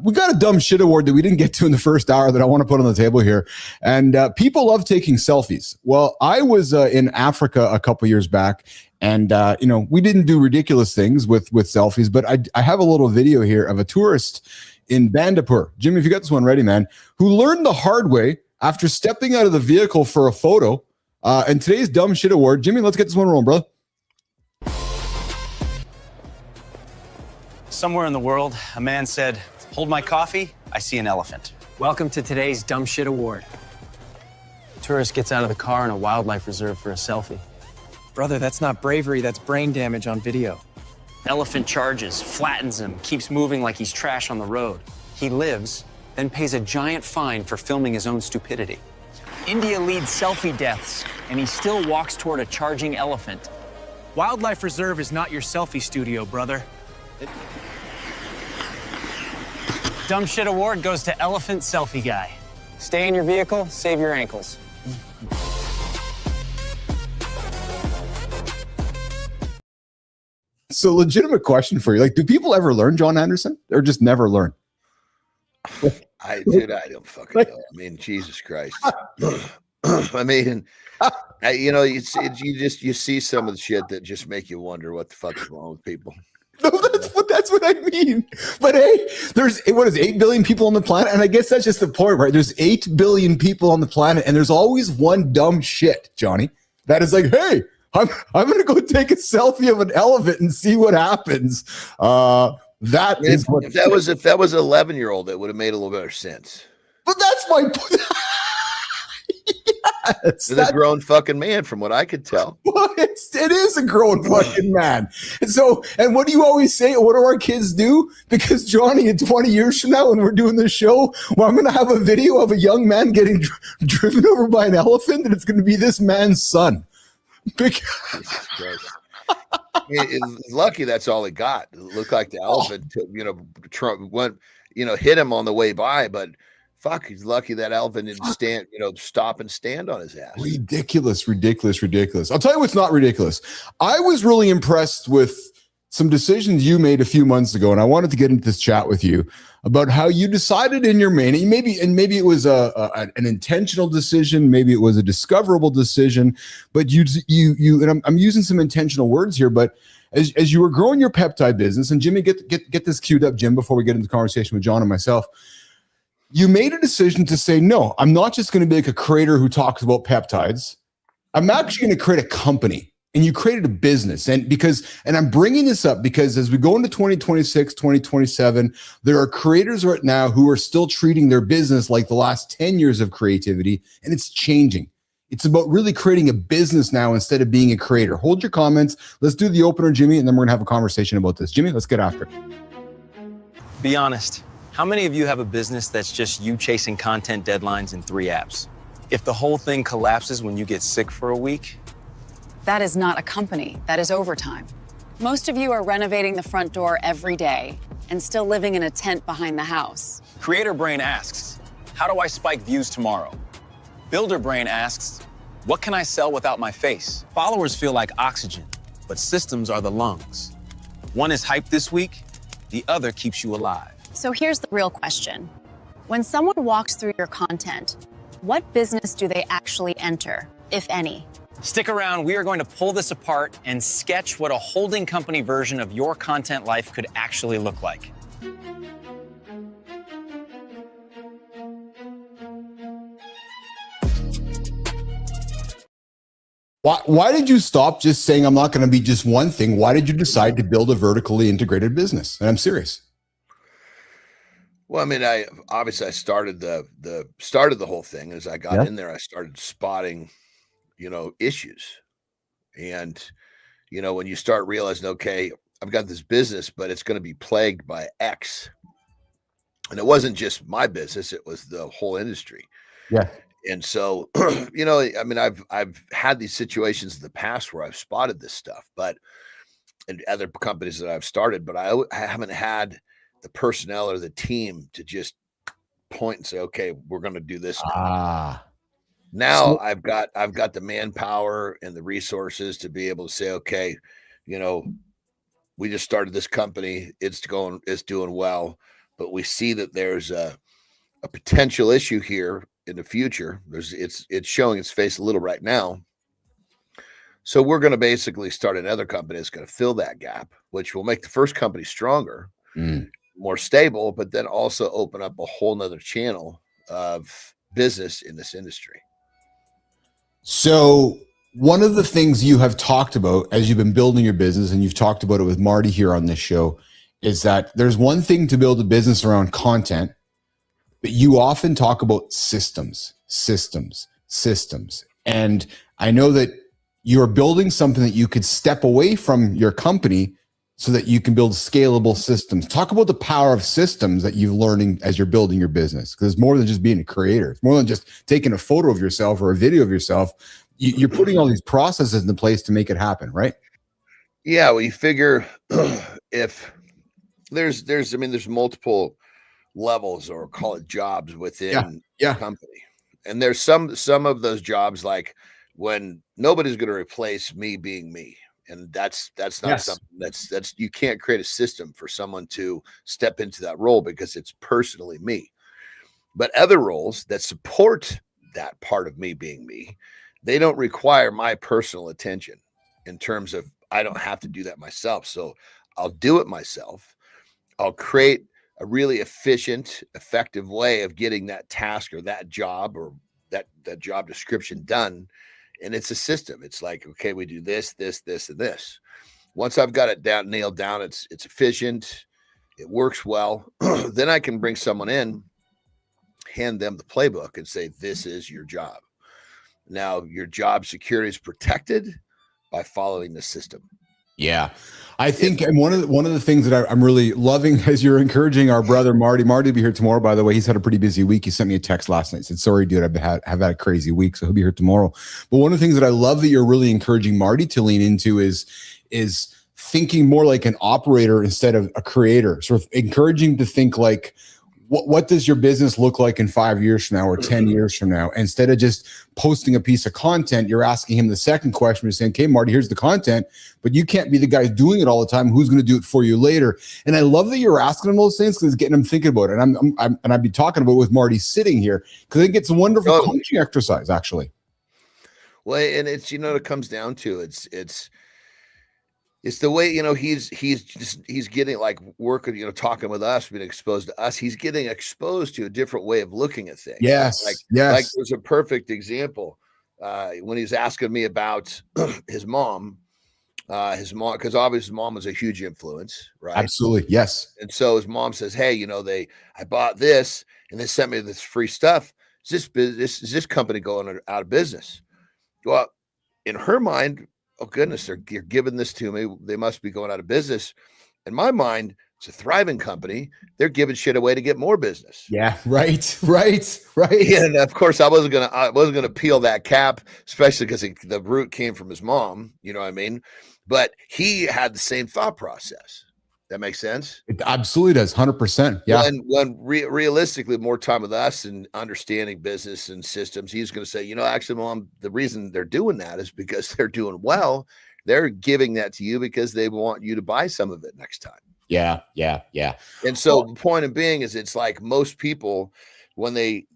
Speaker 1: we got a dumb shit award that we didn't get to in the first hour that I want to put on the table here. And people love taking selfies. Well, I was in Africa a couple years back. And, we didn't do ridiculous things with selfies, but I have a little video here of a tourist in Bandipur. Jimmy, if you got this one ready, man, who learned the hard way after stepping out of the vehicle for a photo. And today's dumb shit award, Jimmy, let's get this one rolling, brother.
Speaker 4: Somewhere in the world, a man said, "Hold my coffee, I see an elephant."
Speaker 7: Welcome to today's dumb shit award. Tourist gets out of the car in a wildlife reserve for a selfie.
Speaker 10: Brother, that's not bravery, that's brain damage on video.
Speaker 7: Elephant charges, flattens him, keeps moving like he's trash on the road. He lives, then pays a giant fine for filming his own stupidity. India leads selfie deaths, and he still walks toward a charging elephant.
Speaker 10: Wildlife Reserve is not your selfie studio, brother.
Speaker 7: Dumb shit award goes to Elephant Selfie Guy. Stay in your vehicle, save your ankles.
Speaker 1: So legitimate question for you. Like, do people ever learn, Jon Andersen, or just never learn?
Speaker 2: I don't fucking know. I mean, Jesus Christ. I mean, you see some of the shit that just make you wonder what the fuck is wrong with people.
Speaker 1: No, that's what I mean. But hey, there's 8 billion people on the planet, and I guess that's just the point, right? There's 8 billion people on the planet, and there's always one dumb shit, Johnny, that is like, hey, I'm gonna go take a selfie of an elephant and see what happens. If that was an 11-year-old, that would have made a little better sense. But that's my point. Yes,
Speaker 2: it's a grown fucking man, from what I could tell.
Speaker 1: Well, it is a grown fucking man. And what do you always say? What do our kids do? Because Johnny, in 20 years from now, when we're doing this show, well, I'm going to have a video of a young man getting driven over by an elephant, and it's going to be this man's son.
Speaker 2: It's lucky that's all he got. It looked like the elephant, Trump went, hit him on the way by, but fuck, he's lucky that elephant didn't stand, stop and stand on his ass.
Speaker 1: Ridiculous. I'll tell you what's not ridiculous. I was really impressed with some decisions you made a few months ago, and I wanted to get into this chat with you about how you decided in your main, and maybe it was an intentional decision, maybe it was a discoverable decision, but you and I'm using some intentional words here, but as you were growing your peptide business, and Jimmy, get this queued up, Jim, before we get into the conversation with Jon and myself, you made a decision to say, no, I'm not just going to be like a creator who talks about peptides. I'm actually going to create a company. And you created a business. And I'm bringing this up because as we go into 2026, 2027, there are creators right now who are still treating their business like the last 10 years of creativity, and it's changing. It's about really creating a business now instead of being a creator. Hold your comments. Let's do the opener, Jimmy, and then we're going to have a conversation about this. Jimmy, let's get after it.
Speaker 4: Be honest. How many of you have a business that's just you chasing content deadlines in 3 apps? If the whole thing collapses when you get sick for a week,
Speaker 8: That is not a company. That is overtime. Most of you are renovating the front door every day and still living in a tent behind the house.
Speaker 4: Creator Brain asks, how do I spike views tomorrow? Builder Brain asks, what can I sell without my face? Followers feel like oxygen, but systems are the lungs. One is hyped this week, the other keeps you alive.
Speaker 8: So here's the real question. When someone walks through your content, what business do they actually enter, if any?
Speaker 4: Stick around, we are going to pull this apart and sketch what a holding company version of your content life could actually look like.
Speaker 1: Why did you stop just saying, I'm not going to be just one thing? Why did you decide to build a vertically integrated business? And I'm serious.
Speaker 2: Well, I mean, I obviously I started the whole thing. As I got in there, I started spotting, issues. And, when you start realizing, okay, I've got this business, but it's going to be plagued by X. And it wasn't just my business, it was the whole industry.
Speaker 1: Yeah.
Speaker 2: And so, I mean, I've had these situations in the past where I've spotted this stuff, but and other companies that I've started, but I haven't had the personnel or the team to just point and say, okay, we're going to do this now. Now I've got the manpower and the resources to be able to say, okay, we just started this company. It's doing well, but we see that there's a potential issue here in the future. It's showing its face a little right now. So we're going to basically start another company that's going to fill that gap, which will make the first company stronger, more stable, but then also open up a whole nother channel of business in this industry.
Speaker 1: So one of the things you have talked about as you've been building your business, and you've talked about it with Marty here on this show, is that there's one thing to build a business around content, but you often talk about systems. And I know that you're building something that you could step away from your company so that you can build scalable systems. Talk about the power of systems that you're learning as you're building your business, because it's more than just being a creator. It's more than just taking a photo of yourself or a video of yourself. You're putting all these processes into place to make it happen, right?
Speaker 2: Yeah, well, you figure if there's multiple levels, or call it jobs within a company. And there's some of those jobs, like when nobody's going to replace me being me. And that's not something that's you can't create a system for someone to step into that role because it's personally me. But other roles that support that part of me being me, they don't require my personal attention in terms of I don't have to do that myself. So I'll do it myself. I'll create a really efficient, effective way of getting that task or that job or that job description done. And it's a system. It's like, okay, we do this, this, this, and this. Once I've got it nailed down, it's efficient, it works well. Then I can bring someone in, hand them the playbook and say, this is your job. Now your job security is protected by following the system.
Speaker 1: Yeah. I think, and one of the things that I'm really loving as you're encouraging our brother Marty will be here tomorrow. By the way, he's had a pretty busy week. He sent me a text last night, said, sorry, dude, I've had a crazy week. So he'll be here tomorrow. But one of the things that I love that you're really encouraging Marty to lean into is thinking more like an operator instead of a creator, sort of encouraging to think like, what does your business look like in 5 years from now or 10 years from now? Instead of just posting a piece of content, you're asking him the second question. You're saying, okay, Marty, here's the content, but you can't be the guy doing it all the time. Who's going to do it for you later? And I love that you're asking him those things because it's getting him thinking about it. And I'd be talking about it with Marty sitting here because I think it's a wonderful coaching exercise, actually.
Speaker 2: Well, and it's, it comes down to it's the way, he's getting like working, talking with us, being exposed to us. He's getting exposed to a different way of looking at things.
Speaker 1: Yes.
Speaker 2: Like there's a perfect example when he's asking me about his mom, because obviously his mom was a huge influence, right?
Speaker 1: Absolutely. Yes.
Speaker 2: And so his mom says, hey, I bought this and they sent me this free stuff. Is this company going out of business? Well, in her mind, oh goodness, you're giving this to me. They must be going out of business. In my mind, it's a thriving company. They're giving shit away to get more business.
Speaker 1: Yeah, right.
Speaker 2: And of course, I wasn't gonna peel that cap, especially because the root came from his mom. You know what I mean? But he had the same thought process. That makes sense.
Speaker 1: It absolutely does. 100%. Yeah.
Speaker 2: When realistically, more time with us and understanding business and systems, he's going to say, actually, Mom, the reason they're doing that is because they're doing well. They're giving that to you because they want you to buy some of it next time.
Speaker 1: Yeah.
Speaker 2: And so the point of being is, it's like most people, when they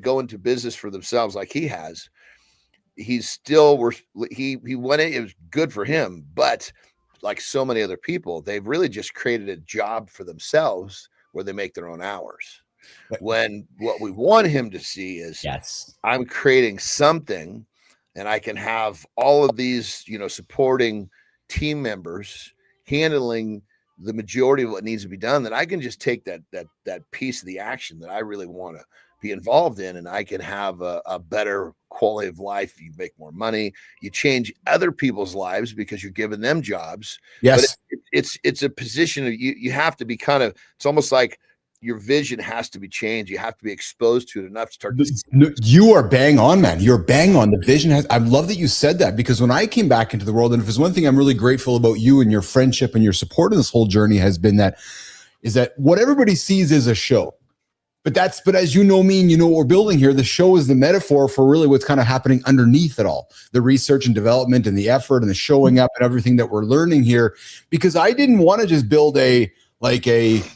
Speaker 2: go into business for themselves, like he has, he went in, it was good for him, but like so many other people, they've really just created a job for themselves where they make their own hours. When what we want him to see is,
Speaker 1: yes,
Speaker 2: I'm creating something and I can have all of these, supporting team members handling the majority of what needs to be done, then I can just take that piece of the action that I really want to be involved in, and I can have a better quality of life. You make more money, you change other people's lives because you're giving them jobs.
Speaker 1: Yes.
Speaker 2: But it's a position of you have to be it's almost like your vision has to be changed. You have to be exposed to it enough to start.
Speaker 1: You are bang on, man. You're bang on. The vision has, I love that you said that, because when I came back into the world, and if there's one thing I'm really grateful about you and your friendship and your support in this whole journey has been is that what everybody sees is a show. But as you know me and you know what we're building here, the show is the metaphor for really what's kind of happening underneath it all. The research and development and the effort and the showing up and everything that we're learning here. Because I didn't want to just build a front,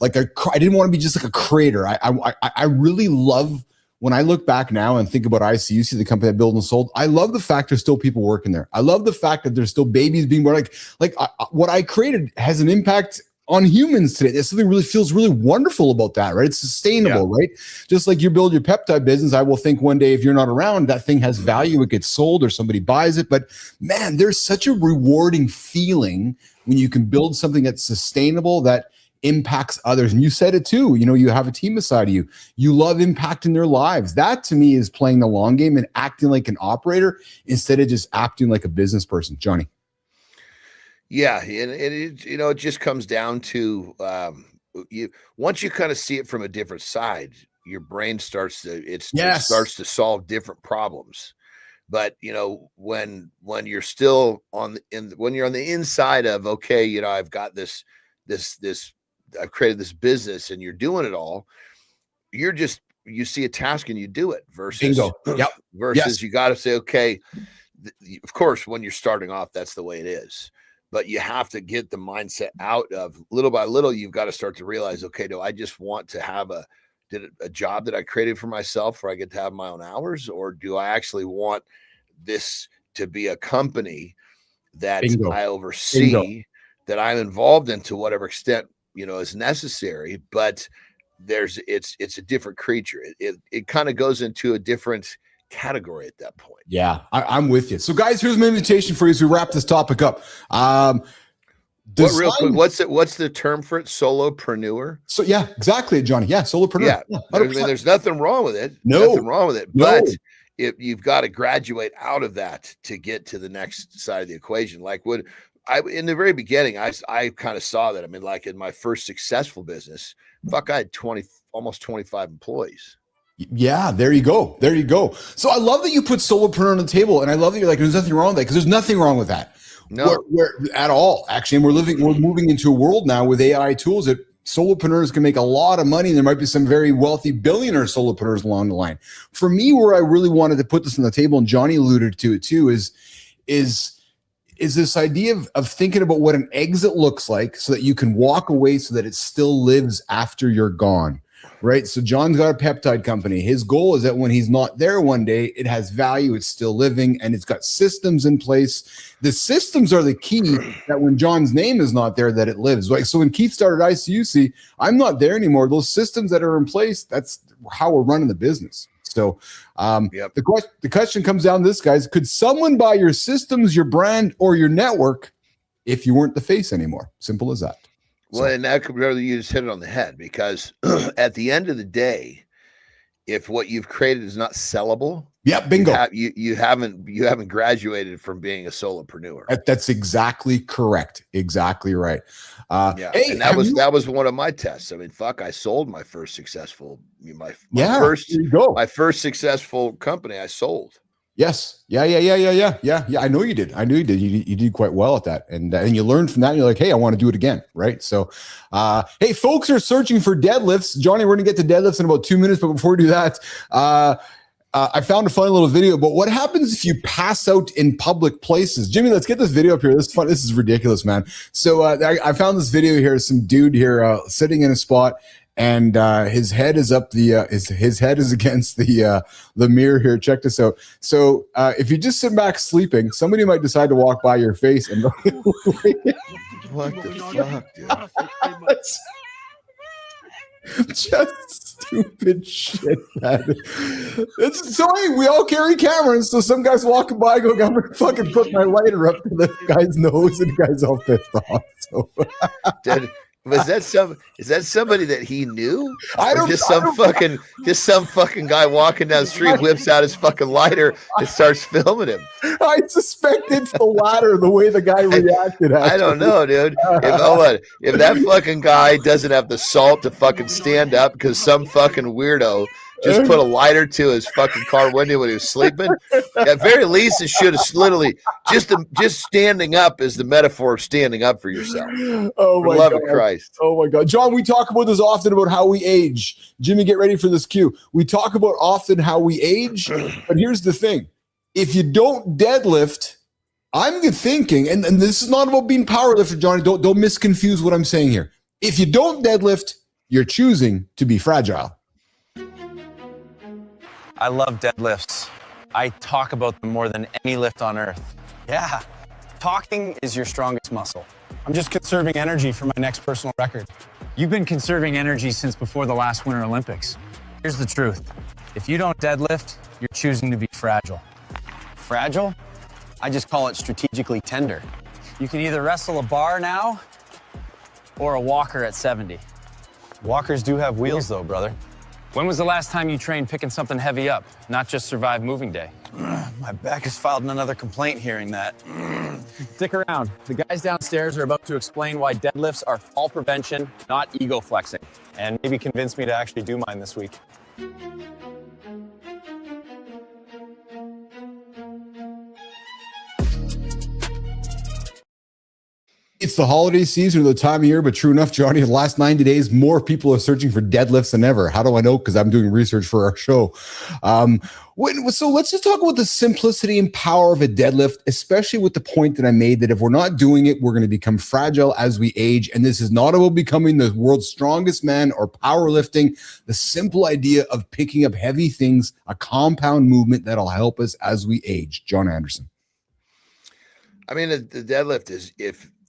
Speaker 1: I didn't want to be just like a creator. I really love, when I look back now and think about ICUC, the company I built and sold, I love the fact there's still people working there. I love the fact that there's still babies being born. What I created has an impact on humans today. There's something really feels really wonderful about that, right? It's sustainable, right? Just like you build your peptide business, I will think one day if you're not around, that thing has value, it gets sold or somebody buys it. But man, there's such a rewarding feeling when you can build something that's sustainable, that impacts others. And you said it too, you have a team beside you. You love impacting their lives. That to me is playing the long game and acting like an operator instead of just acting like a business person. Johnny.
Speaker 2: Yeah, and it just comes down to once you kind of see it from a different side, your brain starts to solve different problems. But when you're still when you're on the inside of, okay, I've got this I've created this business and you're doing it all, you see a task and you do it versus you got to say, okay, of course, when you're starting off, that's the way it is. But you have to get the mindset out of little by little. You've got to start to realize, okay, do I just want to have a job that I created for myself where I get to have my own hours? Or do I actually want this to be a company that I oversee, that I'm involved in to whatever extent, is necessary, but it's a different creature. It kind of goes into a different category at that point.
Speaker 1: Yeah, I'm with you. So guys, here's my invitation for you as we wrap this topic up.
Speaker 2: Real quick, what's the term for it? Solopreneur?
Speaker 1: So yeah, exactly, Johnny. Yeah, solopreneur.
Speaker 2: Yeah, there's nothing wrong with it.
Speaker 1: No.
Speaker 2: Nothing wrong with it.
Speaker 1: No.
Speaker 2: But you've got to graduate out of that to get to the next side of the equation. Like in the very beginning, I kind of saw that. I mean, like in my first successful business, I had almost 25 employees.
Speaker 1: Yeah, there you go. There you go. So I love that you put solopreneur on the table, and I love that you're like, there's nothing wrong with that, because there's nothing wrong with that.
Speaker 2: No,
Speaker 1: we're at all. Actually, and we're moving into a world now with AI tools that solopreneurs can make a lot of money. And there might be some very wealthy billionaire solopreneurs along the line. For me, where I really wanted to put this on the table, and Johnny alluded to it too, is this idea of thinking about what an exit looks like so that you can walk away so that it still lives after you're gone. Right. So John's got a peptide company. His goal is that when he's not there one day, it has value. It's still living, and it's got systems in place. The systems are the key that when John's name is not there, that it lives. Like, so when Keith started ICUC, I'm not there anymore. Those systems that are in place, that's how we're running the business. So the question comes down to this, guys. Could someone buy your systems, your brand, or your network if you weren't the face anymore? Simple as that.
Speaker 2: Well, and that could really, you just hit it on the head, because at the end of the day, if what you've created is not sellable,
Speaker 1: bingo.
Speaker 2: You haven't graduated from being a solopreneur.
Speaker 1: That's exactly correct. Exactly right.
Speaker 2: Hey, and that was one of my tests. I mean, I sold my first successful, my first successful company. I sold.
Speaker 1: Yes. Yeah. I know you did. You did quite well at that. And you learned from that. And you're like, hey, I want to do it again. Right. So, hey, folks are searching for deadlifts. Johnny, we're going to get to deadlifts in about 2 minutes. But before we do that, I found a funny little video about what happens if you pass out in public places. Jimmy, let's get this video up here. This is fun. This is ridiculous, man. So I found this video here. Some dude here sitting in a spot, and his head is up his head is against the mirror here. Check this out. So if you just sit back sleeping, somebody might decide to walk by your face and
Speaker 2: what the fuck, dude?
Speaker 1: Just stupid shit, man. So hey, we all carry cameras. So some guy's walking by, go, I'm gonna fucking put my lighter up to the guy's nose, and the guy's all pissed off. So
Speaker 2: is that somebody that he knew?
Speaker 1: I don't.
Speaker 2: Just some fucking guy walking down the street whips out his fucking lighter and starts filming him.
Speaker 1: I suspect it's the latter, the way the guy reacted.
Speaker 2: I don't know, dude. If that fucking guy doesn't have the salt to fucking stand up because some fucking weirdo just put a lighter to his fucking car window when he was sleeping, at very least it should have literally just standing up is the metaphor of standing up for yourself.
Speaker 1: Oh my
Speaker 2: love
Speaker 1: God.
Speaker 2: of Christ.
Speaker 1: Oh my God. John, we talk about this often about how we age. Jimmy, get ready for this cue. We talk about often how we age, but here's the thing. If you don't deadlift, I'm thinking, and this is not about being powerlifter, Johnny. Don't misconfuse what I'm saying here. If you don't deadlift, you're choosing to be fragile.
Speaker 4: I love deadlifts. I talk about them more than any lift on earth.
Speaker 10: Yeah, talking is your strongest muscle. I'm just conserving energy for my next personal record.
Speaker 7: You've been conserving energy since before the last Winter Olympics. Here's the truth. If you don't deadlift, you're choosing to be fragile.
Speaker 10: Fragile? I just call it strategically tender.
Speaker 7: You can either wrestle a bar now or a walker at 70.
Speaker 10: Walkers do have wheels though, brother.
Speaker 7: When was the last time you trained picking something heavy up, not just survive moving day?
Speaker 10: My back has filed another complaint hearing that.
Speaker 7: Stick around. The guys downstairs are about to explain why deadlifts are fall prevention, not ego flexing.
Speaker 10: And maybe convince me to actually do mine this week.
Speaker 1: It's the holiday season or the time of year, but true enough, Johnny, the last 90 days, more people are searching for deadlifts than ever. How do I know? Because I'm doing research for our show. So let's just talk about the simplicity and power of a deadlift, especially with the point that I made that if we're not doing it, we're going to become fragile as we age. And this is not about becoming the world's strongest man or powerlifting. The simple idea of picking up heavy things, a compound movement that'll help us as we age. Jon Andersen.
Speaker 2: I mean, the deadlift is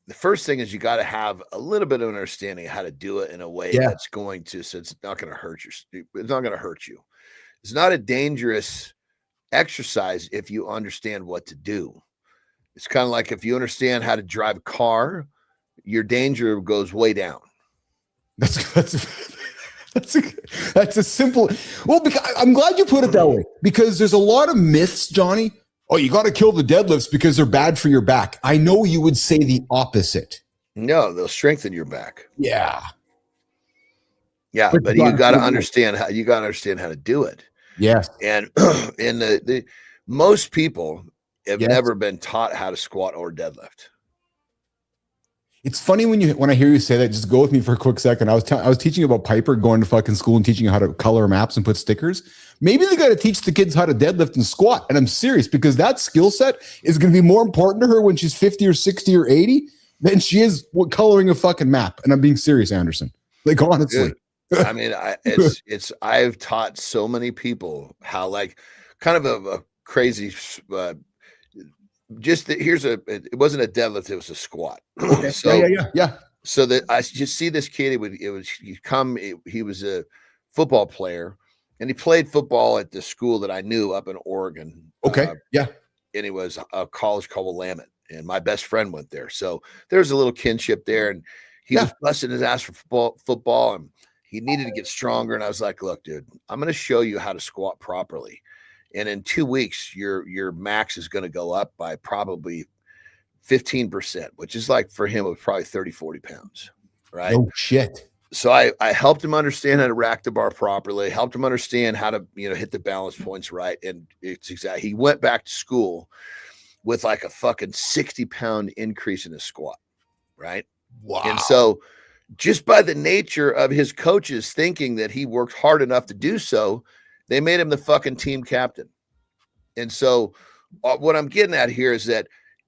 Speaker 2: the first thing is you got to have a little bit of understanding of how to do it in a way that's going to, so it's not going to hurt you. It's not going to hurt you. It's not a dangerous exercise if you understand what to do. It's kind of like if you understand how to drive a car, your danger goes way down.
Speaker 1: That's a simple. Well, because I'm glad you put it that way, because there's a lot of myths, Johnny. Oh, you got to kill the deadlifts because they're bad for your back. I know you would say the opposite.
Speaker 2: No, they'll strengthen your back.
Speaker 1: Yeah.
Speaker 2: Yeah, but you got to understand how to do it.
Speaker 1: Yes.
Speaker 2: And in the most people have never been taught how to squat or deadlift.
Speaker 1: It's funny when I hear you say that. Just go with me for a quick second. I was teaching about Piper going to fucking school and teaching how to color maps and put stickers. Maybe they got to teach the kids how to deadlift and squat. And I'm serious, because that skill set is going to be more important to her when she's 50 or 60 or 80 than she is coloring a fucking map. And I'm being serious, Anderson. Like, honestly.
Speaker 2: I mean, I've taught so many people how, like, kind of a crazy, it wasn't a deadlift, it was a squat.
Speaker 1: Okay.
Speaker 2: So,
Speaker 1: yeah.
Speaker 2: So that I just see this kid, he was a football player, and he played football at the school that I knew up in Oregon.
Speaker 1: Okay. And
Speaker 2: it was a college called Willamette, and my best friend went there. So there's a little kinship there, and he was busting his ass for football, and he needed to get stronger. And I was like, look, dude, I'm going to show you how to squat properly. And in 2 weeks, your max is going to go up by probably 15%, which is like, for him, it was probably 30, 40 pounds. Right.
Speaker 1: Oh, shit.
Speaker 2: So I helped him understand how to rack the bar properly, helped him understand how to, hit the balance points right. And he went back to school with like a fucking 60-pound increase in his squat. Right.
Speaker 1: Wow.
Speaker 2: And so just by the nature of his coaches thinking that he worked hard enough to do so, they made him the fucking team captain. And so what I'm getting at here is that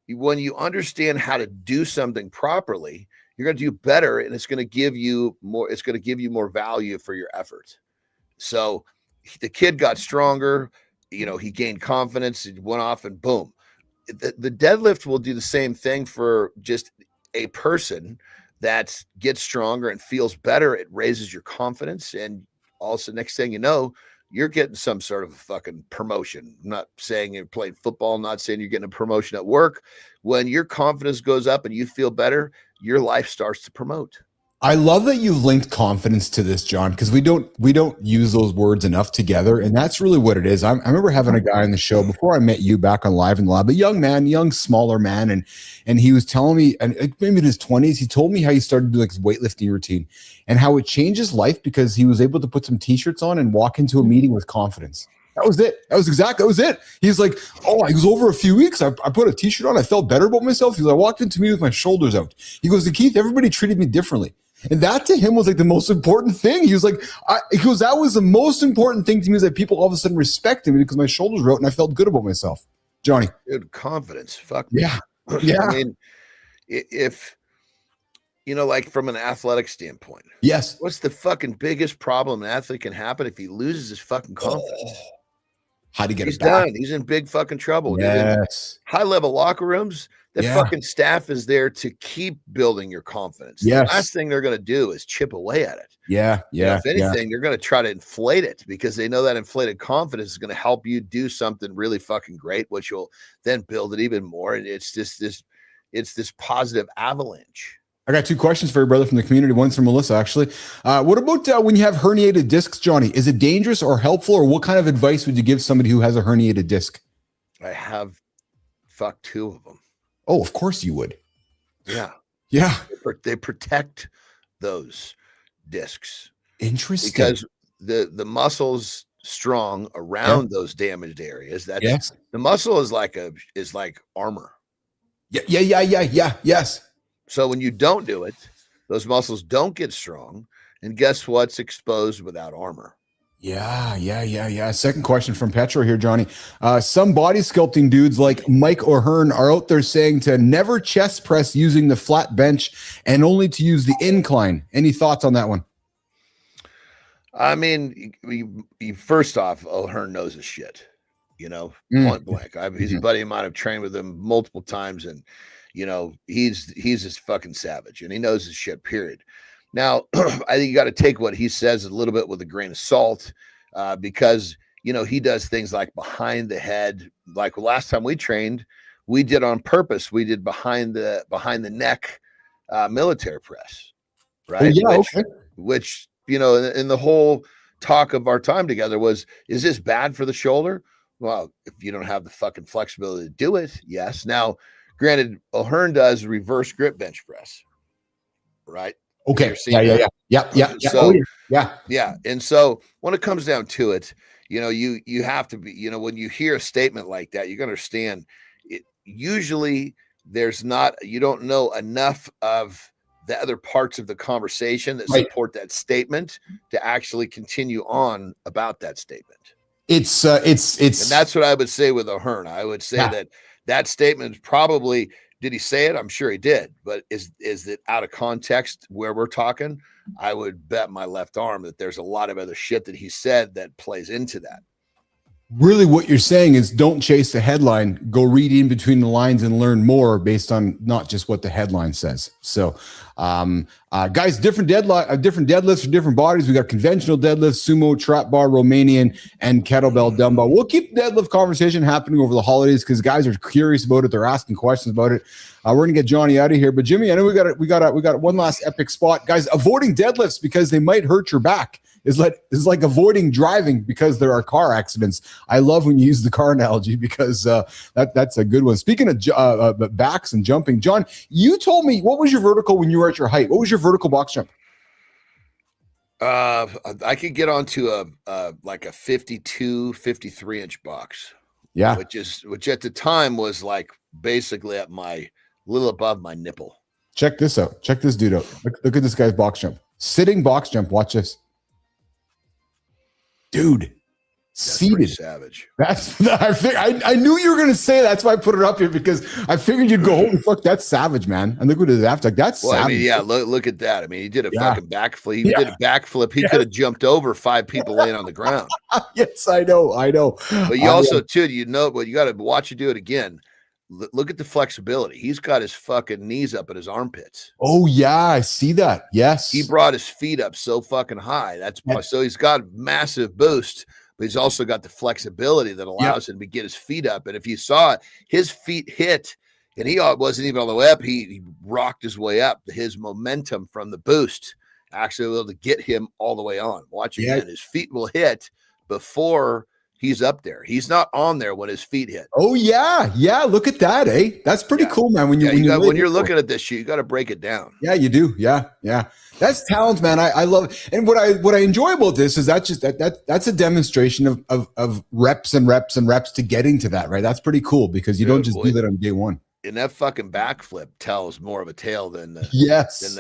Speaker 2: when you understand how to do something properly, you're going to do better, and it's going to give you more. It's going to give you more value for your effort. So the kid got stronger. He gained confidence. He went off, and boom. The deadlift will do the same thing for just a person that gets stronger and feels better. It raises your confidence. And also, next thing you know, you're getting some sort of fucking promotion. I'm not saying you're playing football, I'm not saying you're getting a promotion at work. When your confidence goes up and you feel better, your life starts to promote.
Speaker 1: I love that you've linked confidence to this, John, because we don't use those words enough together, and that's really what it is. I remember having a guy on the show before I met you back on Live in the Lab, a young, smaller man, and he was telling me, and maybe in his 20s, he told me how he started doing like his weightlifting routine and how it changed his life because he was able to put some t-shirts on and walk into a meeting with confidence. That was it. That was it. He's like, oh, he goes, over a few weeks, I put a t-shirt on. I felt better about myself. He goes, I walked into me with my shoulders out. He goes, Keith, everybody treated me differently. And that to him was like the most important thing. He was like, that was the most important thing to me, is that people all of a sudden respected me because my shoulders were out and I felt good about myself. Johnny.
Speaker 2: Dude, confidence. Fuck.
Speaker 1: Yeah. Yeah.
Speaker 2: I mean, if, like from an athletic standpoint.
Speaker 1: Yes.
Speaker 2: What's the fucking biggest problem an athlete can happen if he loses his fucking confidence?
Speaker 1: Oh, how to get
Speaker 2: He's
Speaker 1: it back.
Speaker 2: done. He's in big fucking trouble.
Speaker 1: Yes.
Speaker 2: High level locker rooms, the fucking staff is there to keep building your confidence.
Speaker 1: Yes.
Speaker 2: The last thing they're going to do is chip away at it.
Speaker 1: Yeah. Yeah.
Speaker 2: If anything, they're going to try to inflate it because they know that inflated confidence is going to help you do something really fucking great, which will then build it even more. And it's just this positive avalanche.
Speaker 1: I got two questions for you, brother, from the community. One's from Melissa, actually. What about when you have herniated discs, Johnny? Is it dangerous or helpful, or what kind of advice would you give somebody who has a herniated disc?
Speaker 2: I have fucked 2 of them.
Speaker 1: Oh, of course you would.
Speaker 2: Yeah.
Speaker 1: Yeah.
Speaker 2: They protect those discs.
Speaker 1: Interesting.
Speaker 2: Because the muscle's strong around those damaged areas. That's the muscle is like armor.
Speaker 1: Yeah. Yes.
Speaker 2: So when you don't do it, those muscles don't get strong. And guess what's exposed without armor?
Speaker 1: Yeah. Second question from Petro here, Johnny. Some body sculpting dudes like Mike O'Hearn are out there saying to never chest press using the flat bench and only to use the incline. Any thoughts on that one?
Speaker 2: I mean, first off, O'Hearn knows his shit, point blank. He's a buddy of mine. I've trained with him multiple times, and he's this fucking savage, and he knows his shit, period. Now, I think you got to take what he says a little bit with a grain of salt, because, he does things like behind the head. Like last time we trained, we did on purpose. We did behind the neck military press, right?
Speaker 1: Oh, yeah,
Speaker 2: Which, in the whole talk of our time together was, is this bad for the shoulder? Well, if you don't have the fucking flexibility to do it, yes. Now, granted, O'Hearn does reverse grip bench press, right?
Speaker 1: Okay. Yeah.
Speaker 2: So, yeah. And so when it comes down to it, you have to be, when you hear a statement like that, you can understand it. Usually you don't know enough of the other parts of the conversation that support that statement to actually continue on about that statement. It's and that's what I would say with O'Hearn. I would say that statement probably, did he say it? I'm sure he did, but is it out of context where we're talking? I would bet my left arm that there's a lot of other shit that he said that plays into that.
Speaker 1: Really what you're saying is don't chase the headline, go read in between the lines and learn more based on not just what the headline says. So, guys, different deadlifts for different bodies. We got conventional deadlifts, sumo, trap bar, Romanian, and kettlebell dumbbell. We'll keep the deadlift conversation happening over the holidays because guys are curious about it. They're asking questions about it. We're gonna get Johnny out of here, but Jimmy, I know we got one last epic spot, guys. Avoiding deadlifts because they might hurt your back is like avoiding driving because there are car accidents. I love when you use the car analogy because that's a good one. Speaking of backs and jumping, John, you told me, what was your vertical when you were at your height? What was your vertical box jump?
Speaker 2: I could get onto a 52, 53 inch box.
Speaker 1: Yeah.
Speaker 2: Which at the time was like basically at little above my nipple.
Speaker 1: Check this out. Check this dude out. Look at this guy's box jump. Sitting box jump. Watch this. Dude.
Speaker 2: That's
Speaker 1: seated.
Speaker 2: Savage.
Speaker 1: I knew you were going to say that's why I put it up here because I figured you'd go, holy fuck, that's savage, man. And look what it is after. That's savage.
Speaker 2: I mean, yeah, look at that. I mean, he did a fucking backflip. He did a backflip. He could have jumped over 5 people laying on the ground.
Speaker 1: Yes, I know.
Speaker 2: But you also, too, but you got to watch you do it again. look at the flexibility. He's got his fucking knees up at his armpits.
Speaker 1: Oh yeah, I see that. Yes.
Speaker 2: He brought his feet up so fucking high. So he's got massive boost, but he's also got the flexibility that allows him to get his feet up. And if you saw it, his feet hit, and he wasn't even all the way up. He rocked his way up. His momentum from the boost actually able to get him all the way on. Watch again. His feet will hit before he's up there. He's not on there when his feet hit.
Speaker 1: Oh yeah. Yeah. Look at that. That's pretty cool, man. When you're
Speaker 2: looking at this shit, you got to break it down.
Speaker 1: Yeah, you do. Yeah. Yeah. That's talent, man. I love it. And what I enjoy about this is that's a demonstration of reps and reps and reps to getting to that, right? That's pretty cool because you don't just do that on day one.
Speaker 2: And that fucking backflip tells more of a tale than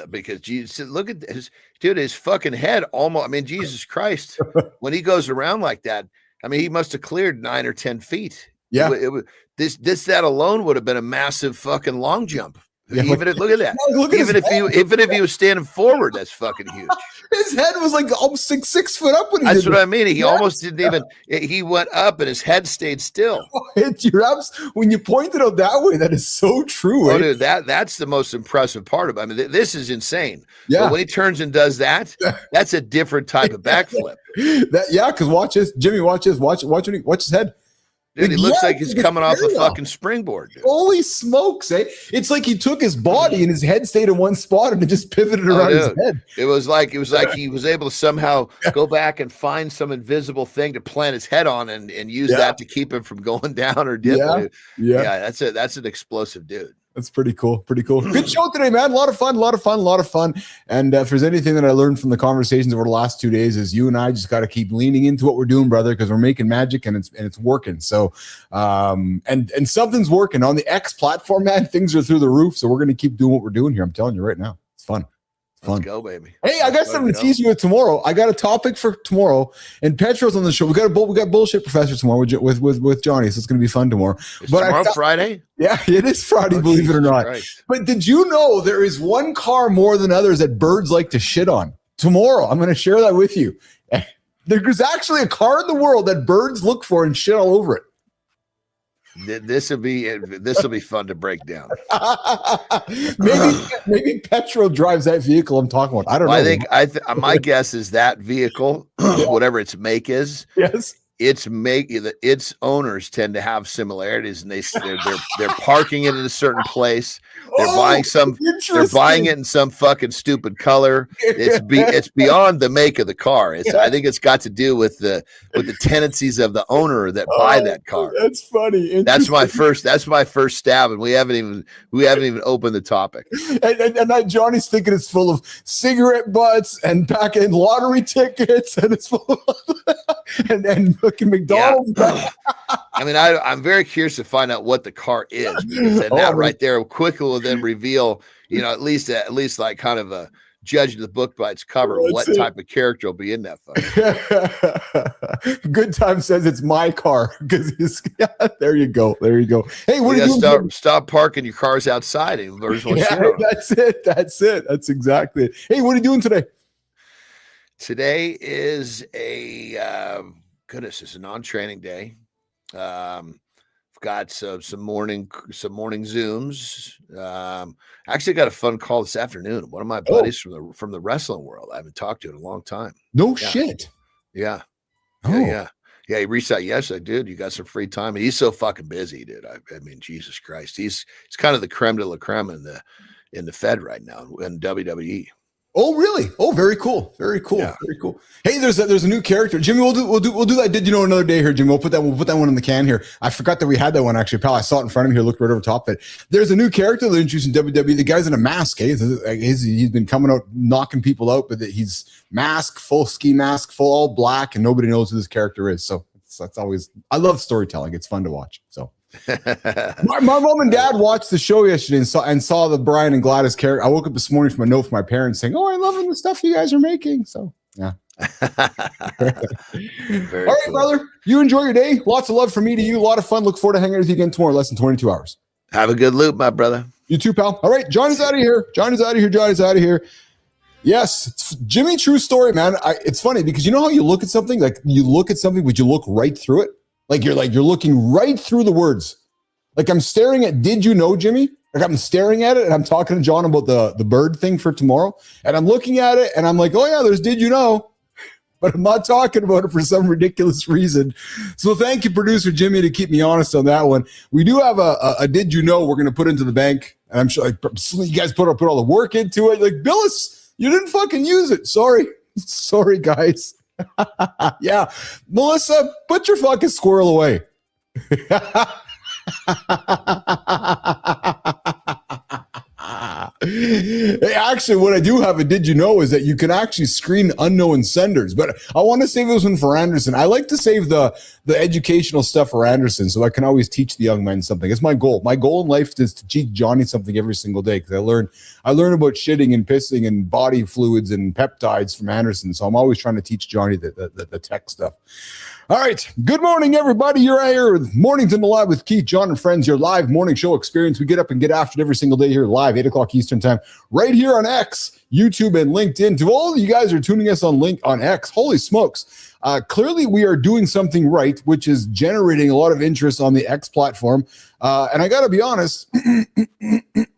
Speaker 2: because Jesus, look at this dude, his fucking head almost. I mean, Jesus Christ, when he goes around like that, I mean, he must have cleared 9 or 10 feet.
Speaker 1: Yeah,
Speaker 2: that alone would have been a massive fucking long jump.
Speaker 1: Yeah,
Speaker 2: look at that. Even if he was standing forward, that's fucking huge.
Speaker 1: His head was like almost six foot up when he
Speaker 2: That's what I mean. He almost didn't even. He went up and his head stayed still.
Speaker 1: When you point it out that way, that is so true.
Speaker 2: Oh, dude, that's the most impressive part of it. I mean, this is insane.
Speaker 1: Yeah.
Speaker 2: But when he turns and does that, that's a different type of backflip.
Speaker 1: Because watch this, Jimmy. Watch this. Watch his head.
Speaker 2: Dude, he looks like he's coming off a fucking springboard. Dude.
Speaker 1: Holy smokes, eh? It's like he took his body and his head stayed in one spot and it just pivoted around his head.
Speaker 2: It was like he was able to somehow go back and find some invisible thing to plant his head on and use that to keep him from going down or dipping. Yeah, that's an explosive dude.
Speaker 1: That's pretty cool. Pretty cool. Good show today, man. A lot of fun. And if there's anything that I learned from the conversations over the last 2 days is you and I just got to keep leaning into what we're doing, brother, because we're making magic and it's working. So, and something's working on the X platform, man. Things are through the roof. So we're going to keep doing what we're doing here. I'm telling you right now. It's fun.
Speaker 2: Let's go, baby.
Speaker 1: Hey, I got something to tease you with tomorrow. I got a topic for tomorrow, and Petro's on the show. We got bullshit professor tomorrow with Johnny, so it's going to be fun tomorrow.
Speaker 2: Tomorrow Friday?
Speaker 1: Yeah, it is Friday, believe it or not.
Speaker 2: Christ.
Speaker 1: But did you know there is one car more than others that birds like to shit on? Tomorrow, I'm going to share that with you. There's actually a car in the world that birds look for and shit all over it.
Speaker 2: This will be fun to break down.
Speaker 1: maybe Petro drives that vehicle I'm talking about. I don't know.
Speaker 2: I think my guess is that vehicle, whatever its make is, its owners tend to have similarities, and they're parking it in a certain place. They're buying it in some fucking stupid color. It's beyond the make of the car. I think it's got to do with the tendencies of the owner that buy that car.
Speaker 1: That's funny.
Speaker 2: That's my first stab, and we haven't even opened the topic.
Speaker 1: And Johnny's thinking it's full of cigarette butts and packing lottery tickets, and it's full of and fucking McDonald's.
Speaker 2: Yeah. I mean, I'm very curious to find out what the car is, because that right there quickly will then reveal, at least like kind of a judge the book by its cover, type of character will be in that fucker.
Speaker 1: Good Time says it's my car because there you go. Hey, what are you doing?
Speaker 2: Stop parking your cars outside.
Speaker 1: That's it. That's exactly it. Hey, what are you doing today?
Speaker 2: Today is it's a non-training day. Got some morning Zooms. Actually got a fun call this afternoon. One of my buddies from the wrestling world I haven't talked to in a long time.
Speaker 1: No shit.
Speaker 2: Yeah. Yeah. He reached out yesterday, dude. You got some free time? And he's so fucking busy, dude. I mean, Jesus Christ. He's kind of the creme de la creme in the Fed right now in WWE.
Speaker 1: Oh, really? Oh, very cool. Very cool.
Speaker 2: Yeah.
Speaker 1: Very cool. Hey, there's a new character. Jimmy, we'll do that. Did you know another day here, Jimmy? We'll put that one in the can here. I forgot that we had that one actually, pal. I saw it in front of me here. Looked right over top of it. There's a new character they're introducing in WWE. The guy's in a mask. He's been coming out knocking people out, but he's full ski mask, full all black, and nobody knows who this character is. So that's always. I love storytelling. It's fun to watch. So. my mom and dad watched the show yesterday and saw the Brian and Gladys character. I woke up this morning from a note from my parents saying, "Oh, I'm loving the stuff you guys are making." So yeah. All right, cool. Brother. You enjoy your day. Lots of love from me to you. A lot of fun. Look forward to hanging out with you again tomorrow. Less than 22 hours.
Speaker 2: Have a good loop, my brother.
Speaker 1: You too, pal. All right, Johnny's out of here. Johnny's out of here. Yes, it's Jimmy. True story, man. It's funny because you know how you look at something, like you look at something, but you look right through it. Like you're looking right through the words. Like I'm staring at, did you know, Jimmy? Like I'm staring at it and I'm talking to John about the bird thing for tomorrow. And I'm looking at it and I'm like, oh yeah, there's did you know? But I'm not talking about it for some ridiculous reason. So thank you, producer Jimmy, to keep me honest on that one. We do have a did you know we're going to put into the bank. And I'm sure you guys put all the work into it. Like, Bilous, you didn't fucking use it. Sorry. Sorry, guys. Yeah. Melissa, put your fucking squirrel away. Actually, what I do have a did you know is that you can actually screen unknown senders, but I want to save this one for Andersen. I like to save the educational stuff for Andersen so I can always teach the young men something. It's my goal. My goal in life is to teach Johnny something every single day because I learn about shitting and pissing and body fluids and peptides from Andersen. So I'm always trying to teach Johnny the tech stuff. All right. Good morning, everybody. You're here with Mornington Live with Keith, John, and friends. Your live morning show experience. We get up and get after it every single day here live, 8 o'clock Eastern time, right here on X, YouTube, and LinkedIn. To all of you guys who are tuning us on X, holy smokes. Clearly, we are doing something right, which is generating a lot of interest on the X platform. And I got to be honest,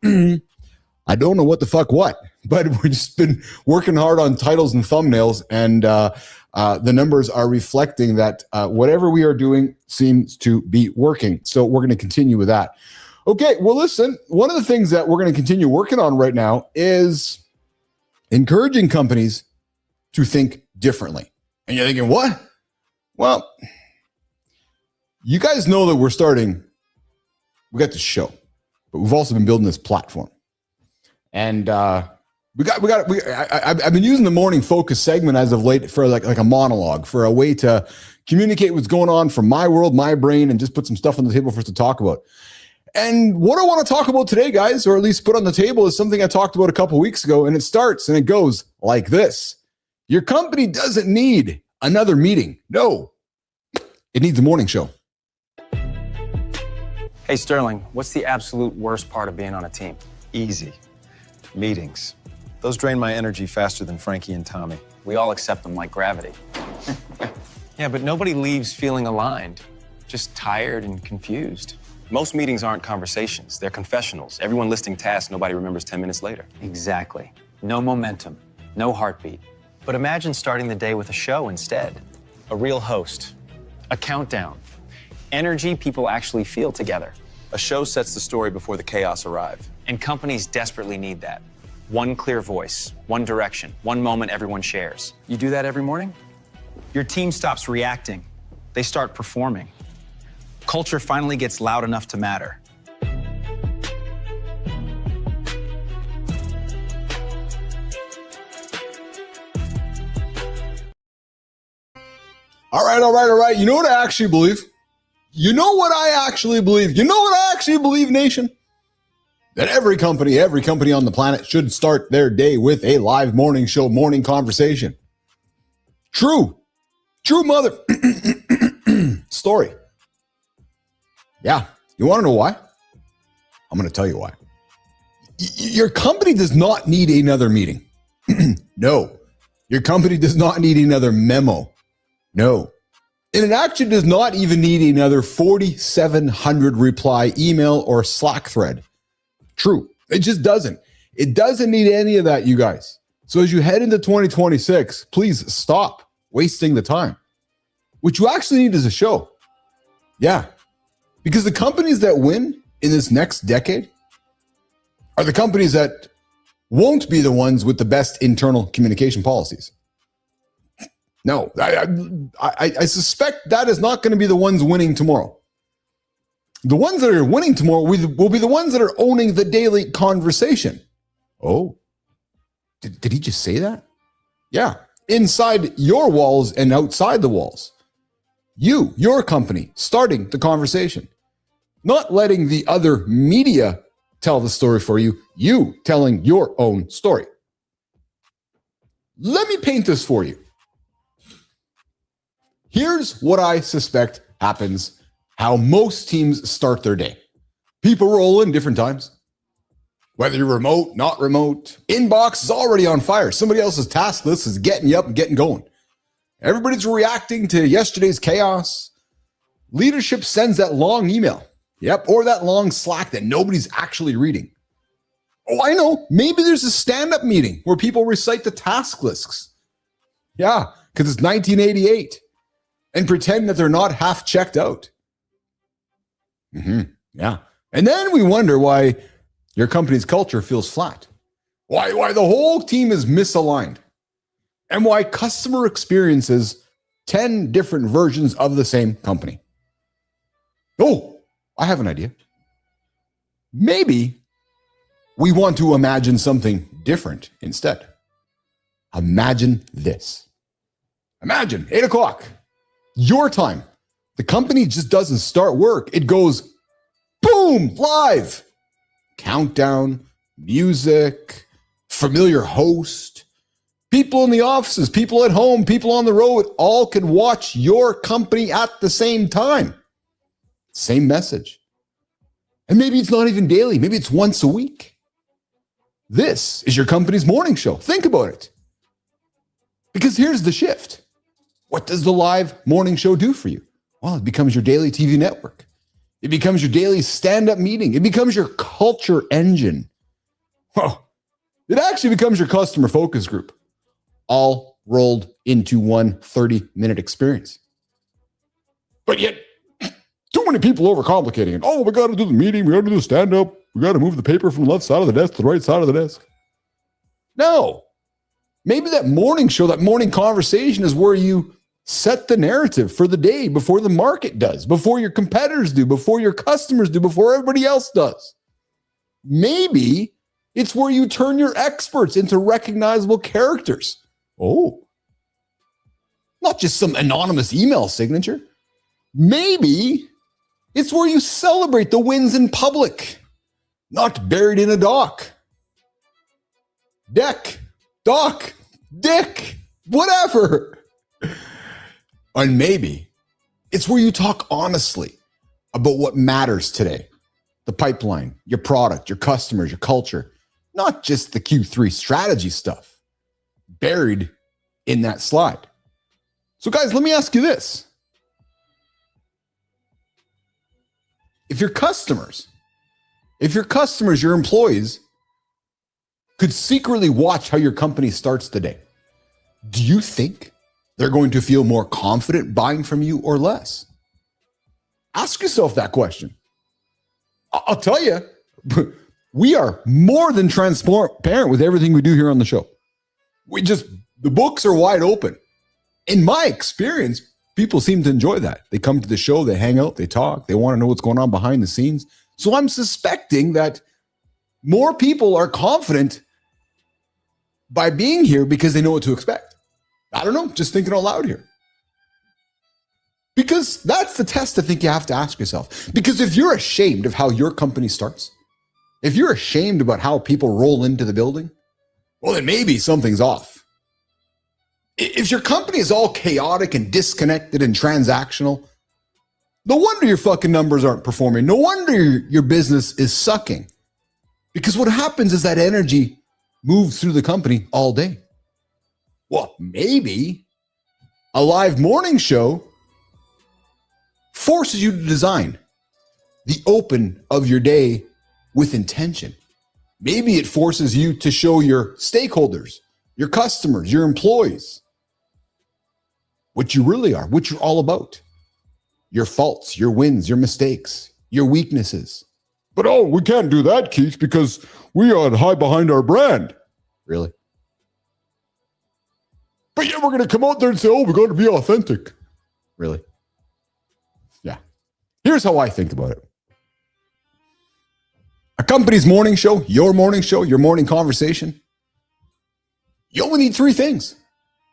Speaker 1: I don't know what the fuck what, but we've just been working hard on titles and thumbnails, and the numbers are reflecting that whatever we are doing seems to be working. So we're going to continue with that. Okay, well, listen, one of the things that we're going to continue working on right now is encouraging companies to think differently. And you're thinking, what? Well, you guys know that we got this show, but we've also been building this platform. And I've been using the morning focus segment as of late for like a monologue, for a way to communicate what's going on from my world, my brain, and just put some stuff on the table for us to talk about. And what I want to talk about today, guys, or at least put on the table, is something I talked about a couple weeks ago, and it starts and it goes like this. Your company doesn't need another meeting. No, it needs a morning show.
Speaker 5: Hey, Sterling, what's the absolute worst part of being on a team?
Speaker 6: Easy. Meetings. Those drain my energy faster than Frankie and Tommy.
Speaker 5: We all accept them like gravity. Yeah, but nobody leaves feeling aligned, just tired and confused. Most meetings aren't conversations, they're confessionals. Everyone listing tasks nobody remembers 10 minutes later. Exactly. No momentum, no heartbeat. But imagine starting the day with a show instead. A real host, a countdown, energy people actually feel together.
Speaker 6: A show sets the story before the chaos arrive.
Speaker 5: And companies desperately need that. One clear voice, one direction, one moment everyone shares. You do that every morning? Your team stops reacting. They start performing. Culture finally gets loud enough to matter.
Speaker 1: All right. You know what I actually believe? You know what I actually believe, nation? That every company on the planet should start their day with a live morning show, morning conversation. True mother story. Yeah. You want to know why? I'm going to tell you why. Your company does not need another meeting. No. Your company does not need another memo. No. And it actually does not even need another 4,700 reply email or Slack thread. True. It just doesn't. It doesn't need any of that, you guys. So as you head into 2026, please stop wasting the time. What you actually need is a show. Yeah. Because the companies that win in this next decade are the companies that won't be the ones with the best internal communication policies. No, I suspect that is not going to be the ones winning tomorrow. The ones that are winning tomorrow will be the ones that are owning the daily conversation. Oh, did he just say that? Yeah. Inside your walls and outside the walls. Your company, starting the conversation. Not letting the other media tell the story for you. You telling your own story. Let me paint this for you. Here's what I suspect happens, how most teams start their day. People roll in different times. Whether you're remote, not remote, inbox is already on fire. Somebody else's task list is getting you up and getting going. Everybody's reacting to yesterday's chaos. Leadership sends that long email. Yep, or that long Slack that nobody's actually reading. Oh, I know. Maybe there's a stand-up meeting where people recite the task lists. Yeah, because it's 1988 and pretend that they're not half checked out. Yeah. And then we wonder why your company's culture feels flat. Why the whole team is misaligned. And why customer experiences 10 different versions of the same company. Oh, I have an idea. Maybe we want to imagine something different instead. Imagine this. Imagine 8 o'clock, your time. The company just doesn't start work. It goes boom, live. Countdown, music, familiar host. People in the offices, people at home, people on the road, all can watch your company at the same time. Same message. And maybe it's not even daily. Maybe it's once a week. This is your company's morning show. Think about it. Because here's the shift. What does the live morning show do for you? Well, it becomes your daily TV network. It becomes your daily stand-up meeting. It becomes your culture engine. Oh, it actually becomes your customer focus group, all rolled into one 30-minute experience. But yet, too many people overcomplicating it. Oh, we got to do the meeting. We got to do the stand-up. We got to move the paper from the left side of the desk to the right side of the desk. No. Maybe that morning show, that morning conversation is where you set the narrative for the day before the market does, before your competitors do, before your customers do, before everybody else does. Maybe it's where you turn your experts into recognizable characters. Oh, not just some anonymous email signature. Maybe it's where you celebrate the wins in public, not buried in a doc. Doc, dick, whatever. And maybe it's where you talk honestly about what matters today. The pipeline, your product, your customers, your culture, not just the Q3 strategy stuff buried in that slide. So guys, let me ask you this. If your customers, your employees could secretly watch how your company starts the day, do you think they're going to feel more confident buying from you or less? Ask yourself that question. I'll tell you, we are more than transparent with everything we do here on the show. The books are wide open. In my experience, people seem to enjoy that. They come to the show, they hang out, they talk, they want to know what's going on behind the scenes. So I'm suspecting that more people are confident by being here because they know what to expect. I don't know, just thinking out loud here. Because that's the test I think you have to ask yourself. Because if you're ashamed of how your company starts, if you're ashamed about how people roll into the building, well, then maybe something's off. If your company is all chaotic and disconnected and transactional, no wonder your fucking numbers aren't performing. No wonder your business is sucking. Because what happens is that energy moves through the company all day. Well, maybe a live morning show forces you to design the open of your day with intention. Maybe it forces you to show your stakeholders, your customers, your employees, what you really are, what you're all about. Your faults, your wins, your mistakes, your weaknesses. But oh, we can't do that, Keith, because we are high behind our brand. Really? But yeah, we're going to come out there and say, oh, we got to be authentic. Really? Yeah. Here's how I think about it. A company's morning show, your morning conversation, you only need 3 things.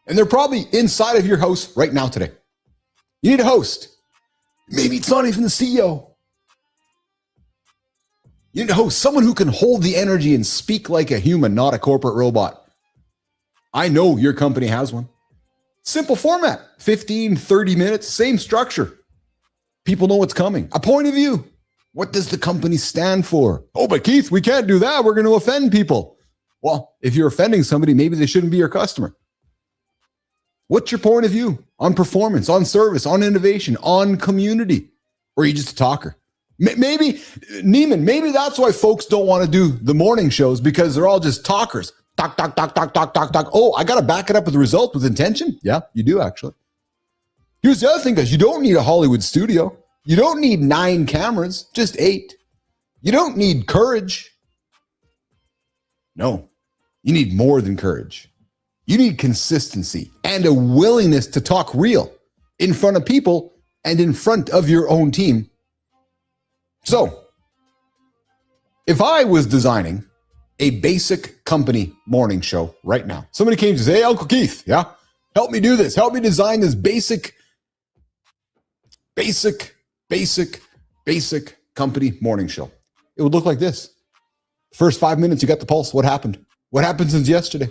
Speaker 1: And they're probably inside of your house right now today. You need a host. Maybe it's not even the CEO. You need a host, someone who can hold the energy and speak like a human, not a corporate robot. I know your company has one. Simple format, 15, 30 minutes, same structure. People know what's coming. A point of view. What does the company stand for? Oh, but Keith, we can't do that. We're going to offend people. Well, if you're offending somebody, maybe they shouldn't be your customer. What's your point of view on performance, on service, on innovation, on community? Or are you just a talker? Maybe, Neiman, maybe that's why folks don't want to do the morning shows, because they're all just talkers. Talk, talk, talk, talk, talk, talk, talk. Oh, I got to back it up with the result, with intention. Yeah, you do actually. Here's the other thing, guys. You don't need a Hollywood studio. You don't need 9 cameras, just 8. You don't need courage. No, you need more than courage. You need consistency and a willingness to talk real in front of people and in front of your own team. So, if I was designing a basic company morning show right now, somebody came to say, hey, Uncle Keith, yeah, help me do this. Help me design this basic company morning show. It would look like this. First 5 minutes, you got the pulse. What happened? What happened since yesterday?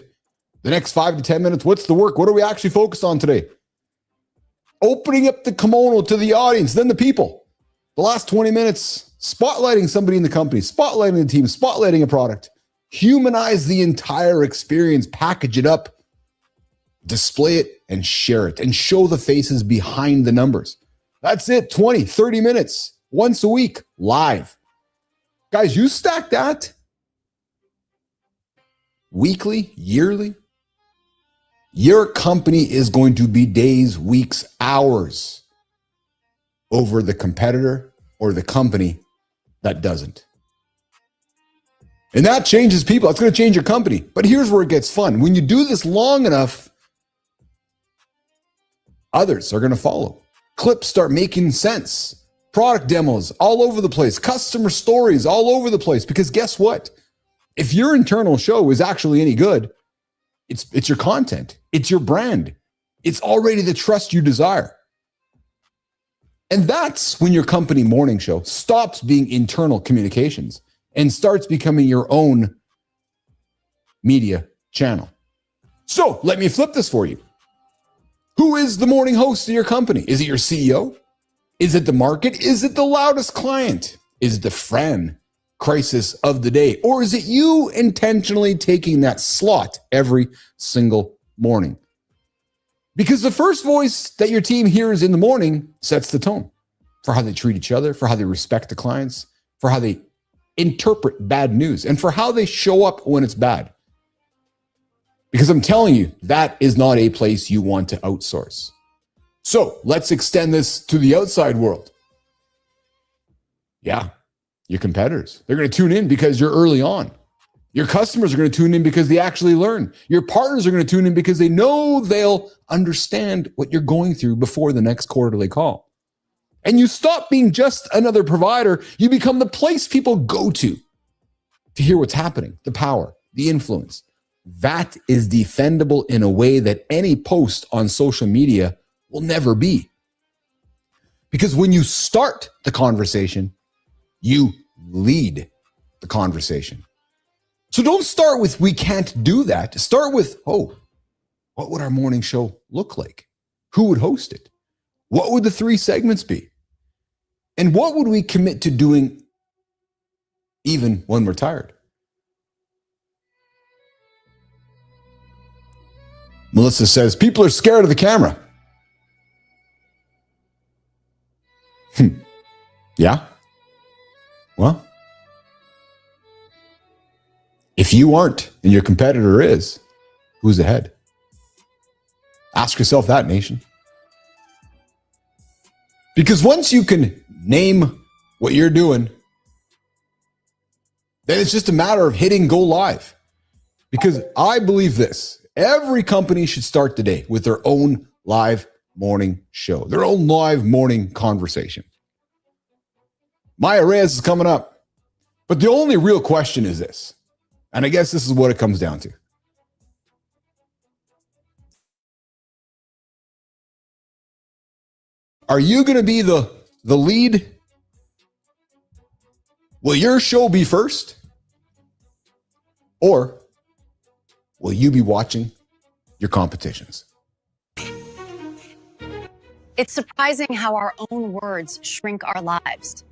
Speaker 1: The next 5 to 10 minutes, what's the work? What are we actually focused on today? Opening up the kimono to the audience, then the people. The last 20 minutes, spotlighting somebody in the company, spotlighting the team, spotlighting a product. Humanize the entire experience, package it up, display it, and share it, and show the faces behind the numbers. That's it, 20, 30 minutes, once a week, live. Guys, you stack that weekly, yearly, your company is going to be days, weeks, hours over the competitor or the company that doesn't. And that changes people. That's going to change your company. But here's where it gets fun. When you do this long enough, others are going to follow. Clips start making sense. Product demos all over the place. Customer stories all over the place. Because guess what? If your internal show is actually any good, it's your content. It's your brand. It's already the trust you desire. And that's when your company morning show stops being internal communications and starts becoming your own media channel. So let me flip this for you. Who is the morning host of your company? Is it your CEO? Is it the market? Is it the loudest client? Is it the friend crisis of the day? Or is it you intentionally taking that slot every single morning? Because the first voice that your team hears in the morning sets the tone for how they treat each other, for how they respect the clients, for how they interpret bad news, and for how they show up when it's bad. Because I'm telling you, that is not a place you want to outsource. So let's extend this to the outside world. Yeah, your competitors. They're going to tune in because you're early on. Your customers are going to tune in because they actually learn. Your partners are going to tune in because they know they'll understand what you're going through before the next quarterly call. And you stop being just another provider. You become the place people go to hear what's happening, the power, the influence. That is defendable in a way that any post on social media will never be. Because when you start the conversation, you lead the conversation. So don't start with, we can't do that. Start with, oh, what would our morning show look like? Who would host it? What would the 3 segments be? And what would we commit to doing even when we're tired? Melissa says, people are scared of the camera. Yeah? Well, if you aren't and your competitor is, who's ahead? Ask yourself that, nation. Because once you can name what you're doing, then it's just a matter of hitting go live. Because I believe this, every company should start the day with their own live morning show, their own live morning conversation. Maya Reyes is coming up. But the only real question is this, and I guess this is what it comes down to. Are you going to be the lead? Will your show be first? Or will you be watching your competitions?
Speaker 8: It's surprising how our own words shrink our lives.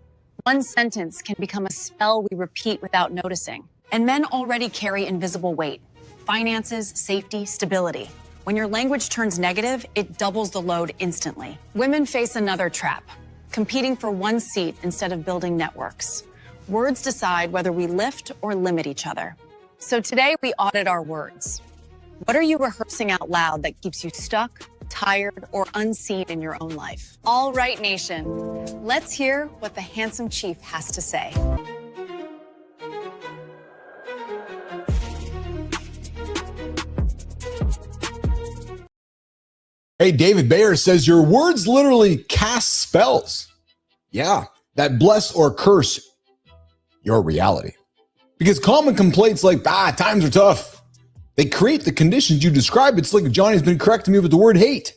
Speaker 8: One sentence can become a spell we repeat without noticing. And men already carry invisible weight: finances, safety, stability. When your language turns negative, it doubles the load instantly. Women face another trap: competing for one seat instead of building networks. Words decide whether we lift or limit each other. So today we audit our words. What are you rehearsing out loud that keeps you stuck, tired, or unseen in your own life? All right, nation, let's hear what the handsome chief has to say.
Speaker 1: Hey, David Bayer says your words literally cast spells. Yeah, that bless or curse your reality. Because common complaints like, times are tough, they create the conditions you describe. It's like Johnny's been correcting me with the word hate.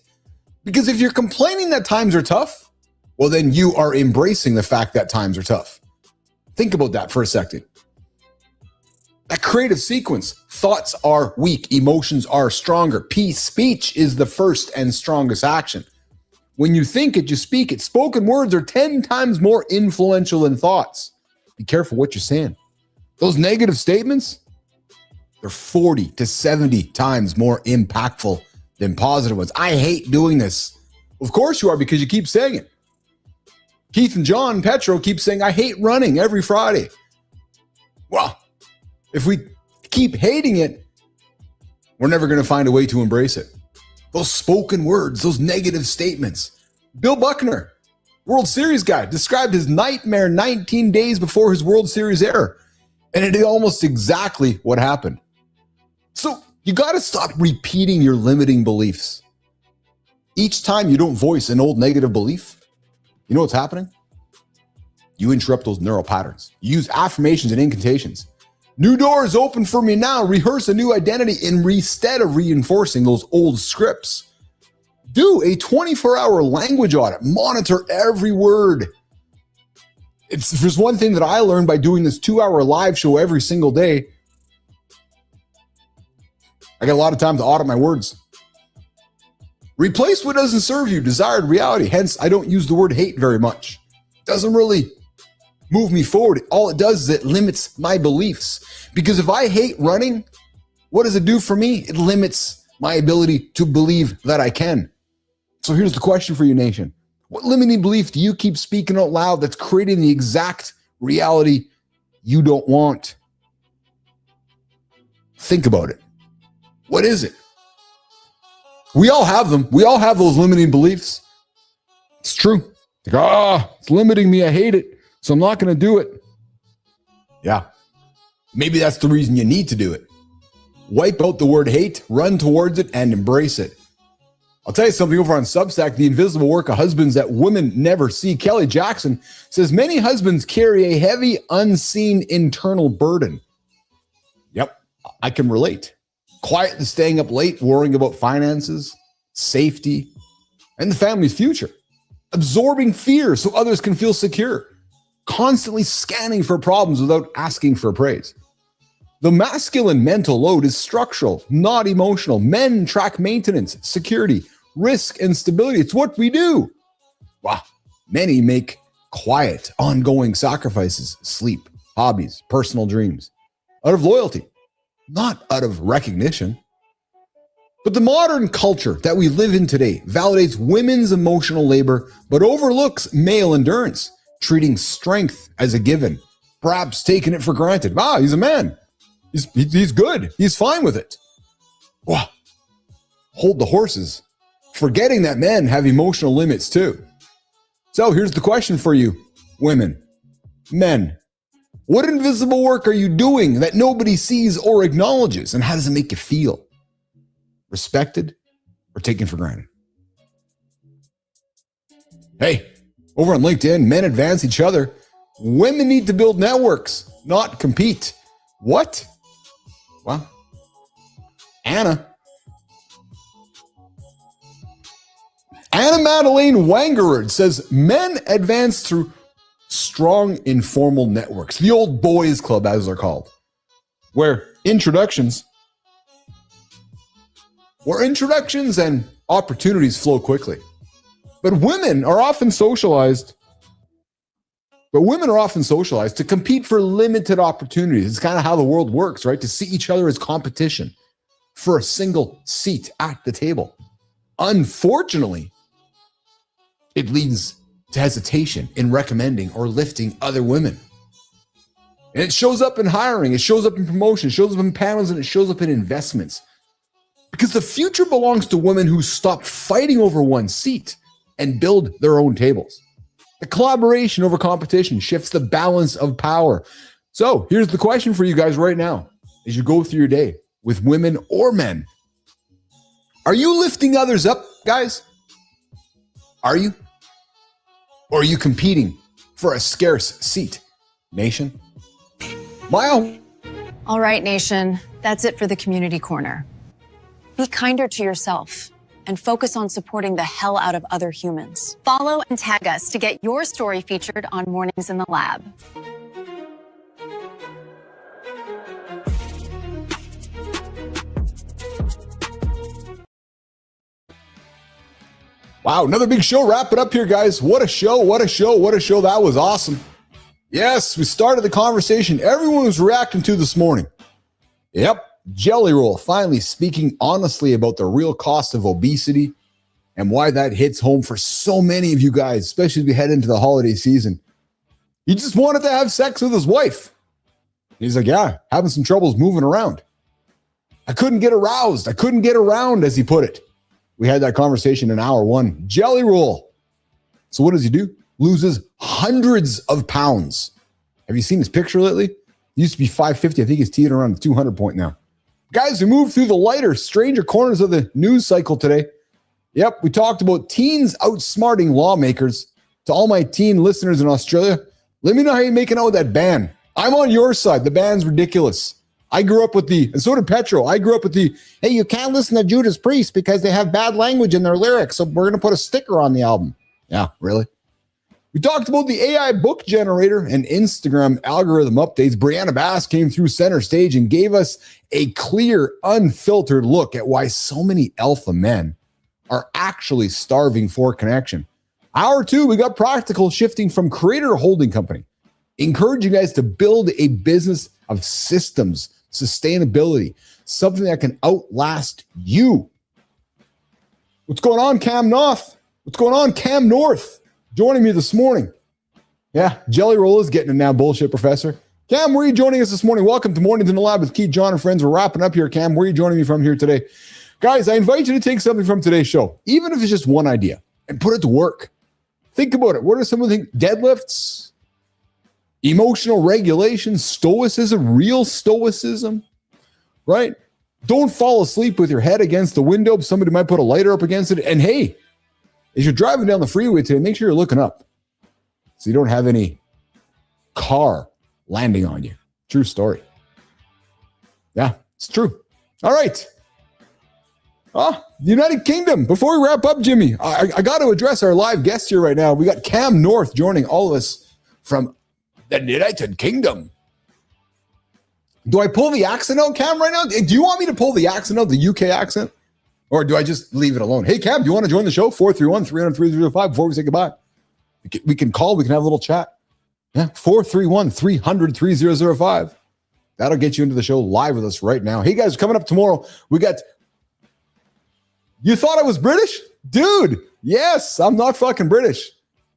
Speaker 1: Because if you're complaining that times are tough, well, then you are embracing the fact that times are tough. Think about that for a second. That creative sequence, thoughts are weak, emotions are stronger. Speech is the first and strongest action. When you think it, you speak it. Spoken words are 10 times more influential than thoughts. Be careful what you're saying. Those negative statements, they're 40 to 70 times more impactful than positive ones. I hate doing this. Of course you are, because you keep saying it. Keith and John Petro keep saying, I hate running every Friday. Well, if we keep hating it, we're never going to find a way to embrace it. Those spoken words, those negative statements. Bill Buckner, World Series guy, described his nightmare 19 days before his World Series error. And it is almost exactly what happened. So you got to stop repeating your limiting beliefs. Each time you don't voice an old negative belief, you know what's happening? You interrupt those neural patterns. You use affirmations and incantations. New doors open for me now. Rehearse a new identity instead of reinforcing those old scripts. Do a 24-hour language audit. Monitor every word. If there's one thing that I learned by doing this 2-hour live show every single day, I got a lot of time to audit my words. Replace what doesn't serve you, desired reality. Hence, I don't use the word hate very much. It doesn't really move me forward. All it does is it limits my beliefs. Because if I hate running, what does it do for me? It limits my ability to believe that I can. So here's the question for you, nation. What limiting belief do you keep speaking out loud that's creating the exact reality you don't want? Think about it. What is it? We all have them. We all have those limiting beliefs. It's true. Like, it's limiting me. I hate it. So I'm not going to do it. Yeah. Maybe that's the reason you need to do it. Wipe out the word hate, run towards it, and embrace it. I'll tell you something over on Substack, The Invisible Work of Husbands That Women Never See. Kelly Jackson says many husbands carry a heavy, unseen internal burden. Yep, I can relate. Quietly staying up late, worrying about finances, safety, and the family's future. Absorbing fear so others can feel secure. Constantly scanning for problems without asking for praise. The masculine mental load is structural, not emotional. Men track maintenance, security, risk, and stability. It's what we do. Wow. Many make quiet, ongoing sacrifices, sleep, hobbies, personal dreams, out of loyalty, not out of recognition. But the modern culture that we live in today validates women's emotional labor, but overlooks male endurance, treating strength as a given, perhaps taking it for granted. He's a man. He's good. He's fine with it. Wow. Hold the horses, forgetting that men have emotional limits too. So here's the question for you, women, men. What invisible work are you doing that nobody sees or acknowledges? And how does it make you feel? Respected or taken for granted? Hey, over on LinkedIn, men advance each other. Women need to build networks, not compete. What? Well, Anna Madeleine Wangerard says men advance through strong informal networks, the old boys club as they're called, where introductions and opportunities flow quickly. But women are often socialized to compete for limited opportunities. It's kind of how the world works, right? To see each other as competition for a single seat at the table. Unfortunately, it leads to hesitation in recommending or lifting other women. And it shows up in hiring, it shows up in promotion, it shows up in panels, and it shows up in investments. Because the future belongs to women who stop fighting over one seat and build their own tables. The collaboration over competition shifts the balance of power. So here's the question for you guys right now as you go through your day with women or men. Are you lifting others up, guys? Are you? Or are you competing for a scarce seat, nation? Mile.
Speaker 8: All right, nation, that's it for the Community Corner. Be kinder to yourself and focus on supporting the hell out of other humans. Follow and tag us to get your story featured on Mornings in the Lab.
Speaker 1: Wow, another big show. Wrap it up here, guys. What a show, what a show, what a show. That was awesome. Yes, we started the conversation everyone was reacting to this morning. Yep, Jelly Roll finally speaking honestly about the real cost of obesity and why that hits home for so many of you guys, especially as we head into the holiday season. He just wanted to have sex with his wife. He's like, yeah, having some troubles moving around. I couldn't get aroused. I couldn't get around, as he put it. We had that conversation in hour one. Jelly Roll. So what does he do? Loses hundreds of pounds. Have you seen his picture lately? He used to be 550. I think he's teetering around the 200 point now. Guys, we moved through the lighter, stranger corners of the news cycle today. Yep, we talked about teens outsmarting lawmakers. To all my teen listeners in Australia, let me know how you're making out with that ban. I'm on your side. The ban's ridiculous. I grew up with and so did Petro. I grew up with hey, you can't listen to Judas Priest because they have bad language in their lyrics, so we're going to put a sticker on the album. Yeah, really? We talked about the AI book generator and Instagram algorithm updates. Brianna Bass came through center stage and gave us a clear, unfiltered look at why so many alpha men are actually starving for connection. Hour two, we got practical, shifting from creator to holding company, encouraging you guys to build a business of systems, sustainability, something that can outlast you. What's going on, Cam North? What's going on, Cam North? Joining me this morning. Yeah, Jelly Roll is getting it now, bullshit professor. Cam, where are you joining us this morning? Welcome to Mornings in the Lab with Keith, John, and friends. We're wrapping up here, Cam. Where are you joining me from here today? Guys, I invite you to take something from today's show, even if it's just one idea, and put it to work. Think about it. What are some of the things? Deadlifts, emotional regulation, stoicism, real stoicism, right? Don't fall asleep with your head against the window. Somebody might put a lighter up against it. And hey, as you're driving down the freeway today, make sure you're looking up so you don't have any car landing on you. True story. Yeah, it's true. All right. United Kingdom. Before we wrap up, Jimmy, I got to address our live guest here right now. We got Cam North joining all of us from the United Kingdom. Do I pull the accent out, Cam, right now? Do you want me to pull the accent out, the UK accent? Or do I just leave it alone? Hey, Cam, do you want to join the show? 431-300-3005 before we say goodbye. We can call. We can have a little chat. Yeah, 431-300-3005. That'll get you into the show live with us right now. Hey, guys, coming up tomorrow, we got... You thought I was British? Dude, yes, I'm not fucking British.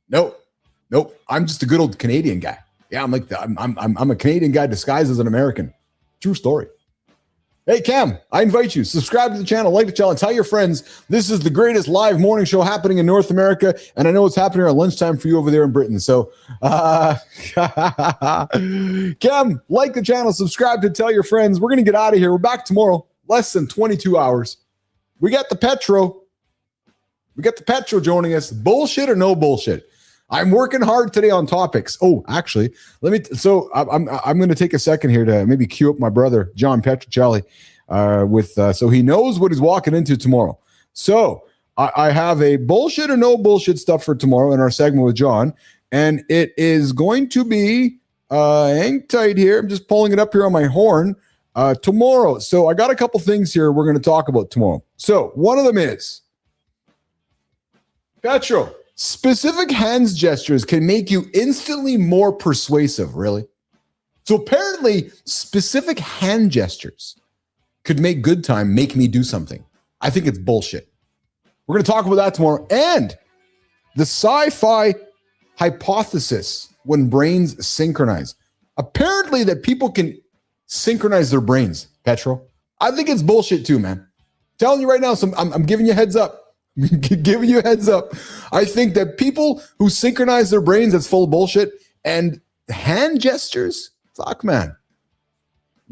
Speaker 1: Nope. I'm just a good old Canadian guy. Yeah, I'm a Canadian guy disguised as an American. True story. Hey, Cam, I invite you. Subscribe to the channel, like the channel, tell your friends. This is the greatest live morning show happening in North America, and I know it's happening at lunchtime for you over there in Britain. So, Cam, like the channel, subscribe to tell your friends. We're going to get out of here. We're back tomorrow, less than 22 hours. We got the Petro joining us. Bullshit or no bullshit? I'm working hard today on topics. Oh, actually, I'm going to take a second here to maybe cue up my brother, John Petrocelli, so he knows what he's walking into tomorrow. So I have a bullshit or no bullshit stuff for tomorrow in our segment with John, and it is going to be, hang tight here. I'm just pulling it up here on my horn, tomorrow. So I got a couple things here we're going to talk about tomorrow. So one of them is, Petro, specific hands gestures can make you instantly more persuasive, really? So apparently, specific hand gestures could make good time make me do something. I think it's bullshit. We're going to talk about that tomorrow. And the sci-fi hypothesis when brains synchronize. Apparently that people can synchronize their brains, Petro. I think it's bullshit too, man. I'm telling you right now, so I'm giving you a heads up. Giving you a heads up. I think that people who synchronize their brains, that's full of bullshit. And hand gestures, fuck, man.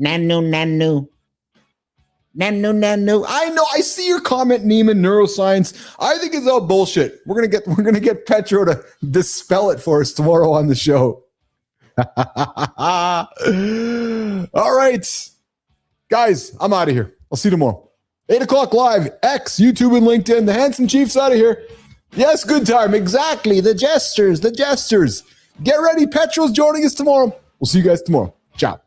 Speaker 1: Nanu. I know. I see your comment, Neiman. Neuroscience. I think it's all bullshit. We're gonna get Petro to dispel it for us tomorrow on the show. All right, guys. I'm out of here. I'll see you tomorrow. 8 o'clock live. X, YouTube, and LinkedIn. The Handsome Chief's out of here. Yes, good time. Exactly. The gestures. Get ready. Petro's joining us tomorrow. We'll see you guys tomorrow. Ciao.